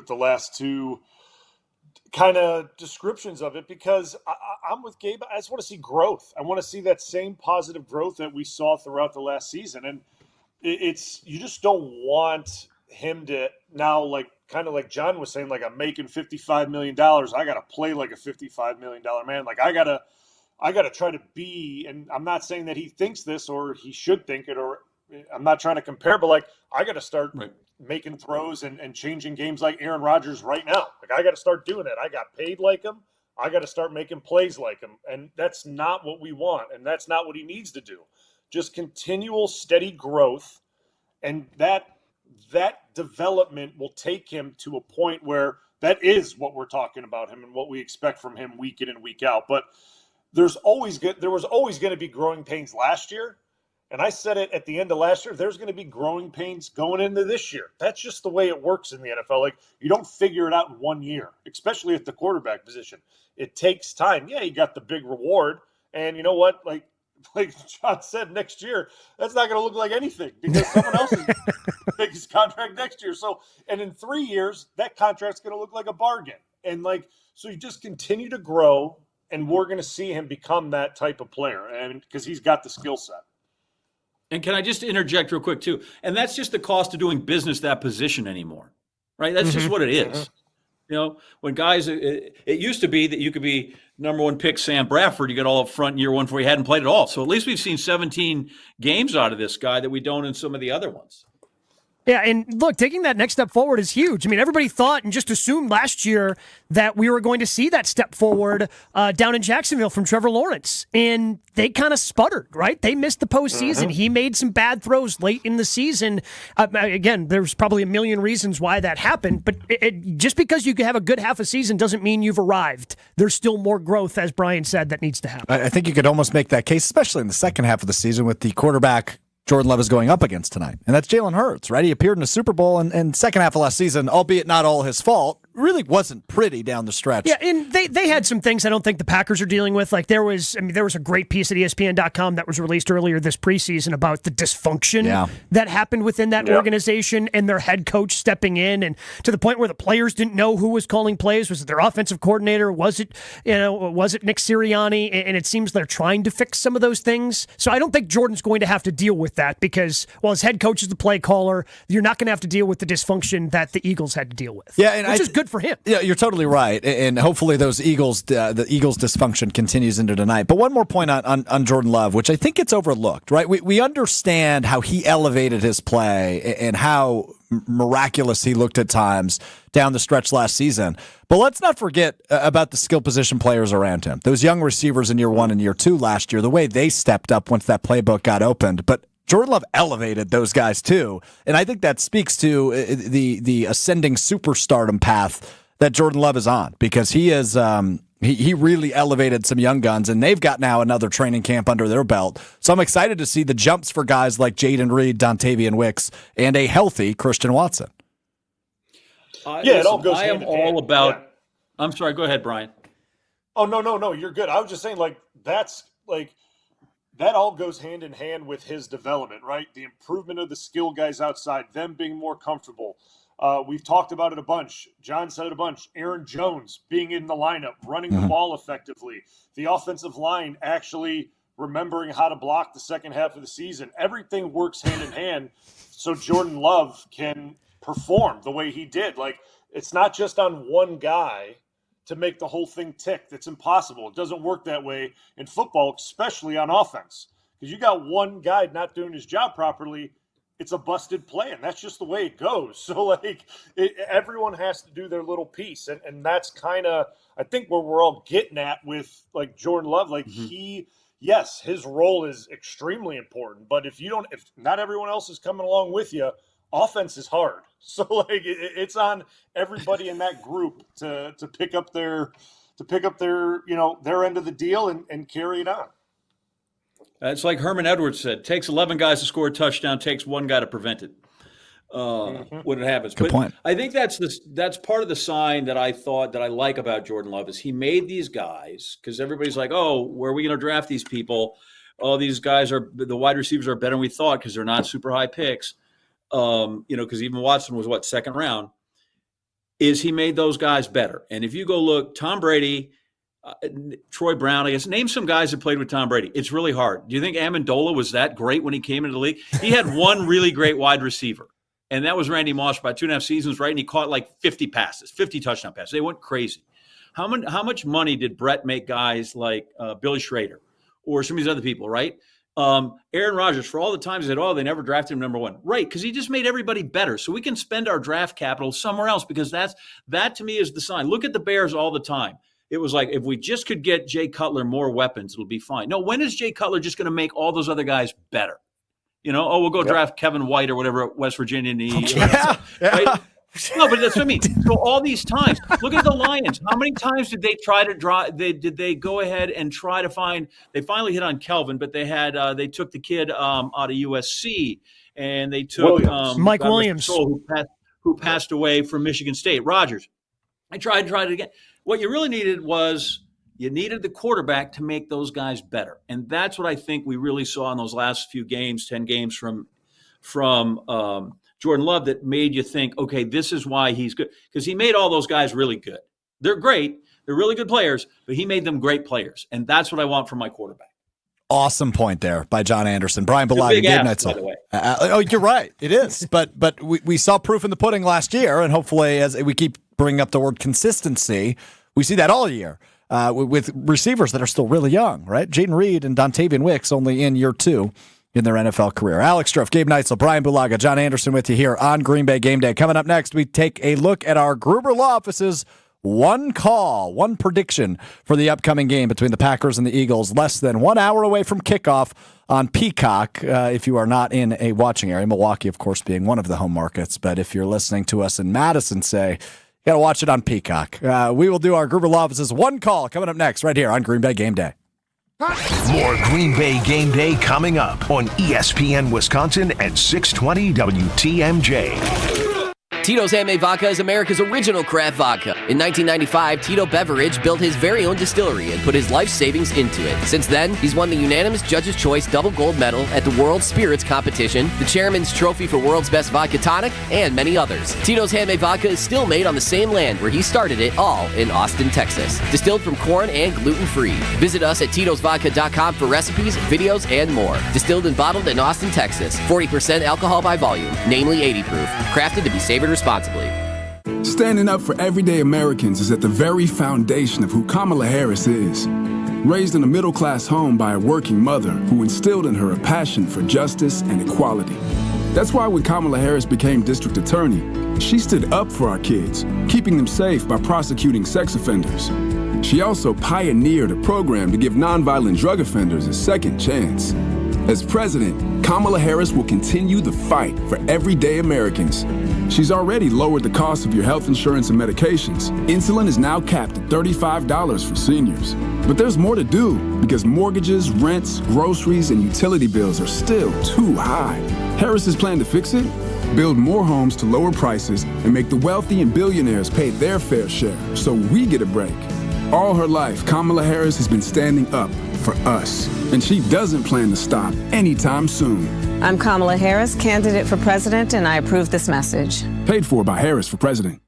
the last two kind of descriptions of it, because I'm with Gabe. I just want to see growth. I want to see that same positive growth that we saw throughout the last season. And you just don't want him to now, kind of like John was saying, I'm making $55 million. I got to play like a $55 million man. I got to try to be, and I'm not saying that he thinks this or he should think it, or I'm not trying to compare, but I got to start making throws and changing games like Aaron Rodgers right now. I got to start doing that. I got paid like him. I got to start making plays like him. And that's not what we want. And that's not what he needs to do. Just continual steady growth. And that development will take him to a point where that is what we're talking about him and what we expect from him week in and week out. But there was always going to be growing pains last year. And I said it at the end of last year, there's going to be growing pains going into this year. That's just the way it works in the NFL. You don't figure it out in 1 year, especially at the quarterback position. It takes time. Yeah, you got the big reward. And you know what? Like John said, next year, that's not going to look like anything because someone else is biggest contract next year. So, and in 3 years, that contract's going to look like a bargain. And so you just continue to grow, and we're going to see him become that type of player, and because he's got the skill set. And can I just interject real quick too? And that's just the cost of doing business that position anymore, right? That's just what it is. When guys, it used to be that you could be number one pick Sam Bradford, you got all up front in year one before he hadn't played at all. So at least we've seen 17 games out of this guy that we don't in some of the other ones. Yeah, and look, taking that next step forward is huge. I mean, everybody thought and just assumed last year that we were going to see that step forward down in Jacksonville from Trevor Lawrence, and they kind of sputtered, right? They missed the postseason. He made some bad throws late in the season. Again, there's probably a million reasons why that happened, but just because you have a good half a season doesn't mean you've arrived. There's still more growth, as Brian said, that needs to happen. I think you could almost make that case, especially in the second half of the season with the quarterback Jordan Love is going up against tonight, and that's Jalen Hurts, right? He appeared in the Super Bowl and second half of last season, albeit not all his fault, really wasn't pretty down the stretch. Yeah, and they had some things I don't think the Packers are dealing with. Like there was a great piece at ESPN.com that was released earlier this preseason about the dysfunction that happened within that organization and their head coach stepping in, and to the point where the players didn't know who was calling plays. Was it their offensive coordinator? Was it Nick Sirianni? And it seems they're trying to fix some of those things. So I don't think Jordan's going to have to deal with that because while his head coach is the play caller, you're not going to have to deal with the dysfunction that the Eagles had to deal with. Yeah, and which is good for him. Yeah, you're totally right, and hopefully those the Eagles dysfunction continues into tonight. But one more point on Jordan Love, which I think gets overlooked, right? We understand how he elevated his play and how miraculous he looked at times down the stretch last season. But let's not forget about the skill position players around him. Those young receivers in year 1 and year 2 last year, the way they stepped up once that playbook got opened. But Jordan Love elevated those guys too, and I think that speaks to the ascending superstardom path that Jordan Love is on, because he is he really elevated some young guns, and they've got now another training camp under their belt. So I'm excited to see the jumps for guys like Jaden Reed, Dontavian Wicks, and a healthy Christian Watson. It all goes. I am all about. Yeah. I'm sorry. Go ahead, Brian. Oh no, you're good. I was just saying, that all goes hand in hand with his development, right? The improvement of the skill guys outside, them being more comfortable. We've talked about it a bunch. John said it a bunch. Aaron Jones being in the lineup, running the ball effectively. The offensive line actually remembering how to block the second half of the season. Everything works hand in hand so Jordan Love can perform the way he did. Like, it's not just on one guy to make the whole thing tick. That's impossible. It doesn't work that way in football, especially on offense. Because you got one guy not doing his job properly, it's a busted play, and that's just the way it goes. So, everyone has to do their little piece, and that's kind of, I think, where we're all getting at with, Jordan Love. Yes, his role is extremely important, but if not everyone else is coming along with you, offense is hard. So it's on everybody in that group to pick up their their end of the deal and carry it on. It's like Herman Edwards said, takes 11 guys to score a touchdown, takes one guy to prevent it. When it happens. Good point. I think that's part of the sign that I like about Jordan Love is he made these guys, because everybody's like, oh, where are we going to draft these people? Oh, these guys the wide receivers are better than we thought because they're not super high picks. Because even Watson was second round, is he made those guys better. And if you go look, Tom Brady, Troy Brown, I guess, name some guys that played with Tom Brady. It's really hard. Do you think Amendola was that great when he came into the league? He had one really great wide receiver, and that was Randy Moss for about 2.5 seasons, right? And he caught 50 passes, 50 touchdown passes. They went crazy. How much money did Brett make guys like Billy Schrader or some of these other people, right? Aaron Rodgers, for all the times they said, oh, they never drafted him number one. Right, because he just made everybody better. So we can spend our draft capital somewhere else, because that to me is the sign. Look at the Bears all the time. It was like, if we just could get Jay Cutler more weapons, it'll be fine. No, when is Jay Cutler just going to make all those other guys better? We'll go draft Kevin White or whatever at West Virginia. Right? No, but that's what I mean. So all these times, look at the Lions. How many times did they try to draw? Did they go ahead and try to find? They finally hit on Kelvin, but they had they took the kid out of USC, and they took Mike Williams, who passed away from Michigan State. Rodgers. I tried it again. What you really needed was you needed the quarterback to make those guys better, and that's what I think we really saw in those last few games, 10 games from Jordan Love, that made you think, okay, this is why he's good. Because he made all those guys really good. They're great. They're really good players, but he made them great players. And that's what I want from my quarterback. Awesome point there by John Anderson. Brian Bulaga, Gabe Neitzel. By the way. You're right. It is. but we saw proof in the pudding last year, and hopefully, as we keep bringing up the word consistency, we see that all year with receivers that are still really young, right? Jaden Reed and Dontavian Wicks only in year 2 in their NFL career. Alex Stroff, Gabe Neitzel, Brian Bulaga, John Anderson with you here on Green Bay Game Day. Coming up next, we take a look at our Gruber Law Office's one prediction for the upcoming game between the Packers and the Eagles, less than 1 hour away from kickoff on Peacock. If you are not in a watching area, Milwaukee, of course, being one of the home markets. But if you're listening to us in Madison, say, you got to watch it on Peacock. We will do our Gruber Law Office's one call coming up next right here on Green Bay Game Day. More Green Bay Game Day coming up on ESPN Wisconsin at 620 WTMJ. Tito's Handmade Vodka is America's original craft vodka. In 1995, Tito Beveridge built his very own distillery and put his life savings into it. Since then, he's won the unanimous Judge's Choice Double Gold Medal at the World Spirits Competition, the Chairman's Trophy for World's Best Vodka Tonic, and many others. Tito's Handmade Vodka is still made on the same land where he started it, all in Austin, Texas. Distilled from corn and gluten-free. Visit us at Tito'sVodka.com for recipes, videos, and more. Distilled and bottled in Austin, Texas. 40% alcohol by volume, namely 80 proof. Crafted to be savored responsibly. Standing up for everyday Americans is at the very foundation of who Kamala Harris is. Raised in a middle-class home by a working mother who instilled in her a passion for justice and equality. That's why when Kamala Harris became district attorney, she stood up for our kids, keeping them safe by prosecuting sex offenders. She also pioneered a program to give nonviolent drug offenders a second chance. As president, Kamala Harris will continue the fight for everyday Americans. She's already lowered the cost of your health insurance and medications. Insulin is now capped at $35 for seniors. But there's more to do because mortgages, rents, groceries, and utility bills are still too high. Harris's plan to fix it? Build more homes to lower prices and make the wealthy and billionaires pay their fair share so we get a break. All her life, Kamala Harris has been standing up for us, and she doesn't plan to stop anytime soon. I'm Kamala Harris, candidate for president, and I approve this message. Paid for by Harris for president.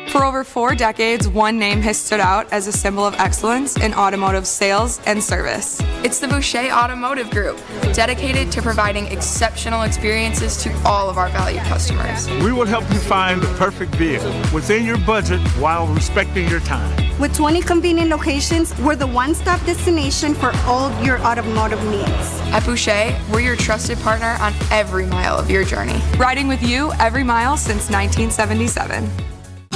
For over 4 decades, one name has stood out as a symbol of excellence in automotive sales and service. It's the Boucher Automotive Group, dedicated to providing exceptional experiences to all of our valued customers. We will help you find the perfect vehicle within your budget while respecting your time. With 20 convenient locations, we're the one-stop destination for all your automotive needs. At Boucher, we're your trusted partner on every mile of your journey. Riding with you every mile since 1977.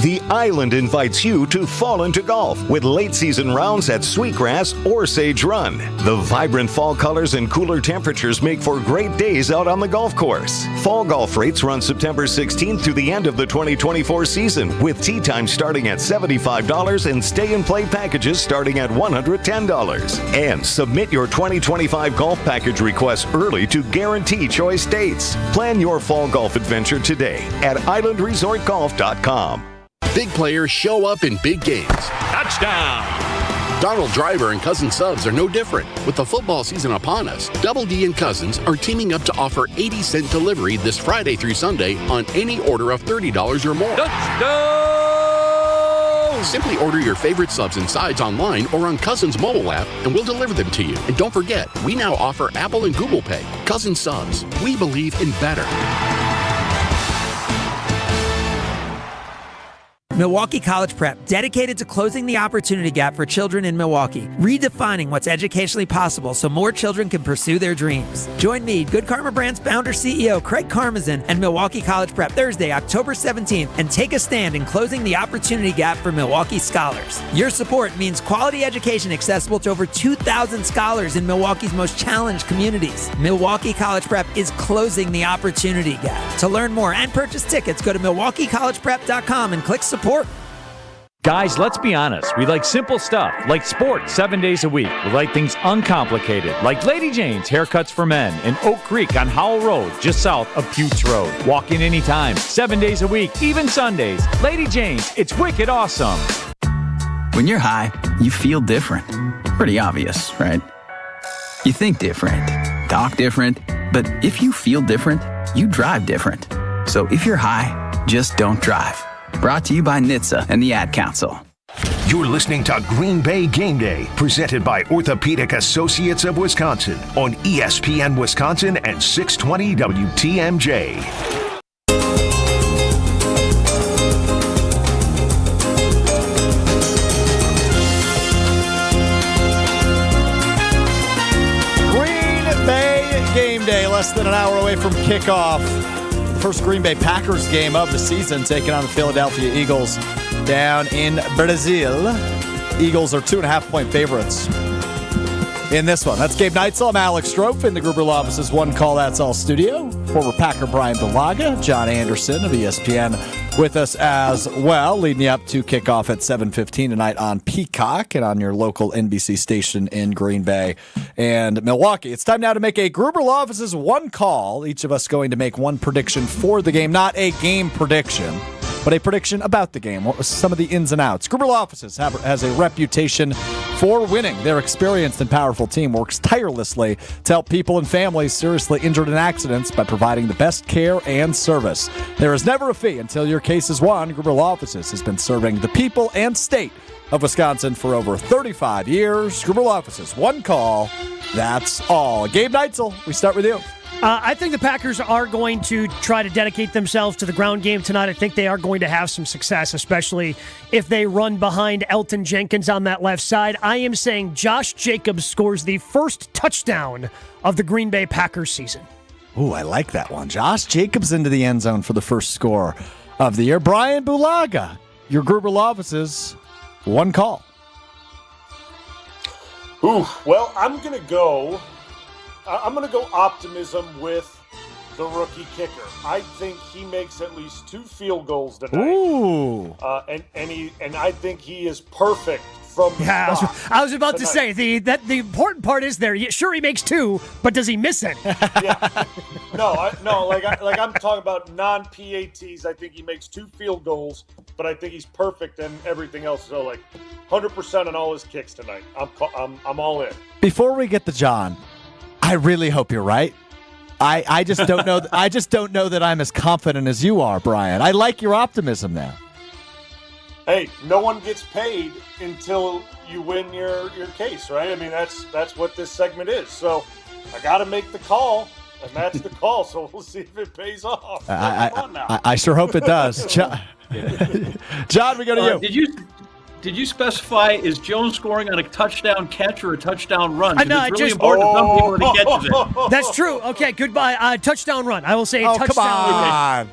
The Island invites you to fall into golf with late season rounds at Sweetgrass or Sage Run. The vibrant fall colors and cooler temperatures make for great days out on the golf course. Fall golf rates run September 16th through the end of the 2024 season, with tee time starting at $75 and stay and play packages starting at $110. And submit your 2025 golf package request early to guarantee choice dates. Plan your fall golf adventure today at islandresortgolf.com. Big players show up in big games. Touchdown! Donald Driver and Cousins Subs are no different. With the football season upon us, Double D and Cousins are teaming up to offer 80-cent delivery this Friday through Sunday on any order of $30 or more. Touchdown! Simply order your favorite subs and sides online or on Cousins mobile app, and we'll deliver them to you. And don't forget, we now offer Apple and Google Pay. Cousins Subs. We believe in better. Milwaukee College Prep, dedicated to closing the opportunity gap for children in Milwaukee, redefining what's educationally possible so more children can pursue their dreams. Join me, Good Karma Brand's founder CEO Craig Karmazin, and Milwaukee College Prep Thursday, October 17th, and take a stand in closing the opportunity gap for Milwaukee scholars. Your support means quality education accessible to over 2,000 scholars in Milwaukee's most challenged communities. Milwaukee College Prep is closing the opportunity gap. To learn more and purchase tickets, go to MilwaukeeCollegePrep.com and click support. Guys, let's be honest. We like simple stuff, like sports 7 days a week. We like things uncomplicated, like Lady Jane's Haircuts for Men in Oak Creek on Howell Road, just south of Putes Road. Walk in anytime, 7 days a week, even Sundays. Lady Jane's, it's wicked awesome. When you're high, you feel different. Pretty obvious, right? You think different, talk different, but if you feel different, you drive different. So if you're high, just don't drive. Brought to you by NHTSA and the Ad Council. You're listening to Green Bay Game Day, presented by Orthopedic Associates of Wisconsin on ESPN Wisconsin and 620 WTMJ. Green Bay Game Day, less than an hour away from kickoff. First Green Bay Packers game of the season, taking on the Philadelphia Eagles down in Brazil. Eagles are 2.5-point favorites in this one. That's Gabe Neitzel. I'm Alex Strofe in the Gruber Law Office's One Call That's All studio. Former Packer Brian Balaga, John Anderson of ESPN with us as well, leading you up to kickoff at 7:15 tonight on Peacock and on your local NBC station in Green Bay and Milwaukee. It's time now to make a Gruber Law Office's one call. Each of us going to make one prediction for the game, not a game prediction, but a prediction about the game, some of the ins and outs. Gruber Law Offices has a reputation for winning. Their experienced and powerful team works tirelessly to help people and families seriously injured in accidents by providing the best care and service. There is never a fee until your case is won. Gruber Law Offices has been serving the people and state of Wisconsin for over 35 years. Gruber Law Offices, one call, that's all. Gabe Neitzel, we start with you. I think the Packers are going to try to dedicate themselves to the ground game tonight. I think they are going to have some success, especially if they run behind Elton Jenkins on that left side. I am saying Josh Jacobs scores the first touchdown of the Green Bay Packers season. Ooh, I like that one. Josh Jacobs into the end zone for the first score of the year. Brian Bulaga, your Gruber Law Offices, one call. Ooh, well, I'm going to go optimism with the rookie kicker. I think he makes at least 2 field goals tonight. Ooh. And I think he is perfect from the spot. I was about to say, the important part is there. Sure, he makes 2, but does he miss any? Yeah. Like I'm talking about non-PATs. I think he makes 2 field goals, but I think he's perfect in everything else. So, like, 100% on all his kicks tonight. I'm all in. Before we get to John, I really hope you're right. I just don't know. I just don't know that I'm as confident as you are, Brian. I like your optimism now. Hey, no one gets paid until you win your case, right? I mean, that's what this segment is. So I got to make the call, and that's the call. So we'll see if it pays off. I sure hope it does. John, we go to you. Did you specify, is Jones scoring on a touchdown catch or a touchdown run? No, it's really important for some people to get to this. That's true. Okay, goodbye. Touchdown run. I will say touchdown. Come on.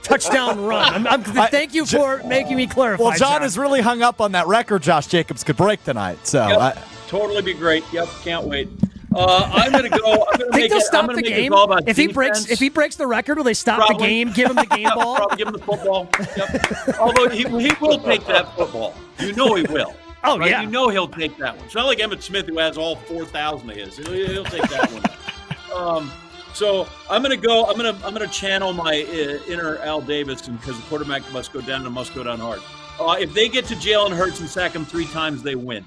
Touchdown run. Thank you for making me clarify. Well, John is really hung up on that record Josh Jacobs could break tonight. So totally be great. Yep, can't wait. I'm going to go. I'm going to make they'll stop the game. If he breaks the record, will they stop the game? Give him the game ball. Probably give him the football. Yep. Although he will take that football. You know he will. Oh right? yeah. You know he'll take that one. It's not like Emmitt Smith who has all 4,000 of his. He'll take that one. So I'm going to go. I'm going to channel my inner Al Davis, because the quarterback must go down and must go down hard. If they get to Jalen Hurts and sack him 3 times, they win.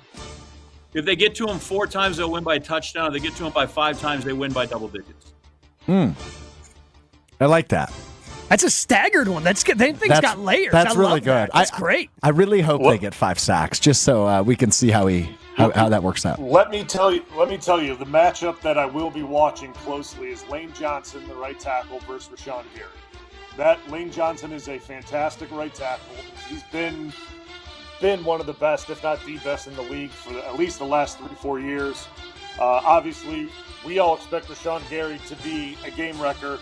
If they get to him 4 times, they'll win by a touchdown. If they get to him by 5 times, they win by double digits. I like that. That's a staggered one. Thing's got layers. That's really good. That's great. I really hope they get 5 sacks, just so we can see how that works out. Let me tell you, the matchup that I will be watching closely is Lane Johnson, the right tackle, versus Rashawn Gary. Lane Johnson is a fantastic right tackle. He's been one of the best, if not the best in the league for at least the last 3-4 years. Obviously, we all expect Rashawn Gary to be a game wrecker.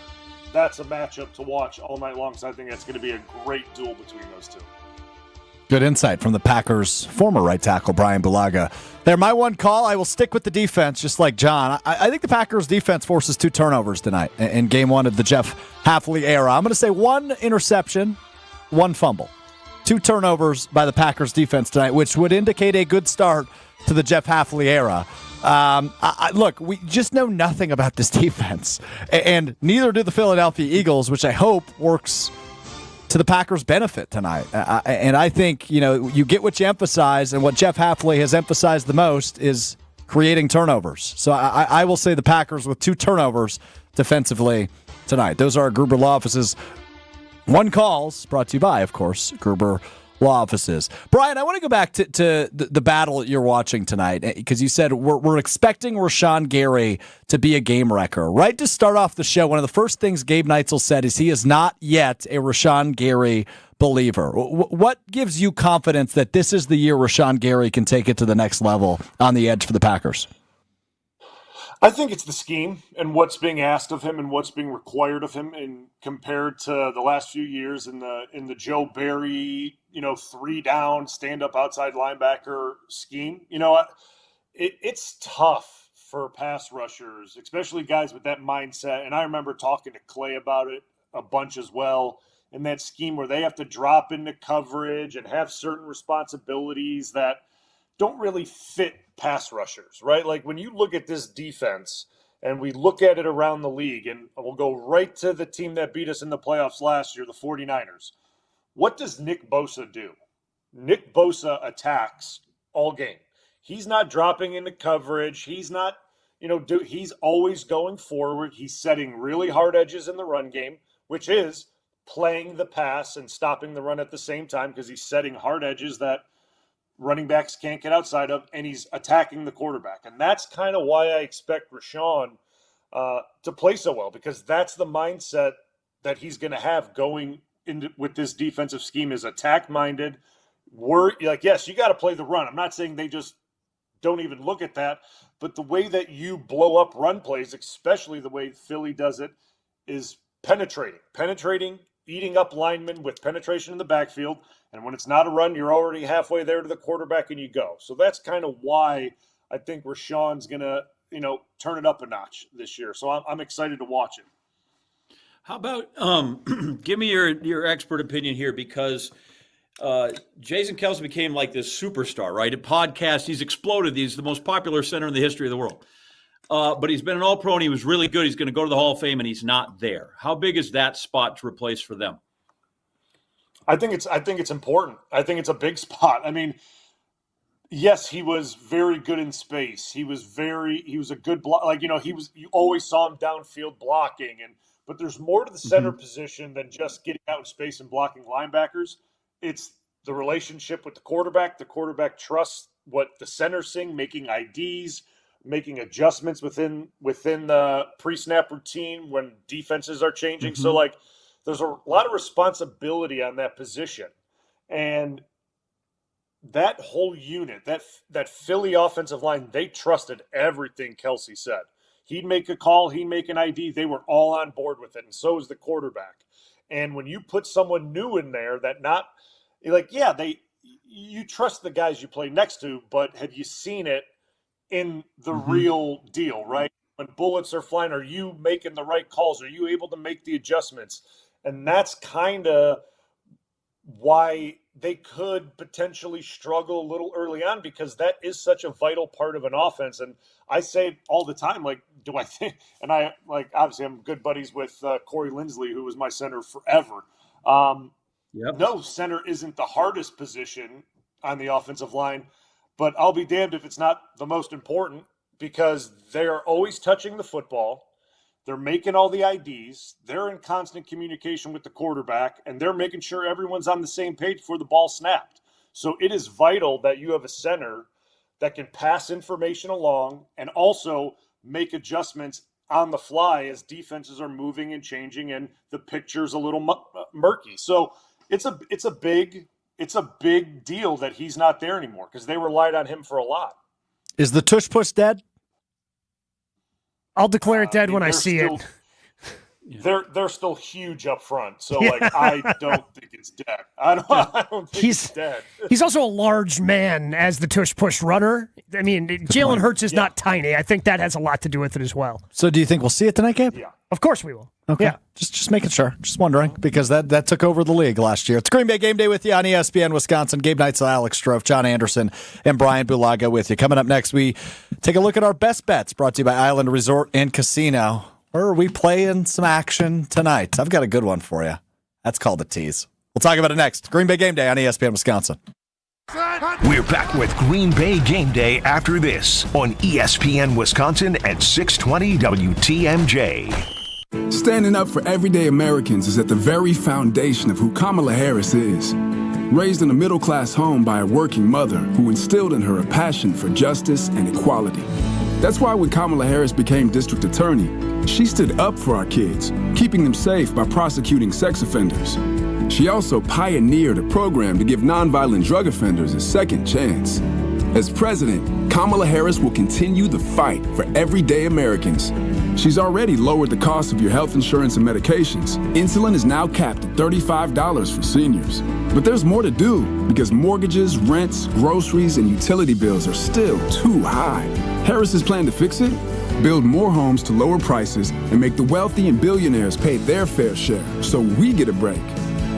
That's a matchup to watch all night long, so I think that's going to be a great duel between those two. Good insight from the Packers' former right tackle, Brian Bulaga. They're my one call. I will stick with the defense, just like John. I think the Packers' defense forces 2 turnovers tonight in Game 1 of the Jeff Hafley era. I'm going to say 1 interception, 1 fumble. 2 turnovers by the Packers defense tonight, which would indicate a good start to the Jeff Hafley era. Look, we just know nothing about this defense, and neither do the Philadelphia Eagles, which I hope works to the Packers' benefit tonight. And I think, you get what you emphasize, and what Jeff Hafley has emphasized the most is creating turnovers. So I will say the Packers with 2 turnovers defensively tonight. Those are our Gruber Law Offices one calls, brought to you by, of course, Gruber Law Offices. Brian, I want to go back to the battle that you're watching tonight, because you said we're expecting Rashawn Gary to be a game wrecker. Right to start off the show, one of the first things Gabe Neitzel said is he is not yet a Rashawn Gary believer. What gives you confidence that this is the year Rashawn Gary can take it to the next level on the edge for the Packers? I think it's the scheme and what's being asked of him and what's being required of him, and compared to the last few years in the Joe Barry, 3-down stand-up outside linebacker scheme. It's tough for pass rushers, especially guys with that mindset. And I remember talking to Clay about it a bunch as well. in that scheme where they have to drop into coverage and have certain responsibilities that don't really fit pass rushers, right? Like when you look at this defense and we look at it around the league, and we'll go right to the team that beat us in the playoffs last year, the 49ers. What does Nick Bosa do? Nick Bosa attacks all game. He's not dropping into coverage. He's not, he's always going forward. He's setting really hard edges in the run game, which is playing the pass and stopping the run at the same time because he's setting hard edges that running backs can't get outside of, and he's attacking the quarterback. And that's kind of why I expect Rashawn to play so well, because that's the mindset that he's going to have going into with this defensive scheme, is attack-minded. Yes, you got to play the run. I'm not saying they just don't even look at that, but the way that you blow up run plays, especially the way Philly does it, is penetrating, eating up linemen with penetration in the backfield. And when it's not a run, you're already halfway there to the quarterback and you go. So that's kind of why I think Rashawn's going to, turn it up a notch this year. So I'm excited to watch it. How about give me your expert opinion here, because Jason Kelce became like this superstar, right? A podcast, he's exploded. He's the most popular center in the history of the world. But he's been an all-pro and he was really good. He's going to go to the Hall of Fame and he's not there. How big is that spot to replace for them? I think it's important. I think it's a big spot. I mean, yes, he was very good in space. He was a good block. You always saw him downfield blocking, but there's more to the center position than just getting out in space and blocking linebackers. It's the relationship with the quarterback. The quarterback trusts what the center's saying, making IDs, making adjustments within the pre-snap routine when defenses are changing. So there's a lot of responsibility on that position. And that whole unit, that Philly offensive line, they trusted everything Kelce said. He'd make a call, he'd make an ID. They were all on board with it, and so is the quarterback. And when you put someone new in there you trust the guys you play next to, but have you seen it in the real deal, right? When bullets are flying, are you making the right calls? Are you able to make the adjustments? And that's kind of why they could potentially struggle a little early on, because that is such a vital part of an offense. And I say it all the time, do I think, and obviously I'm good buddies with Corey Linsley, who was my center forever. No, center isn't the hardest position on the offensive line, but I'll be damned if it's not the most important, because they are always touching the football. They're making all the IDs. They're in constant communication with the quarterback, and they're making sure everyone's on the same page before the ball snapped. So it is vital that you have a center that can pass information along and also make adjustments on the fly as defenses are moving and changing and the picture's a little murky. So it's a big deal that he's not there anymore, because they relied on him for a lot. Is the tush push dead? I'll declare it dead when I see it. They're still huge up front, so I don't think it's dead. I don't think it's dead. He's also a large man as the tush push runner. I mean, Jalen Hurts is not tiny. I think that has a lot to do with it as well. So do you think we'll see it tonight, Gabe? Yeah. Of course we will. Okay. Yeah. Just making sure. Just wondering, because that took over the league last year. It's Green Bay Game Day with you on ESPN Wisconsin. Gabe Neitzel, Alex Strofe, John Anderson, and Brian Bulaga with you. Coming up next, we take a look at our best bets, brought to you by Island Resort and Casino. Where are we playing some action tonight? I've got a good one for you. That's called the tease. We'll talk about it next. Green Bay Game Day on ESPN Wisconsin. We're back with Green Bay Game Day after this on ESPN Wisconsin at 620 WTMJ. Standing up for everyday Americans is at the very foundation of who Kamala Harris is. Raised in a middle-class home by a working mother who instilled in her a passion for justice and equality. That's why when Kamala Harris became district attorney, she stood up for our kids, keeping them safe by prosecuting sex offenders. She also pioneered a program to give nonviolent drug offenders a second chance. As president, Kamala Harris will continue the fight for everyday Americans. She's already lowered the cost of your health insurance and medications. Insulin is now capped at $35 for seniors. But there's more to do, because mortgages, rents, groceries, and utility bills are still too high. Harris's plan to fix it? Build more homes to lower prices and make the wealthy and billionaires pay their fair share so we get a break.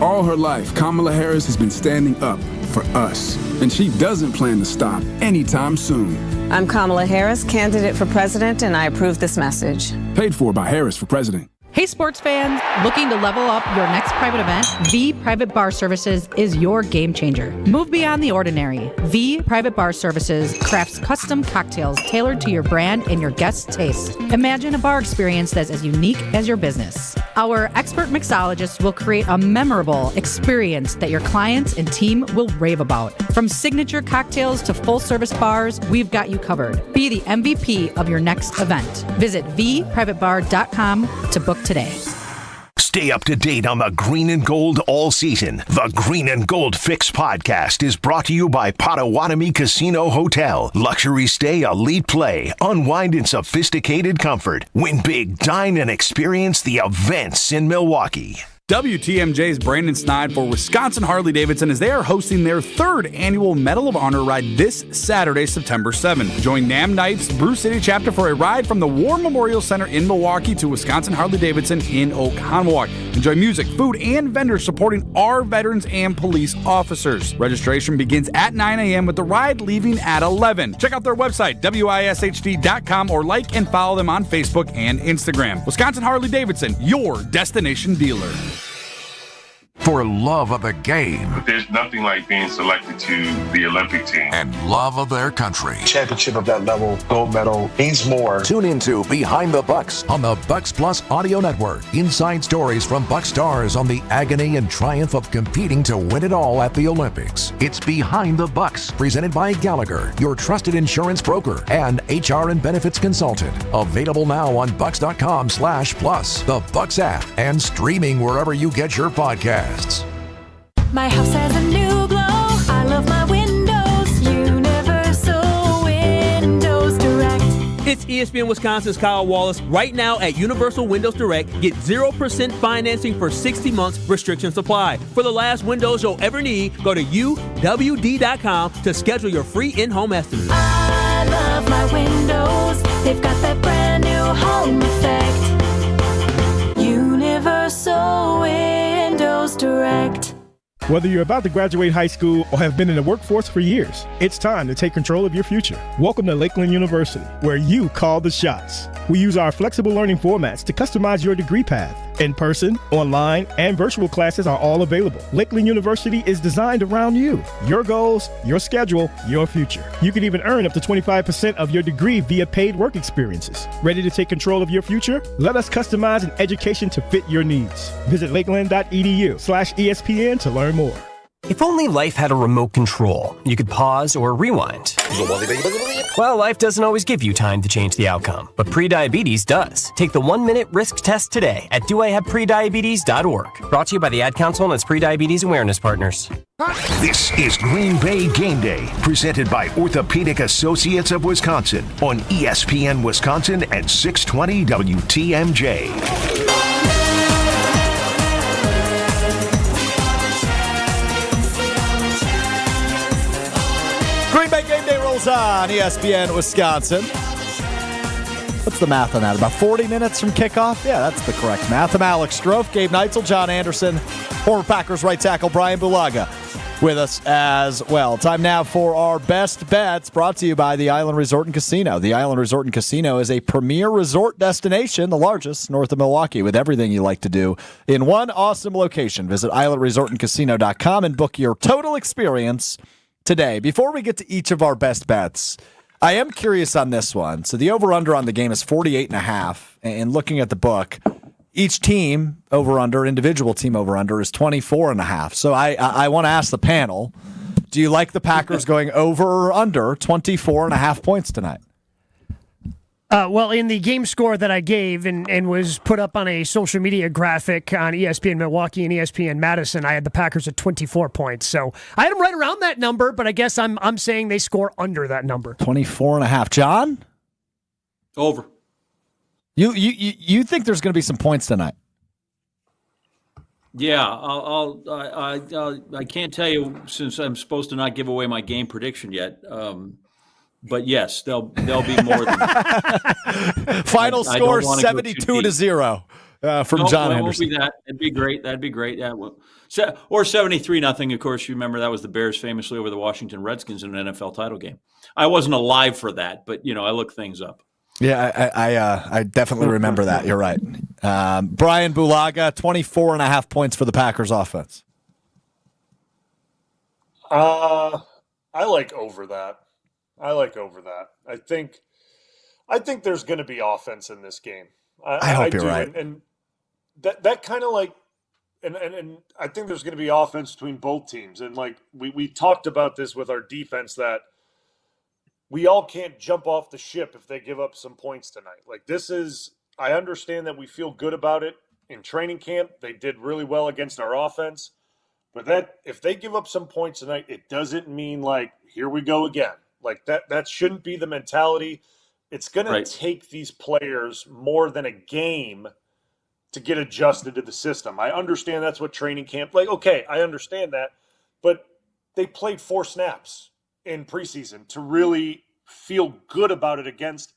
All her life, Kamala Harris has been standing up for us, and she doesn't plan to stop anytime soon. I'm Kamala Harris, candidate for president, and I approve this message. Paid for by Harris for President. Hey sports fans, looking to level up your next private event? V Private Bar Services is your game changer. Move beyond the ordinary. V Private Bar Services crafts custom cocktails tailored to your brand and your guests' taste. Imagine a bar experience that's as unique as your business. Our expert mixologists will create a memorable experience that your clients and team will rave about. From signature cocktails to full-service bars, we've got you covered. Be the MVP of your next event. Visit vprivatebar.com to book today. Stay up to date on the green and gold all season. The Green and Gold Fix podcast is brought to you by Potawatomi Casino Hotel. Luxury stay, elite play, unwind in sophisticated comfort. Win big, dine, and experience the events in Milwaukee. WTMJ's Brandon Snide for Wisconsin Harley-Davidson as they are hosting their third annual Medal of Honor ride this Saturday, September 7th. Join NAM Knight's Brew City chapter for a ride from the War Memorial Center in Milwaukee to Wisconsin Harley-Davidson in Oconomowoc. Enjoy music, food, and vendors supporting our veterans and police officers. Registration begins at 9 a.m. with the ride leaving at 11. Check out their website, wishd.com, or like and follow them on Facebook and Instagram. Wisconsin Harley-Davidson, your destination dealer. For love of the game. But there's nothing like being selected to the Olympic team. And love of their country. Championship of that level, gold medal, means more. Tune into Behind the Bucks on the Bucks Plus Audio Network. Inside stories from Buck stars on the agony and triumph of competing to win it all at the Olympics. It's Behind the Bucks, presented by Gallagher, your trusted insurance broker and HR and benefits consultant. Available now on bucks.com/plus, the Bucks app, and streaming wherever you get your podcasts. My house has a new glow. I love my windows. Universal Windows Direct. It's ESPN Wisconsin's Kyle Wallace. Right now at Universal Windows Direct, get 0% financing for 60 months, restrictions apply. For the last windows you'll ever need, go to uwd.com to schedule your free in-home estimate. I love my windows. They've got that brand new home effect. Universal Windows Direct. Whether you're about to graduate high school or have been in the workforce for years, it's time to take control of your future. Welcome to Lakeland University, where you call the shots. We use our flexible learning formats to customize your degree path. In person, online, and virtual classes are all available. Lakeland University is designed around you, your goals, your schedule, your future. You can even earn up to 25% of your degree via paid work experiences. Ready to take control of your future? Let us customize an education to fit your needs. Visit lakeland.edu/ESPN to learn more. If only life had a remote control, you could pause or rewind. Well, life doesn't always give you time to change the outcome, but prediabetes does. Take the 1-minute risk test today at doihaveprediabetes.org. Brought to you by the Ad Council and its Prediabetes Awareness Partners. This is Green Bay Game Day, presented by Orthopedic Associates of Wisconsin on ESPN Wisconsin and 620 WTMJ. Green Bay Game Day rolls on ESPN Wisconsin. What's the math on that? About 40 minutes from kickoff? Yeah, that's the correct math. I'm Alex Strofe, Gabe Neitzel, John Anderson, former Packers right tackle Brian Bulaga with us as well. Time now for our best bets, brought to you by the Island Resort and Casino. The Island Resort and Casino is a premier resort destination, the largest north of Milwaukee, with everything you like to do in one awesome location. Visit islandresortandcasino.com and book your total experience today. Before we get to each of our best bets, I am curious on this one. So the over-under on the game is 48.5. And looking at the book, each team over-under, individual team over-under is 24.5. So I want to ask the panel, do you like the Packers going over or under 24.5 points tonight? Well, in the game score that I gave and was put up on a social media graphic on ESPN Milwaukee and ESPN Madison, I had the Packers at 24 points. So I had them right around that number, but I guess I'm saying they score under that number. 24.5. John? Over. You think there's going to be some points tonight? Yeah, I can't tell you since I'm supposed to not give away my game prediction yet. But yes, there'll be more than Final score 72-0. from John Anderson. Anderson. Won't be that. It'd be great. That'd be great. Yeah. Well, or 73-0. Of course, you remember that was the Bears famously over the Washington Redskins in an NFL title game. I wasn't alive for that, but I looked things up. Yeah, I definitely remember that. You're right. Brian Bulaga, 24.5 points for the Packers offense. I like over that. I think there's going to be offense in this game. I hope you're right. And that kind of like, and I think there's going to be offense between both teams. And like we talked about this with our defense, that we all can't jump off the ship if they give up some points tonight. Like I understand that we feel good about it in training camp. They did really well against our offense. But if they give up some points tonight, it doesn't mean like, here we go again. Like that shouldn't be the mentality. It's going to take these players more than a game to get adjusted to the system. I understand that's what training camp, like, okay, I understand that. But they played 4 snaps in preseason to really feel good about it against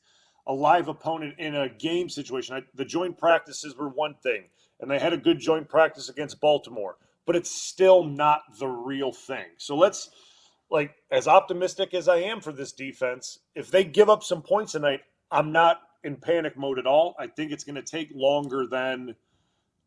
a live opponent in a game situation. The joint practices were one thing, and they had a good joint practice against Baltimore. But it's still not the real thing. So let's, like, as optimistic as I am for this defense, if they give up some points tonight, I'm not in panic mode at all. I think it's going to take longer than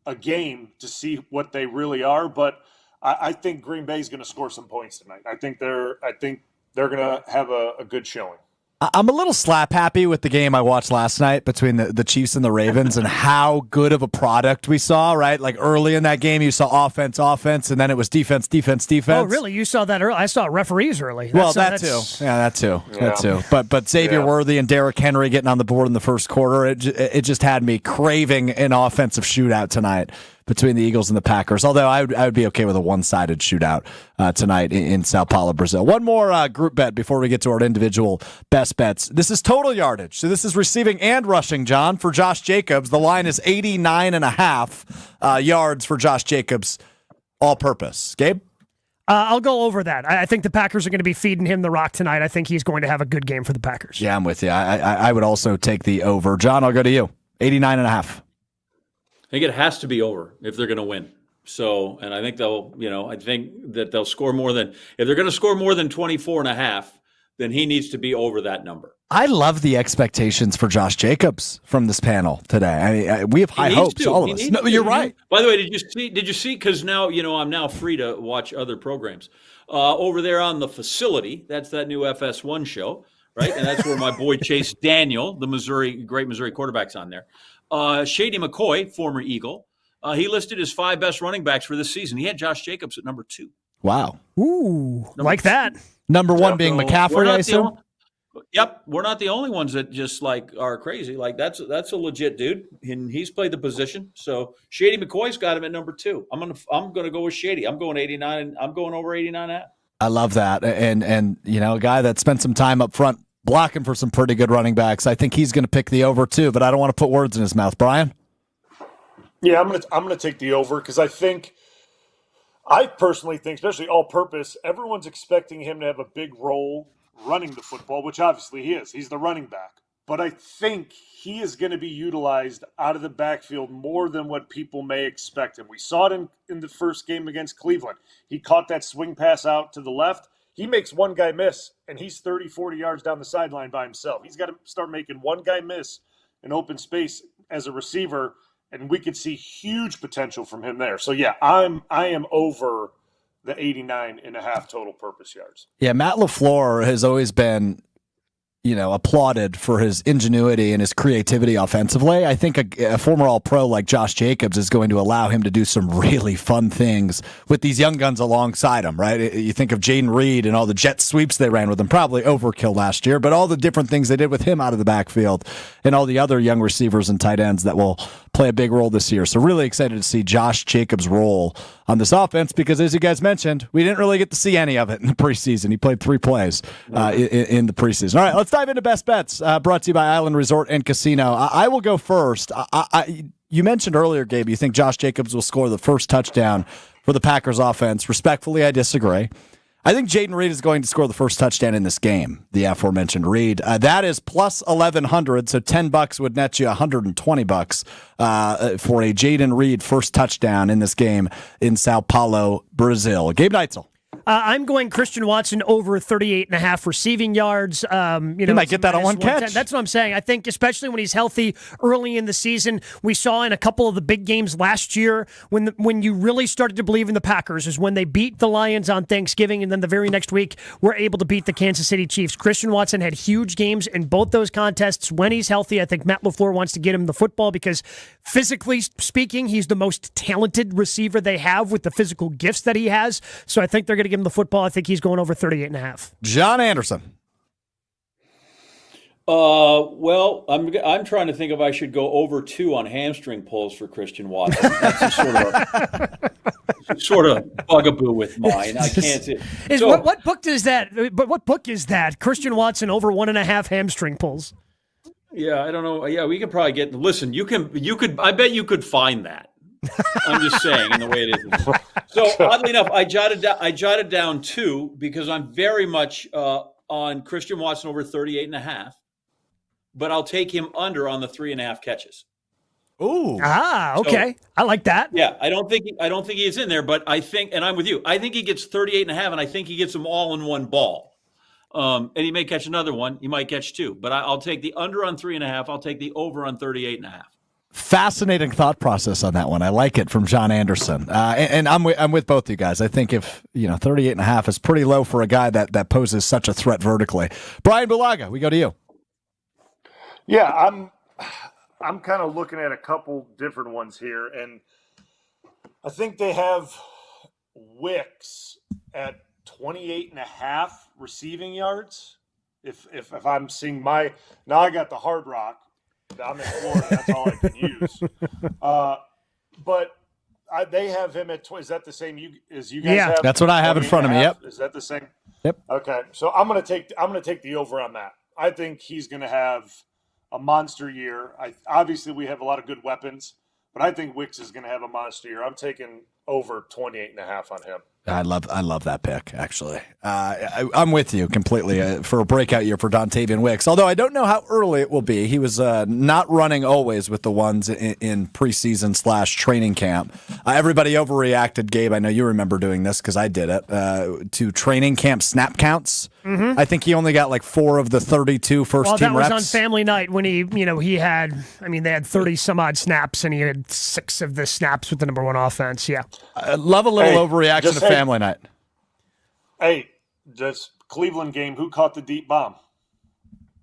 a game to see what they really are. But I think Green Bay is going to score some points tonight. I think they're going to have a good showing. I'm a little slap happy with the game I watched last night between the Chiefs and the Ravens and how good of a product we saw, right? Like early in that game, you saw offense, and then it was defense. Oh, really? You saw that early? I saw referees early. That too. But Xavier Worthy and Derrick Henry getting on the board in the first quarter, it just had me craving an offensive shootout tonight between the Eagles and the Packers, although I would be okay with a one-sided shootout tonight in Sao Paulo, Brazil. One more group bet before we get to our individual best bets. This is total yardage. So this is receiving and rushing, John, for Josh Jacobs. The line is 89.5 yards for Josh Jacobs, all-purpose. Gabe? I'll go over that. I think the Packers are going to be feeding him the rock tonight. I think he's going to have a good game for the Packers. Yeah, I'm with you. I would also take the over. John, I'll go to you. 89.5. I think it has to be over if they're going to win. So, and I think I think that they'll score more than, if they're going to score more than 24.5, then he needs to be over that number. I love the expectations for Josh Jacobs from this panel today. I mean, we have high hopes, all of us. No, you're right. By the way, did you see, because now, I'm now free to watch other programs. Over there on the facility, that's that new FS1 show, right? And that's where my boy Chase Daniel, the great Missouri quarterback's on there. Shady McCoy, former Eagle, he listed his 5 best running backs for this season. He had Josh Jacobs at number 2. Wow. Ooh, like that. Number 1 being McCaffrey, I assume? Yep, we're not the only ones that just are crazy. Like that's a legit dude, and he's played the position. So Shady McCoy's got him at number 2. I'm gonna go with Shady. I'm going 89. I'm going over 89. I love that, and a guy that spent some time up front blocking for some pretty good running backs. I think he's going to pick the over too, but I don't want to put words in his mouth. Brian? Yeah, I'm gonna take the over because I personally think, especially all-purpose, everyone's expecting him to have a big role running the football, which obviously he is. He's the running back. But I think he is going to be utilized out of the backfield more than what people may expect. And we saw it in the first game against Cleveland. He caught that swing pass out to the left. He makes one guy miss, and he's 30, 40 yards down the sideline by himself. He's got to start making one guy miss in open space as a receiver, and we could see huge potential from him there. So, yeah, I am over the 89.5 total purpose yards. Yeah, Matt LaFleur has always been, applauded for his ingenuity and his creativity offensively. I think a former All-Pro like Josh Jacobs is going to allow him to do some really fun things with these young guns alongside him, right? You think of Jaden Reed and all the jet sweeps they ran with him, probably overkill last year, but all the different things they did with him out of the backfield and all the other young receivers and tight ends that will play a big role this year. So really excited to see Josh Jacobs' role on this offense because, as you guys mentioned, we didn't really get to see any of it in the preseason. He played 3 plays in the preseason. All right, let's dive into best bets, brought to you by Island Resort and Casino. I will go first. You mentioned earlier, Gabe, you think Josh Jacobs will score the first touchdown for the Packers offense. Respectfully, I disagree. I think Jaden Reed is going to score the first touchdown in this game, the aforementioned Reed. That is plus 1,100, so $10 would net you $120 for a Jaden Reed first touchdown in this game in Sao Paulo, Brazil. Gabe Neitzel. I'm going Christian Watson over 38.5 receiving yards. He might get that on one catch. That's what I'm saying. I think especially when he's healthy early in the season, we saw in a couple of the big games last year when you really started to believe in the Packers is when they beat the Lions on Thanksgiving, and then the very next week were able to beat the Kansas City Chiefs. Christian Watson had huge games in both those contests when he's healthy. I think Matt LaFleur wants to get him the football because physically speaking, he's the most talented receiver they have with the physical gifts that he has. So I think they're going to give him the football. I think he's going over 38.5. John Anderson. Well, I'm trying to think if I should go over 2 on hamstring pulls for Christian Watson. That's a sort of bugaboo with mine. I can't see. What book is that? But what book is that? Christian Watson over 1.5 hamstring pulls. Yeah, I don't know. Yeah, we could probably get. Listen, you could. I bet you could find that. I'm just saying, in the way it is. So oddly enough, I jotted down 2 because I'm very much on Christian Watson over 38.5, but I'll take him under on the 3.5 catches. Ooh. Okay. So, I like that. Yeah, I don't think he is in there, but I think, and I'm with you. I think he gets 38.5, and I think he gets them all in one ball. And he may catch another one. He might catch 2, but I'll take the under on 3.5. I'll take the over on 38.5. Fascinating thought process on that one. I like it from John Anderson. And I'm with both you guys. I think if 38.5 is pretty low for a guy that poses such a threat vertically. Brian Bulaga, we go to you. Yeah, I'm kind of looking at a couple different ones here, and I think they have Wicks at 28.5 receiving yards. If I'm seeing now I got the Hard Rock. I'm in Florida. That's all I can use. But they have him at. Is that the same as you guys have? That's what I have in front of me. Yep. Is that the same? Yep. Okay, so I'm gonna take the over on that. I think he's gonna have a monster year. Obviously we have a lot of good weapons, but I think Wicks is gonna have a monster year. I'm taking over 28.5 on him. I love that pick, actually. I'm with you completely for a breakout year for Dontavian Wicks, although I don't know how early it will be. He was not running always with the ones in preseason / training camp. Everybody overreacted, Gabe. I know you remember doing this because I did it, to training camp snap counts. Mm-hmm. I think he only got like 4 of the 32 first team reps. That was on family night when they had 30 some odd snaps and he had 6 of the snaps with the number 1 offense. Yeah. I love a little overreaction to family night. Hey, this Cleveland game, who caught the deep bomb?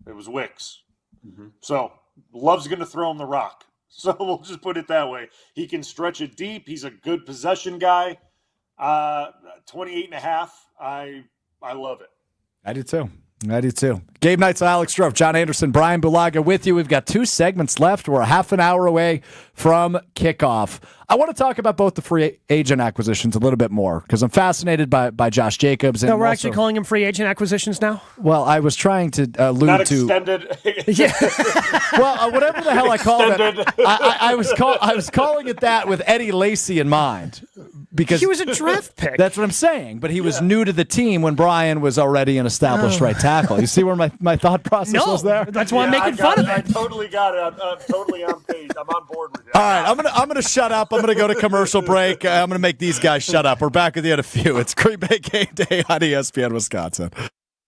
It was Wicks. Mm-hmm. So Love's going to throw him the rock. So we'll just put it that way. He can stretch it deep. He's a good possession guy. 28.5. I love it. I do too. Gabe Neitzel, Alex Strofe, John Anderson, Brian Bulaga with you. We've got 2 segments left. We're a half an hour away from kickoff. I want to talk about both the free agent acquisitions a little bit more because I'm fascinated by Josh Jacobs. And we're actually calling him free agent acquisitions now? Well, I was trying to allude Not to... extended. Yeah. Well, whatever the hell I called it. I was calling it that with Eddie Lacy in mind. Because he was a draft pick. That's what I'm saying. But he was new to the team when Brian was already an established right tackle. You see where my thought process was there? That's why I'm making fun of it. I totally got it. I'm totally on page. I'm on board with you. All right, I'm gonna shut up. I'm gonna go to commercial break. I'm gonna make these guys shut up. We're back with you in a few. It's Green Bay Game Day on ESPN Wisconsin.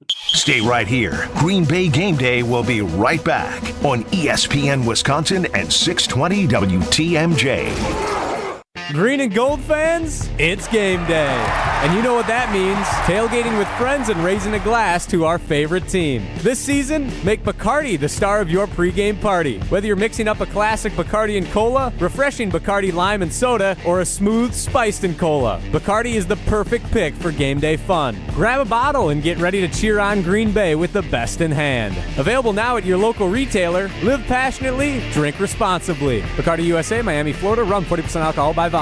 Stay right here. Green Bay Game Day will be right back on ESPN Wisconsin and 620 WTMJ. Green and gold fans, it's game day. And you know what that means. Tailgating with friends and raising a glass to our favorite team. This season, make Bacardi the star of your pregame party. Whether you're mixing up a classic Bacardi and cola, refreshing Bacardi lime and soda, or a smooth spiced and cola, Bacardi is the perfect pick for game day fun. Grab a bottle and get ready to cheer on Green Bay with the best in hand. Available now at your local retailer. Live passionately, drink responsibly. Bacardi USA, Miami, Florida. Rum 40% alcohol by volume.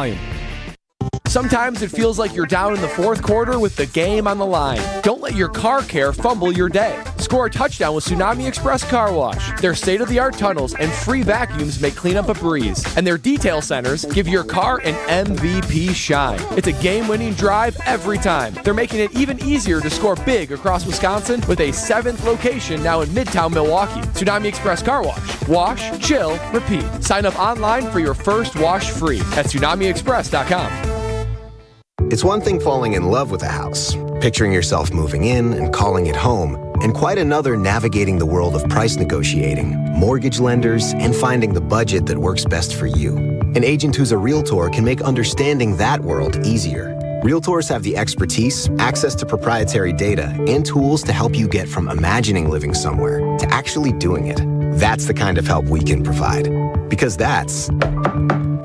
Sometimes it feels like you're down in the 4th quarter with the game on the line. Don't let your car care fumble your day. Score a touchdown with Tsunami Express Car Wash. Their state-of-the-art tunnels and free vacuums make cleanup a breeze. And their detail centers give your car an MVP shine. It's a game-winning drive every time. They're making it even easier to score big across Wisconsin with a 7th location now in Midtown Milwaukee. Tsunami Express Car Wash. Wash, chill, repeat. Sign up online for your first wash free at TsunamiExpress.com. It's one thing falling in love with a house, picturing yourself moving in and calling it home, and quite another navigating the world of price negotiating, mortgage lenders, and finding the budget that works best for you. An agent who's a Realtor can make understanding that world easier. Realtors have the expertise, access to proprietary data, and tools to help you get from imagining living somewhere to actually doing it. That's the kind of help we can provide. Because that's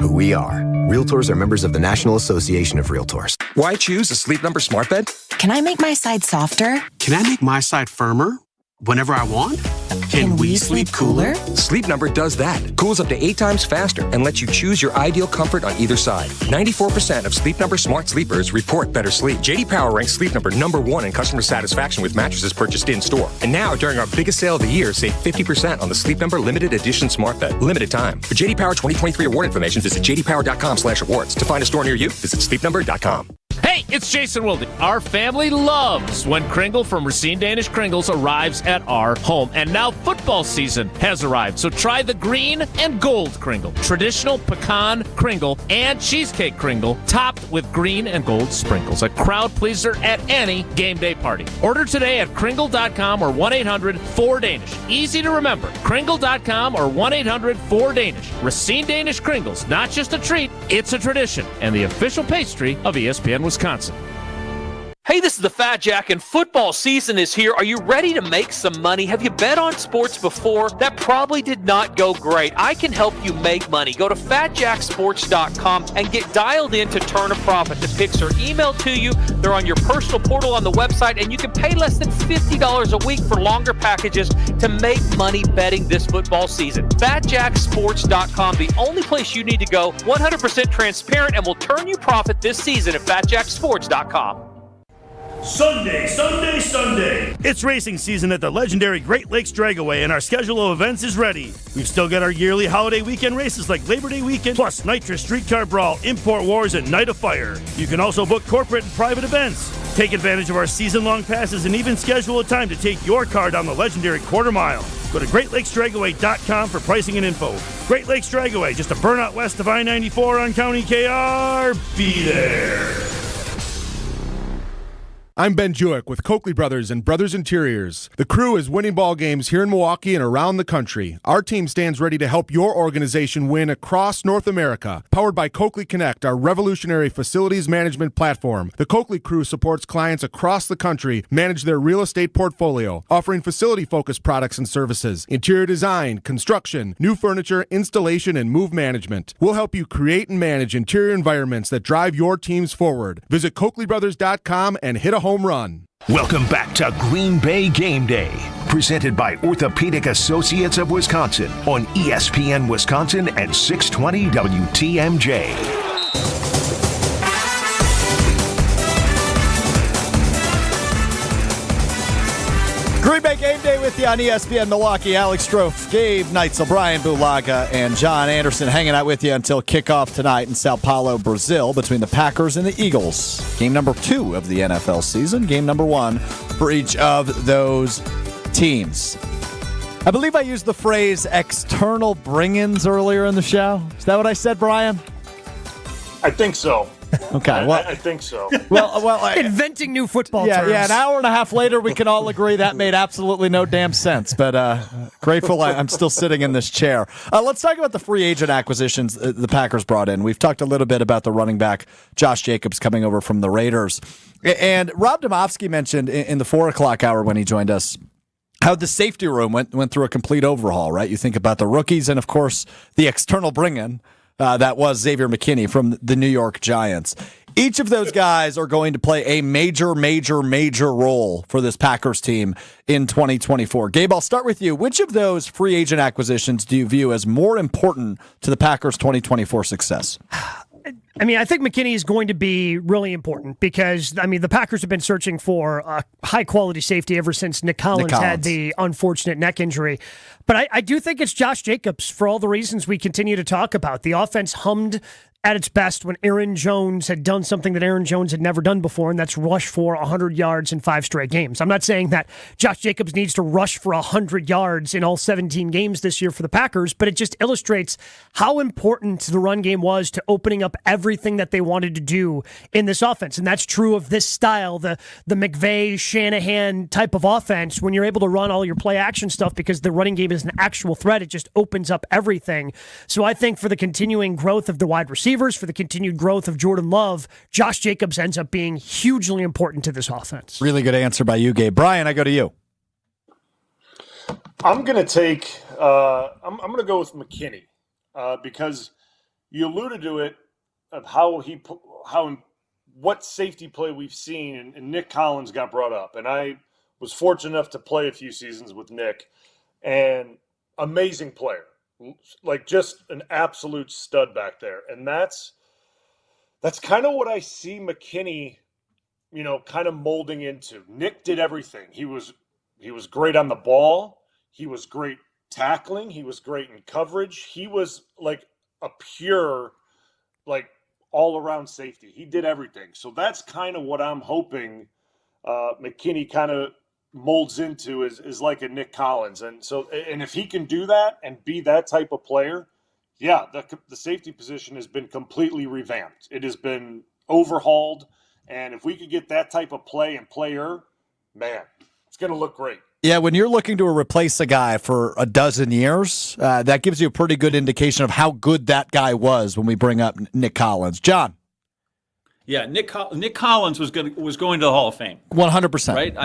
who we are. Realtors are members of the National Association of Realtors. Why choose a Sleep Number smart bed? Can I make my side softer? Can I make my side firmer whenever I want? Can we sleep cooler? Sleep Number does that. Cools up to 8 times faster and lets you choose your ideal comfort on either side. 94% of Sleep Number smart sleepers report better sleep. J.D. Power ranks Sleep Number #1 in customer satisfaction with mattresses purchased in-store. And now, during our biggest sale of the year, save 50% on the Sleep Number Limited Edition smart bed. Limited time. For J.D. Power 2023 award information, visit jdpower.com/awards. To find a store near you, visit sleepnumber.com. Hey, it's Jason Wilde. Our family loves when Kringle from Racine Danish Kringles arrives at our home. And now football season has arrived. So try the green and gold Kringle. Traditional pecan Kringle and cheesecake Kringle topped with green and gold sprinkles. A crowd pleaser at any game day party. Order today at Kringle.com or 1-800-4DANISH. Easy to remember. Kringle.com or 1-800-4DANISH. Racine Danish Kringles. Not just a treat, it's a tradition. And the official pastry of ESPN Wisconsin. Hey, this is the Fat Jack, and football season is here. Are you ready to make some money? Have you bet on sports before? That probably did not go great. I can help you make money. Go to fatjacksports.com and get dialed in to turn a profit. The picks are emailed to you. They're on your personal portal on the website, and you can pay less than $50 a week for longer packages to make money betting this football season. Fatjacksports.com, the only place you need to go. 100% transparent, and will turn you profit this season at fatjacksports.com. Sunday, Sunday, Sunday. It's racing season at the legendary Great Lakes Dragaway, and our schedule of events is ready. We've still got our yearly holiday weekend races like Labor Day weekend, plus Nitrous Streetcar Brawl, Import Wars, and Night of Fire. You can also book corporate and private events. Take advantage of our season-long passes and even schedule a time to take your car down the legendary quarter mile. Go to GreatLakesDragaway.com for pricing and info. Great Lakes Dragaway, just a burnout west of I-94 on County KR. Be there. I'm Ben Jewick with Coakley Brothers and Brothers Interiors. The crew is winning ball games here in Milwaukee and around the country. Our team stands ready to help your organization win across North America. Powered by Coakley Connect, our revolutionary facilities management platform. The Coakley crew supports clients across the country manage their real estate portfolio, offering facility-focused products and services, interior design, construction, new furniture, installation, and move management. We'll help you create and manage interior environments that drive your teams forward. Visit CoakleyBrothers.com and hit a home run. Welcome back to Green Bay Game Day, presented by Orthopedic Associates of Wisconsin on ESPN Wisconsin and 620 WTMJ. Green Bay Game Day with you on ESPN Milwaukee. Alex Strofe, Gabe Neitzel, Brian Bulaga, and John Anderson hanging out with you until kickoff tonight in Sao Paulo, Brazil, between the Packers and the Eagles. Game number 2 of the NFL season. Game number 1 for each of those teams. I believe I used the phrase external bring-ins earlier in the show. Is that what I said, Brian? I think so. Okay, well, I think so. Well, inventing new football terms. Yeah, an hour and a half later, we can all agree that made absolutely no damn sense. But grateful I'm still sitting in this chair. Let's talk about the free agent acquisitions the Packers brought in. We've talked a little bit about the running back, Josh Jacobs, coming over from the Raiders. And Rob Demovsky mentioned in the 4 o'clock hour when he joined us how the safety room went through a complete overhaul, right? You think about the rookies and, of course, the external bring-in. That was Xavier McKinney from the New York Giants. Each of those guys are going to play a major role for this Packers team in 2024. Gabe, I'll start with you. Which of those free agent acquisitions do you view as more important to the Packers' 2024 success? I mean, I think McKinney is going to be really important because, I mean, the Packers have been searching for a high-quality safety ever since Nick Collins had the unfortunate neck injury. But I do think it's Josh Jacobs for all the reasons we continue to talk about. The offense hummed at its best when Aaron Jones had done something that Aaron Jones had never done before, and that's rush for 100 yards in 5 straight games. I'm not saying that Josh Jacobs needs to rush for 100 yards in all 17 games this year for the Packers, but it just illustrates how important the run game was to opening up everything that they wanted to do in this offense. And that's true of this style, the McVay, Shanahan type of offense. When you're able to run all your play action stuff because the running game is an actual threat, it just opens up everything. So I think for the continuing growth of the wide receivers, for the continued growth of Jordan Love, Josh Jacobs ends up being hugely important to this offense. Really good answer by you, Gabe. Brian, I go to you. I'm going to take I'm going to go with McKinney because you alluded to it of what safety play we've seen, and Nick Collins got brought up, and I was fortunate enough to play a few seasons with Nick, and amazing player. Like just an absolute stud back there. And that's kind of what I see McKinney, kind of molding into. Nick did everything. He was great on the ball. He was great tackling. He was great in coverage. He was like a pure, like all-around safety. He did everything. So that's kind of what I'm hoping McKinney kind of molds into is like a Nick Collins. And if he can do that and be that type of player, yeah, the safety position has been completely revamped. It has been overhauled. And if we could get that type of play and player, man, it's going to look great. Yeah, when you're looking to replace a guy for a dozen years, that gives you a pretty good indication of how good that guy was when we bring up Nick Collins. John. Yeah, Nick Collins was going to the Hall of Fame. 100%. Right?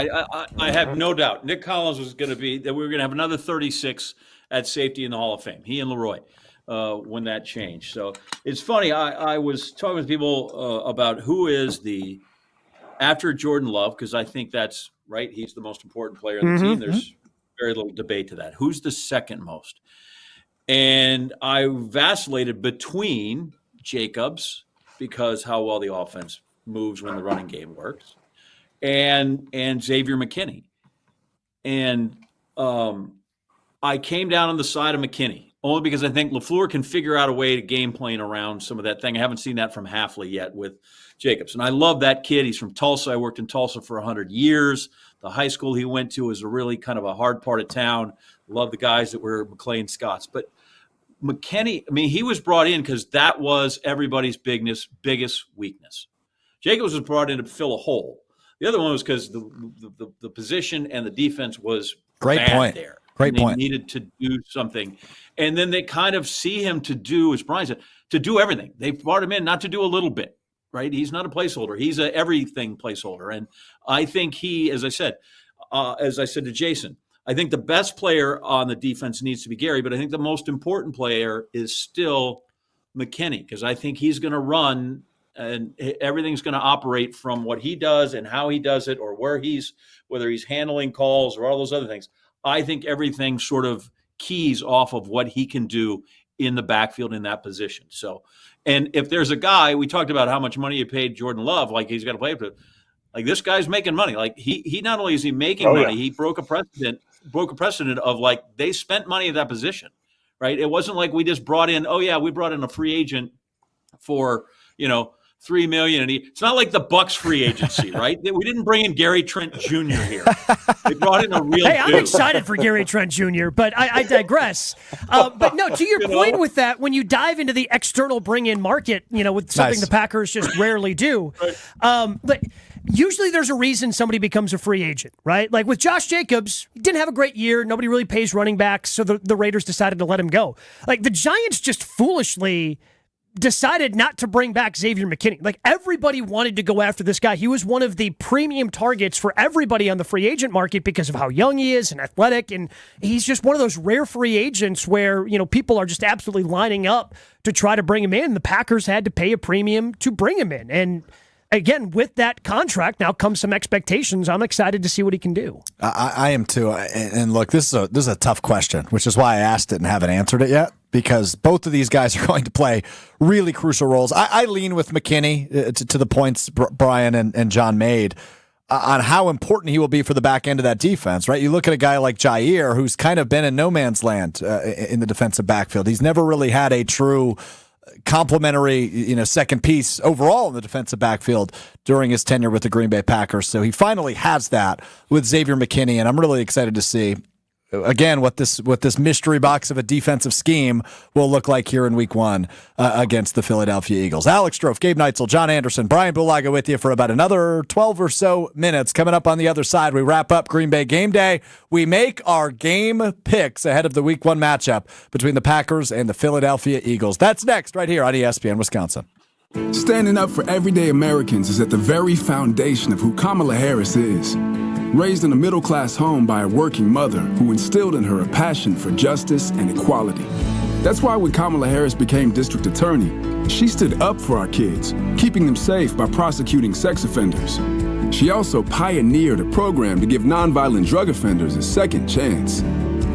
I have no doubt. Nick Collins was going to be that we were going to have another 36 at safety in the Hall of Fame. He and Leroy when that changed. So it's funny. I was talking with people about who is the after Jordan Love, because I think that's right. He's the most important player on the team. There's very little debate to that. Who's the second most? And I vacillated between Jacobs, because how well the offense moves when the running game works, and Xavier McKinney. And I came down on the side of McKinney, only because I think LaFleur can figure out a way to game plan around some of that thing. I haven't seen that from Hafley yet with Jacobs. And I love that kid. He's from Tulsa. I worked in Tulsa for 100 years. The high school he went to was a really kind of a hard part of town. Love the guys that were McLean Scotts. But McKinney, I mean, he was brought in because that was everybody's biggest weakness. Jacobs was brought in to fill a hole. The other one was because the position and the defense was bad there. Great point. They needed to do something. And then they kind of see him to do, as Brian said, to do everything. They brought him in not to do a little bit, right? He's not a placeholder. He's a everything placeholder. And I think he, as I said to Jason, I think the best player on the defense needs to be Gary, but I think the most important player is still McKinney, because I think he's going to run and everything's going to operate from what he does and how he does it, or whether he's handling calls or all those other things. I think everything sort of keys off of what he can do in the backfield in that position. So, and if there's a guy, we talked about how much money you paid Jordan Love, like he's got to play for, like this guy's making money. Like he not only is he making money, he broke a precedent of like they spent money at that position, right? It wasn't like we just brought in, we brought in a free agent for, $3 million. And it's not like the Bucks free agency, right? We didn't bring in Gary Trent Jr. here. They brought in a real Hey, I'm excited for Gary Trent Jr., but I digress. But no, to your point with that, when you dive into the external bring-in market, with something the Packers just rarely do, but usually there's a reason somebody becomes a free agent, right? Like with Josh Jacobs, he didn't have a great year. Nobody really pays running backs, so the Raiders decided to let him go. Like the Giants just foolishly decided not to bring back Xavier McKinney. Like everybody wanted to go after this guy. He was one of the premium targets for everybody on the free agent market because of how young he is and athletic. And he's just one of those rare free agents where, people are just absolutely lining up to try to bring him in. The Packers had to pay a premium to bring him in. And again, with that contract now comes some expectations. I'm excited to see what he can do. I am too. And look, this is a tough question, which is why I asked it and haven't answered it yet, because both of these guys are going to play really crucial roles. I lean with McKinney to the points Brian and John made on how important he will be for the back end of that defense, right? You look at a guy like Jair, who's kind of been in no man's land in the defensive backfield. He's never really had a true complementary, second piece overall in the defensive backfield during his tenure with the Green Bay Packers. So he finally has that with Xavier McKinney, and I'm really excited to see again what this mystery box of a defensive scheme will look like here in Week 1 against the Philadelphia Eagles. Alex Strofe, Gabe Neitzel, John Anderson, Brian Bulaga with you for about another 12 or so minutes. Coming up on the other side, we wrap up Green Bay game day. We make our game picks ahead of the Week 1 matchup between the Packers and the Philadelphia Eagles. That's next right here on ESPN Wisconsin. Standing up for everyday Americans is at the very foundation of who Kamala Harris is. Raised in a middle-class home by a working mother who instilled in her a passion for justice and equality. That's why when Kamala Harris became district attorney, she stood up for our kids, keeping them safe by prosecuting sex offenders. She also pioneered a program to give nonviolent drug offenders a second chance.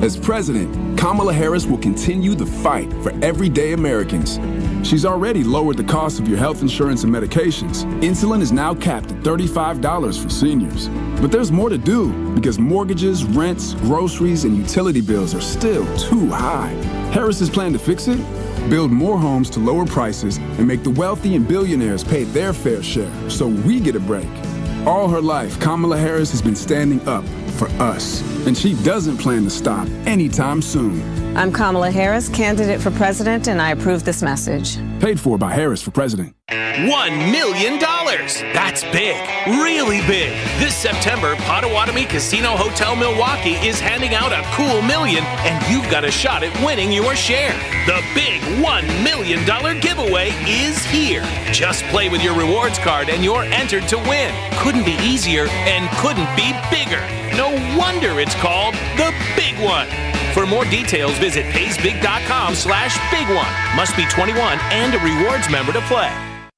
As president, Kamala Harris will continue the fight for everyday Americans. She's already lowered the cost of your health insurance and medications. Insulin is now capped at $35 for seniors. But there's more to do because mortgages, rents, groceries, and utility bills are still too high. Harris's plan to fix it? Build more homes to lower prices and make the wealthy and billionaires pay their fair share so we get a break. All her life, Kamala Harris has been standing up for us, and she doesn't plan to stop anytime soon. I'm Kamala Harris, candidate for president, and I approve this message. Paid for by Harris for president. $1 million. That's big, really big. This September, Potawatomi Casino Hotel Milwaukee is handing out a cool million, and you've got a shot at winning your share. The big $1 million giveaway is here. Just play with your rewards card and you're entered to win. Couldn't be easier and couldn't be bigger. No wonder it's called the Big One. For more details, visit paysbig.com/big one. Must be 21 and a rewards member to play.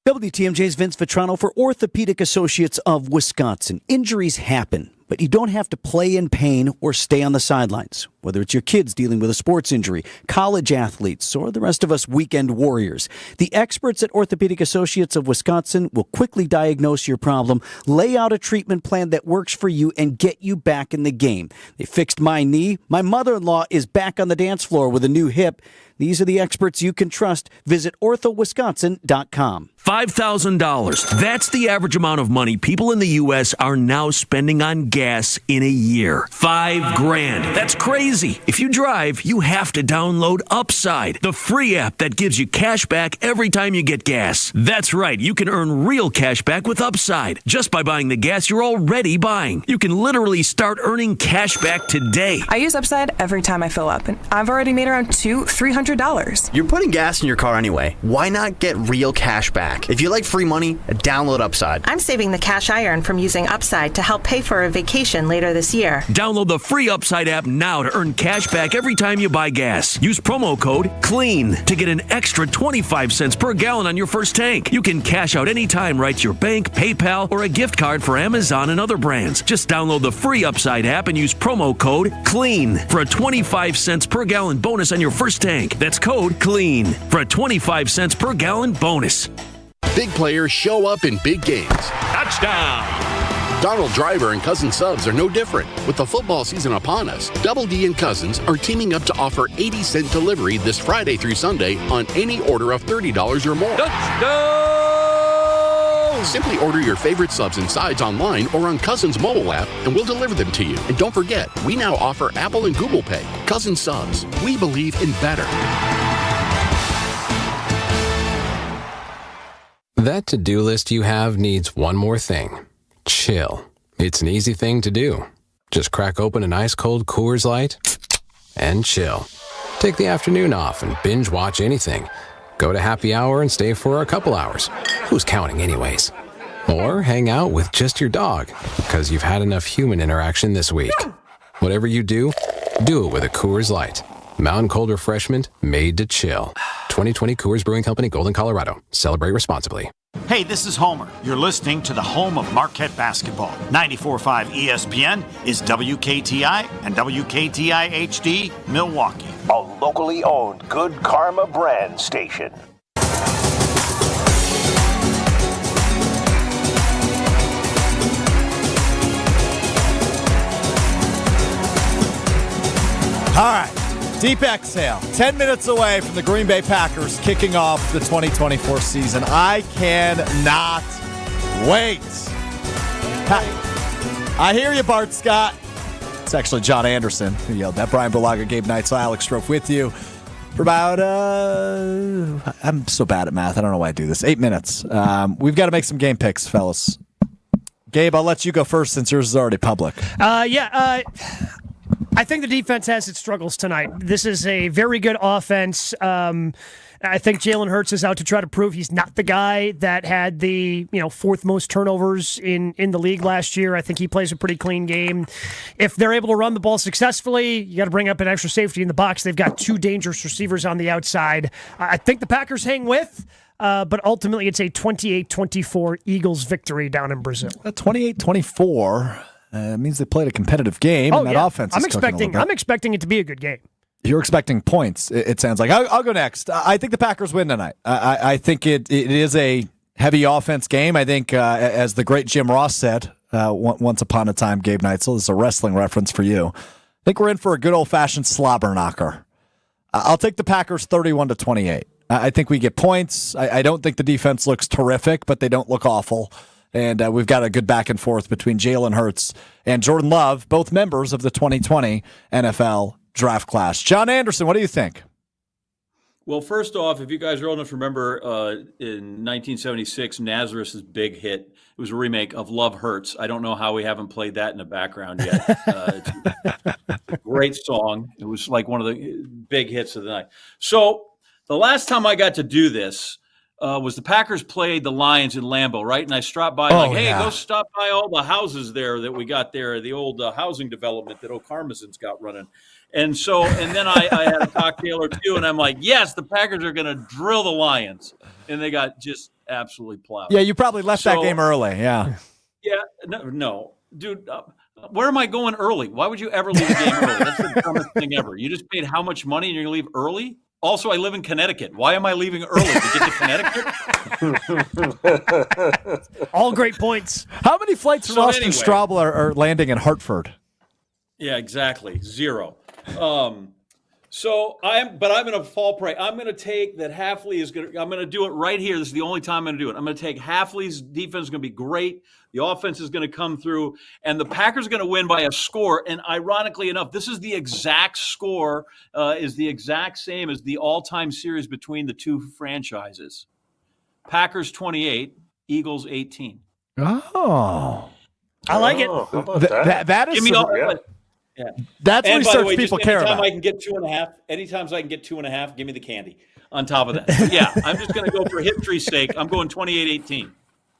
WTMJ's Vince Vitrano for Orthopedic Associates of Wisconsin. Injuries happen, but you don't have to play in pain or stay on the sidelines. Whether it's your kids dealing with a sports injury, college athletes, or the rest of us weekend warriors, the experts at Orthopedic Associates of Wisconsin will quickly diagnose your problem, lay out a treatment plan that works for you, and get you back in the game. They fixed my knee. My mother-in-law is back on the dance floor with a new hip. These are the experts you can trust. Visit orthowisconsin.com. $5,000. That's the average amount of money people in the U.S. are now spending on gas in a year. $5,000. That's crazy. If you drive, you have to download Upside, the free app that gives you cash back every time you get gas. That's right. You can earn real cash back with Upside just by buying the gas you're already buying. You can literally start earning cash back today. I use Upside every time I fill up, and I've already made around $300. You're putting gas in your car anyway. Why not get real cash back? If you like free money, download Upside. I'm saving the cash I earn from using Upside to help pay for a vacation later this year. Download the free Upside app now to earn cash back every time you buy gas. Use promo code CLEAN to get an extra 25 cents per gallon on your first tank. You can cash out anytime right to your bank, PayPal, or a gift card for Amazon and other brands. Just download the free Upside app and use promo code CLEAN for a 25 cents per gallon bonus on your first tank. That's code CLEAN for a 25 cents per gallon bonus. Big players show up in big games. Touchdown! Donald Driver and Cousins Subs are no different. With the football season upon us, Double D and Cousins are teaming up to offer 80-cent delivery this Friday through Sunday on any order of $30 or more. Touchdown! Simply order your favorite subs and sides online or on Cousins mobile app, and we'll deliver them to you. And don't forget, we now offer Apple and Google Pay. Cousins Subs. We believe in better. That to-do list you have needs one more thing. Chill. It's an easy thing to do. Just crack open an ice-cold Coors Light and chill. Take the afternoon off and binge watch anything. Go to happy hour and stay for a couple hours. Who's counting anyways? Or hang out with just your dog because you've had enough human interaction this week. Whatever you do, do it with a Coors Light. Mountain cold refreshment made to chill. 2020 Coors Brewing Company, Golden, Colorado. Celebrate responsibly. Hey, this is Homer. You're listening to the home of Marquette basketball. 94.5 ESPN is WKTI and WKTI HD, Milwaukee. A locally owned Good Karma brand station. All right. Deep exhale. 10 minutes away from the Green Bay Packers kicking off the 2024 season. I cannot wait. I hear you, Bart Scott. It's actually John Anderson who yelled that. Brian Bulaga, Gabe Neitzel, Alex Strofe with you for about, I'm so bad at math. I don't know why I do this. 8 minutes. We've got to make some game picks, fellas. Gabe, I'll let you go first since yours is already public. I think the defense has its struggles tonight. This is a very good offense. I think Jalen Hurts is out to try to prove he's not the guy that had the fourth most turnovers in the league last year. I think he plays a pretty clean game. If they're able to run the ball successfully, you got to bring up an extra safety in the box. They've got two dangerous receivers on the outside. I think the Packers hang with, but ultimately it's a 28-24 Eagles victory down in Brazil. 28-24. It means they played a competitive game, and that offense is I'm expecting it to be a good game. You're expecting points, it sounds like. I'll go next. I think the Packers win tonight. I think it is a heavy offense game. I think, as the great Jim Ross said once upon a time, Gabe Neitzel, this is a wrestling reference for you. I think we're in for a good old-fashioned slobber knocker. I'll take the Packers 31-28. I think we get points. I don't think the defense looks terrific, but they don't look awful. And we've got a good back and forth between Jalen Hurts and Jordan Love, both members of the 2020 NFL draft class. John Anderson, what do you think? Well, first off, if you guys are old enough to remember, in 1976, Nazareth's big hit, it was a remake of Love Hurts. I don't know how we haven't played that in the background yet. It's a great song. It was like one of the big hits of the night. So the last time I got to do this, was the Packers played the Lions in Lambeau, right? And I stopped by go stop by all the houses there that we got there, the old housing development that O'Karmazon's got running. And then I had a cocktail or two, and I'm like, yes, the Packers are going to drill the Lions. And they got just absolutely plowed. Yeah, you probably left that game early, yeah. Yeah, no. Dude, where am I going early? Why would you ever leave a game early? That's the dumbest thing ever. You just paid how much money and you're going to leave early? Also, I live in Connecticut. Why am I leaving early to get to Connecticut? All great points. How many flights from Austin Straubel are landing in Hartford? Yeah, exactly. 0. I'm going to fall prey. I'm going to take that Hafley is going to, I'm going to do it right here. This is the only time I'm going to do it. I'm going to take Hafley's defense is going to be great. The offense is going to come through, and the Packers are going to win by a score. And ironically enough, this is the exact score, is the exact same as the all-time series between the two franchises. Packers 28, Eagles 18. Oh. I like it. How about that? That is Give me all, yeah. That's research people care about. I can get 2.5, anytime I can get 2.5, give me the candy on top of that. But yeah, I'm just going to go for history's sake. I'm going 28-18.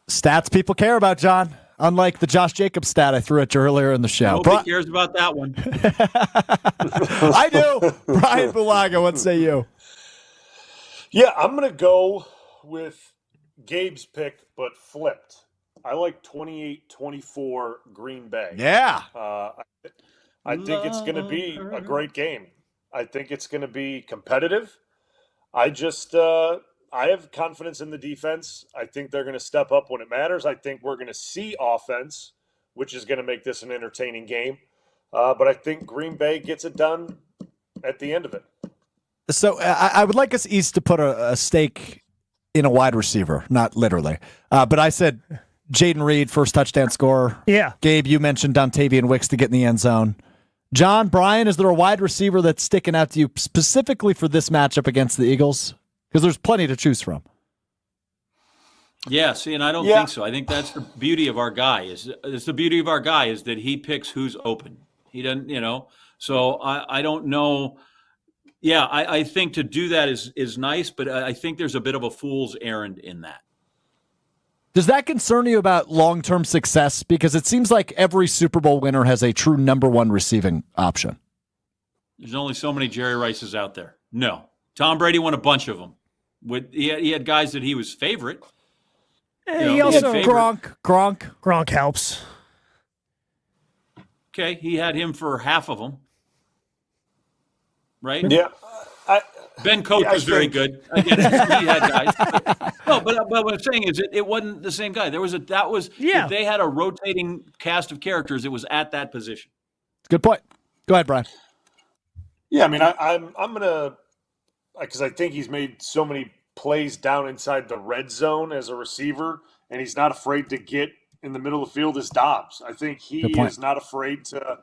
Stats people care about, John. Unlike the Josh Jacobs stat I threw at you earlier in the show. Nobody cares about that one. I do. Brian Bulaga, what say you? Yeah, I'm going to go with Gabe's pick, but flipped. I like 28-24 Green Bay. Yeah. I think it's going to be a great game. I think it's going to be competitive. I have confidence in the defense. I think they're going to step up when it matters. I think we're going to see offense, which is going to make this an entertaining game. But I think Green Bay gets it done at the end of it. So I would like us East to put a stake in a wide receiver, not literally. But I said Jaden Reed, first touchdown scorer. Yeah. Gabe, you mentioned Dontavian Wicks to get in the end zone. John, Brian, is there a wide receiver that's sticking out to you specifically for this matchup against the Eagles? Because there's plenty to choose from. Yeah, see, and I don't think so. I think that's the beauty of our guy. It's the beauty of our guy is that he picks who's open. He doesn't, So I don't know. Yeah, I think to do that is nice, but I think there's a bit of a fool's errand in that. Does that concern you about long-term success? Because it seems like every Super Bowl winner has a true number one receiving option. There's only so many Jerry Rices out there. No. Tom Brady won a bunch of them. He had guys that he was favorite. He also Gronk helps. Okay, he had him for half of them, right? Yeah. Ben Coates was very good. I get it. He had guys. No, but what I'm saying is it wasn't the same guy. If they had a rotating cast of characters, it was at that position. Good point. Go ahead, Brian. Yeah, I mean, I'm gonna, because I think he's made so many plays down inside the red zone as a receiver, and he's not afraid to get in the middle of the field as Dobbs. I think he is not afraid to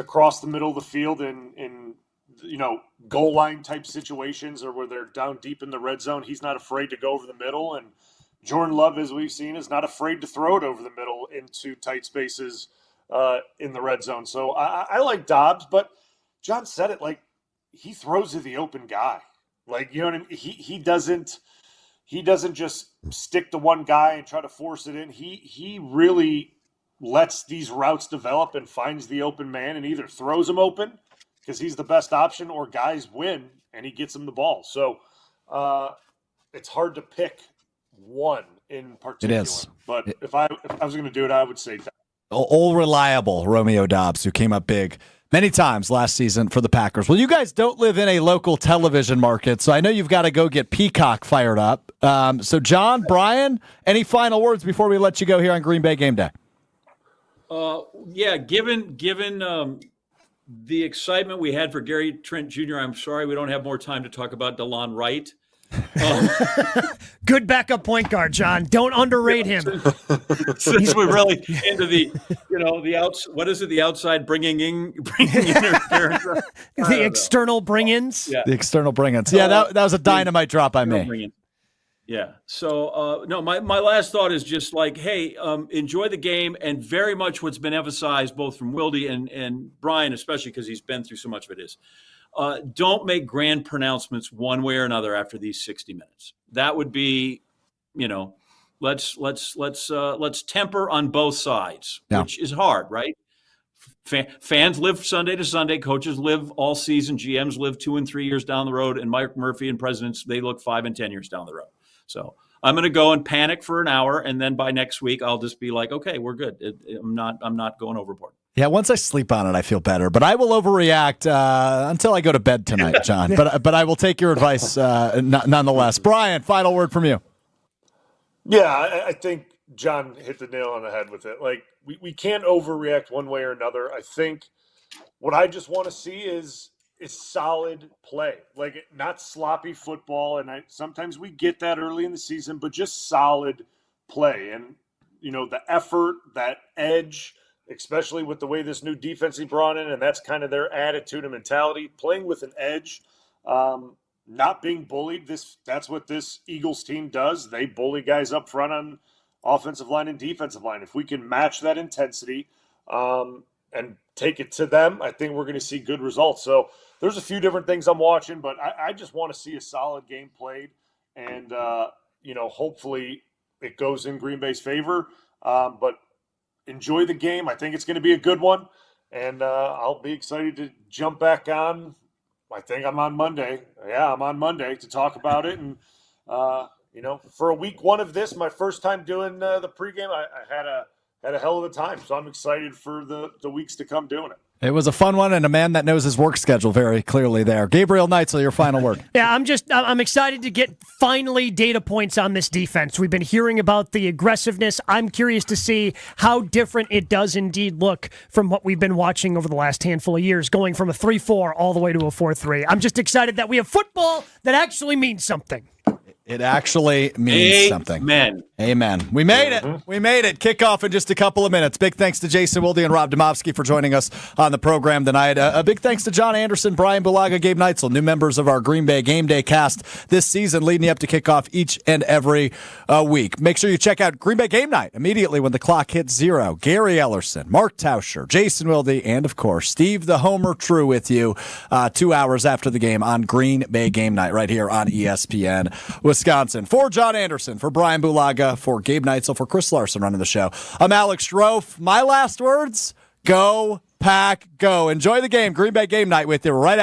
cross the middle of the field in goal line type situations or where they're down deep in the red zone. He's not afraid to go over the middle, and Jordan Love, as we've seen, is not afraid to throw it over the middle into tight spaces in the red zone. So I like Dobbs, but John said it, like, he throws to the open guy. Like, you know what I mean? He doesn't just stick to one guy and try to force it in. He really lets these routes develop and finds the open man and either throws him open because he's the best option, or guys win and he gets them the ball. So it's hard to pick one in particular. It is. But if I was going to do it, I would say that. All reliable Romeo Dobbs, who came up big many times last season for the Packers. Well, you guys don't live in a local television market, so I know you've got to go get Peacock fired up. So, John, Brian, any final words before we let you go here on Green Bay Game Day? Given the excitement we had for Gary Trent Jr., I'm sorry we don't have more time to talk about DeLon Wright. Good backup point guard, John. Don't underrate him. Since we're really into the outside bringing interference. The external bring-ins. Yeah. The external bring-ins. Yeah, that was a dynamite drop by me. Yeah. So, my last thought is just like, hey, enjoy the game, and very much what's been emphasized both from Wildy and Brian, especially because he's been through so much of it, is don't make grand pronouncements one way or another after these 60 minutes. That would be, let's temper on both sides, which is hard, right? Fans live Sunday to Sunday. Coaches live all season. GMs live 2 and 3 years down the road. And Mike Murphy and presidents, they look 5 and 10 years down the road. So I'm going to go and panic for an hour, and then by next week I'll just be like, okay, we're good. I'm not going overboard. Yeah, once I sleep on it, I feel better. But I will overreact until I go to bed tonight, John. But I will take your advice nonetheless. Brian, final word from you. Yeah, I think John hit the nail on the head with it. Like, we can't overreact one way or another. I think what I just want to see is solid play, like not sloppy football. And sometimes we get that early in the season, but just solid play. And, the effort, that edge, especially with the way this new defense he brought in, and that's kind of their attitude and mentality, playing with an edge, not being bullied. That's what this Eagles team does. They bully guys up front on offensive line and defensive line. If we can match that intensity and take it to them, I think we're going to see good results. So there's a few different things I'm watching, but I just want to see a solid game played, and hopefully it goes in Green Bay's favor. But enjoy the game. I think it's going to be a good one, and I'll be excited to jump back on. I think I'm on Monday. Yeah, I'm on Monday to talk about it. And, for a week one of this, my first time doing the pregame, I had a hell of a time. So I'm excited for the weeks to come doing it. It was a fun one, and a man that knows his work schedule very clearly there. Gabriel Neitzel, your final word. Yeah, I'm excited to get finally data points on this defense. We've been hearing about the aggressiveness. I'm curious to see how different it does indeed look from what we've been watching over the last handful of years, going from a 3-4 all the way to a 4-3. I'm just excited that we have football that actually means something. It actually means something. Amen. We made it. We made it. Kickoff in just a couple of minutes. Big thanks to Jason Wilde and Rob Demovsky for joining us on the program tonight. A big thanks to John Anderson, Brian Bulaga, Gabe Neitzel, new members of our Green Bay Game Day cast this season, leading you up to kickoff each and every week. Make sure you check out Green Bay Game Night immediately when the clock hits 0. Gary Ellerson, Mark Tauscher, Jason Wilde, and, of course, Steve the Homer True with you 2 hours after the game on Green Bay Game Night right here on ESPN Wisconsin. For John Anderson, for Brian Bulaga, for Gabe Neitzel, for Chris Larson running the show, I'm Alex Strofe. My last words, go, Pack, go. Enjoy the game. Green Bay Game Night with you right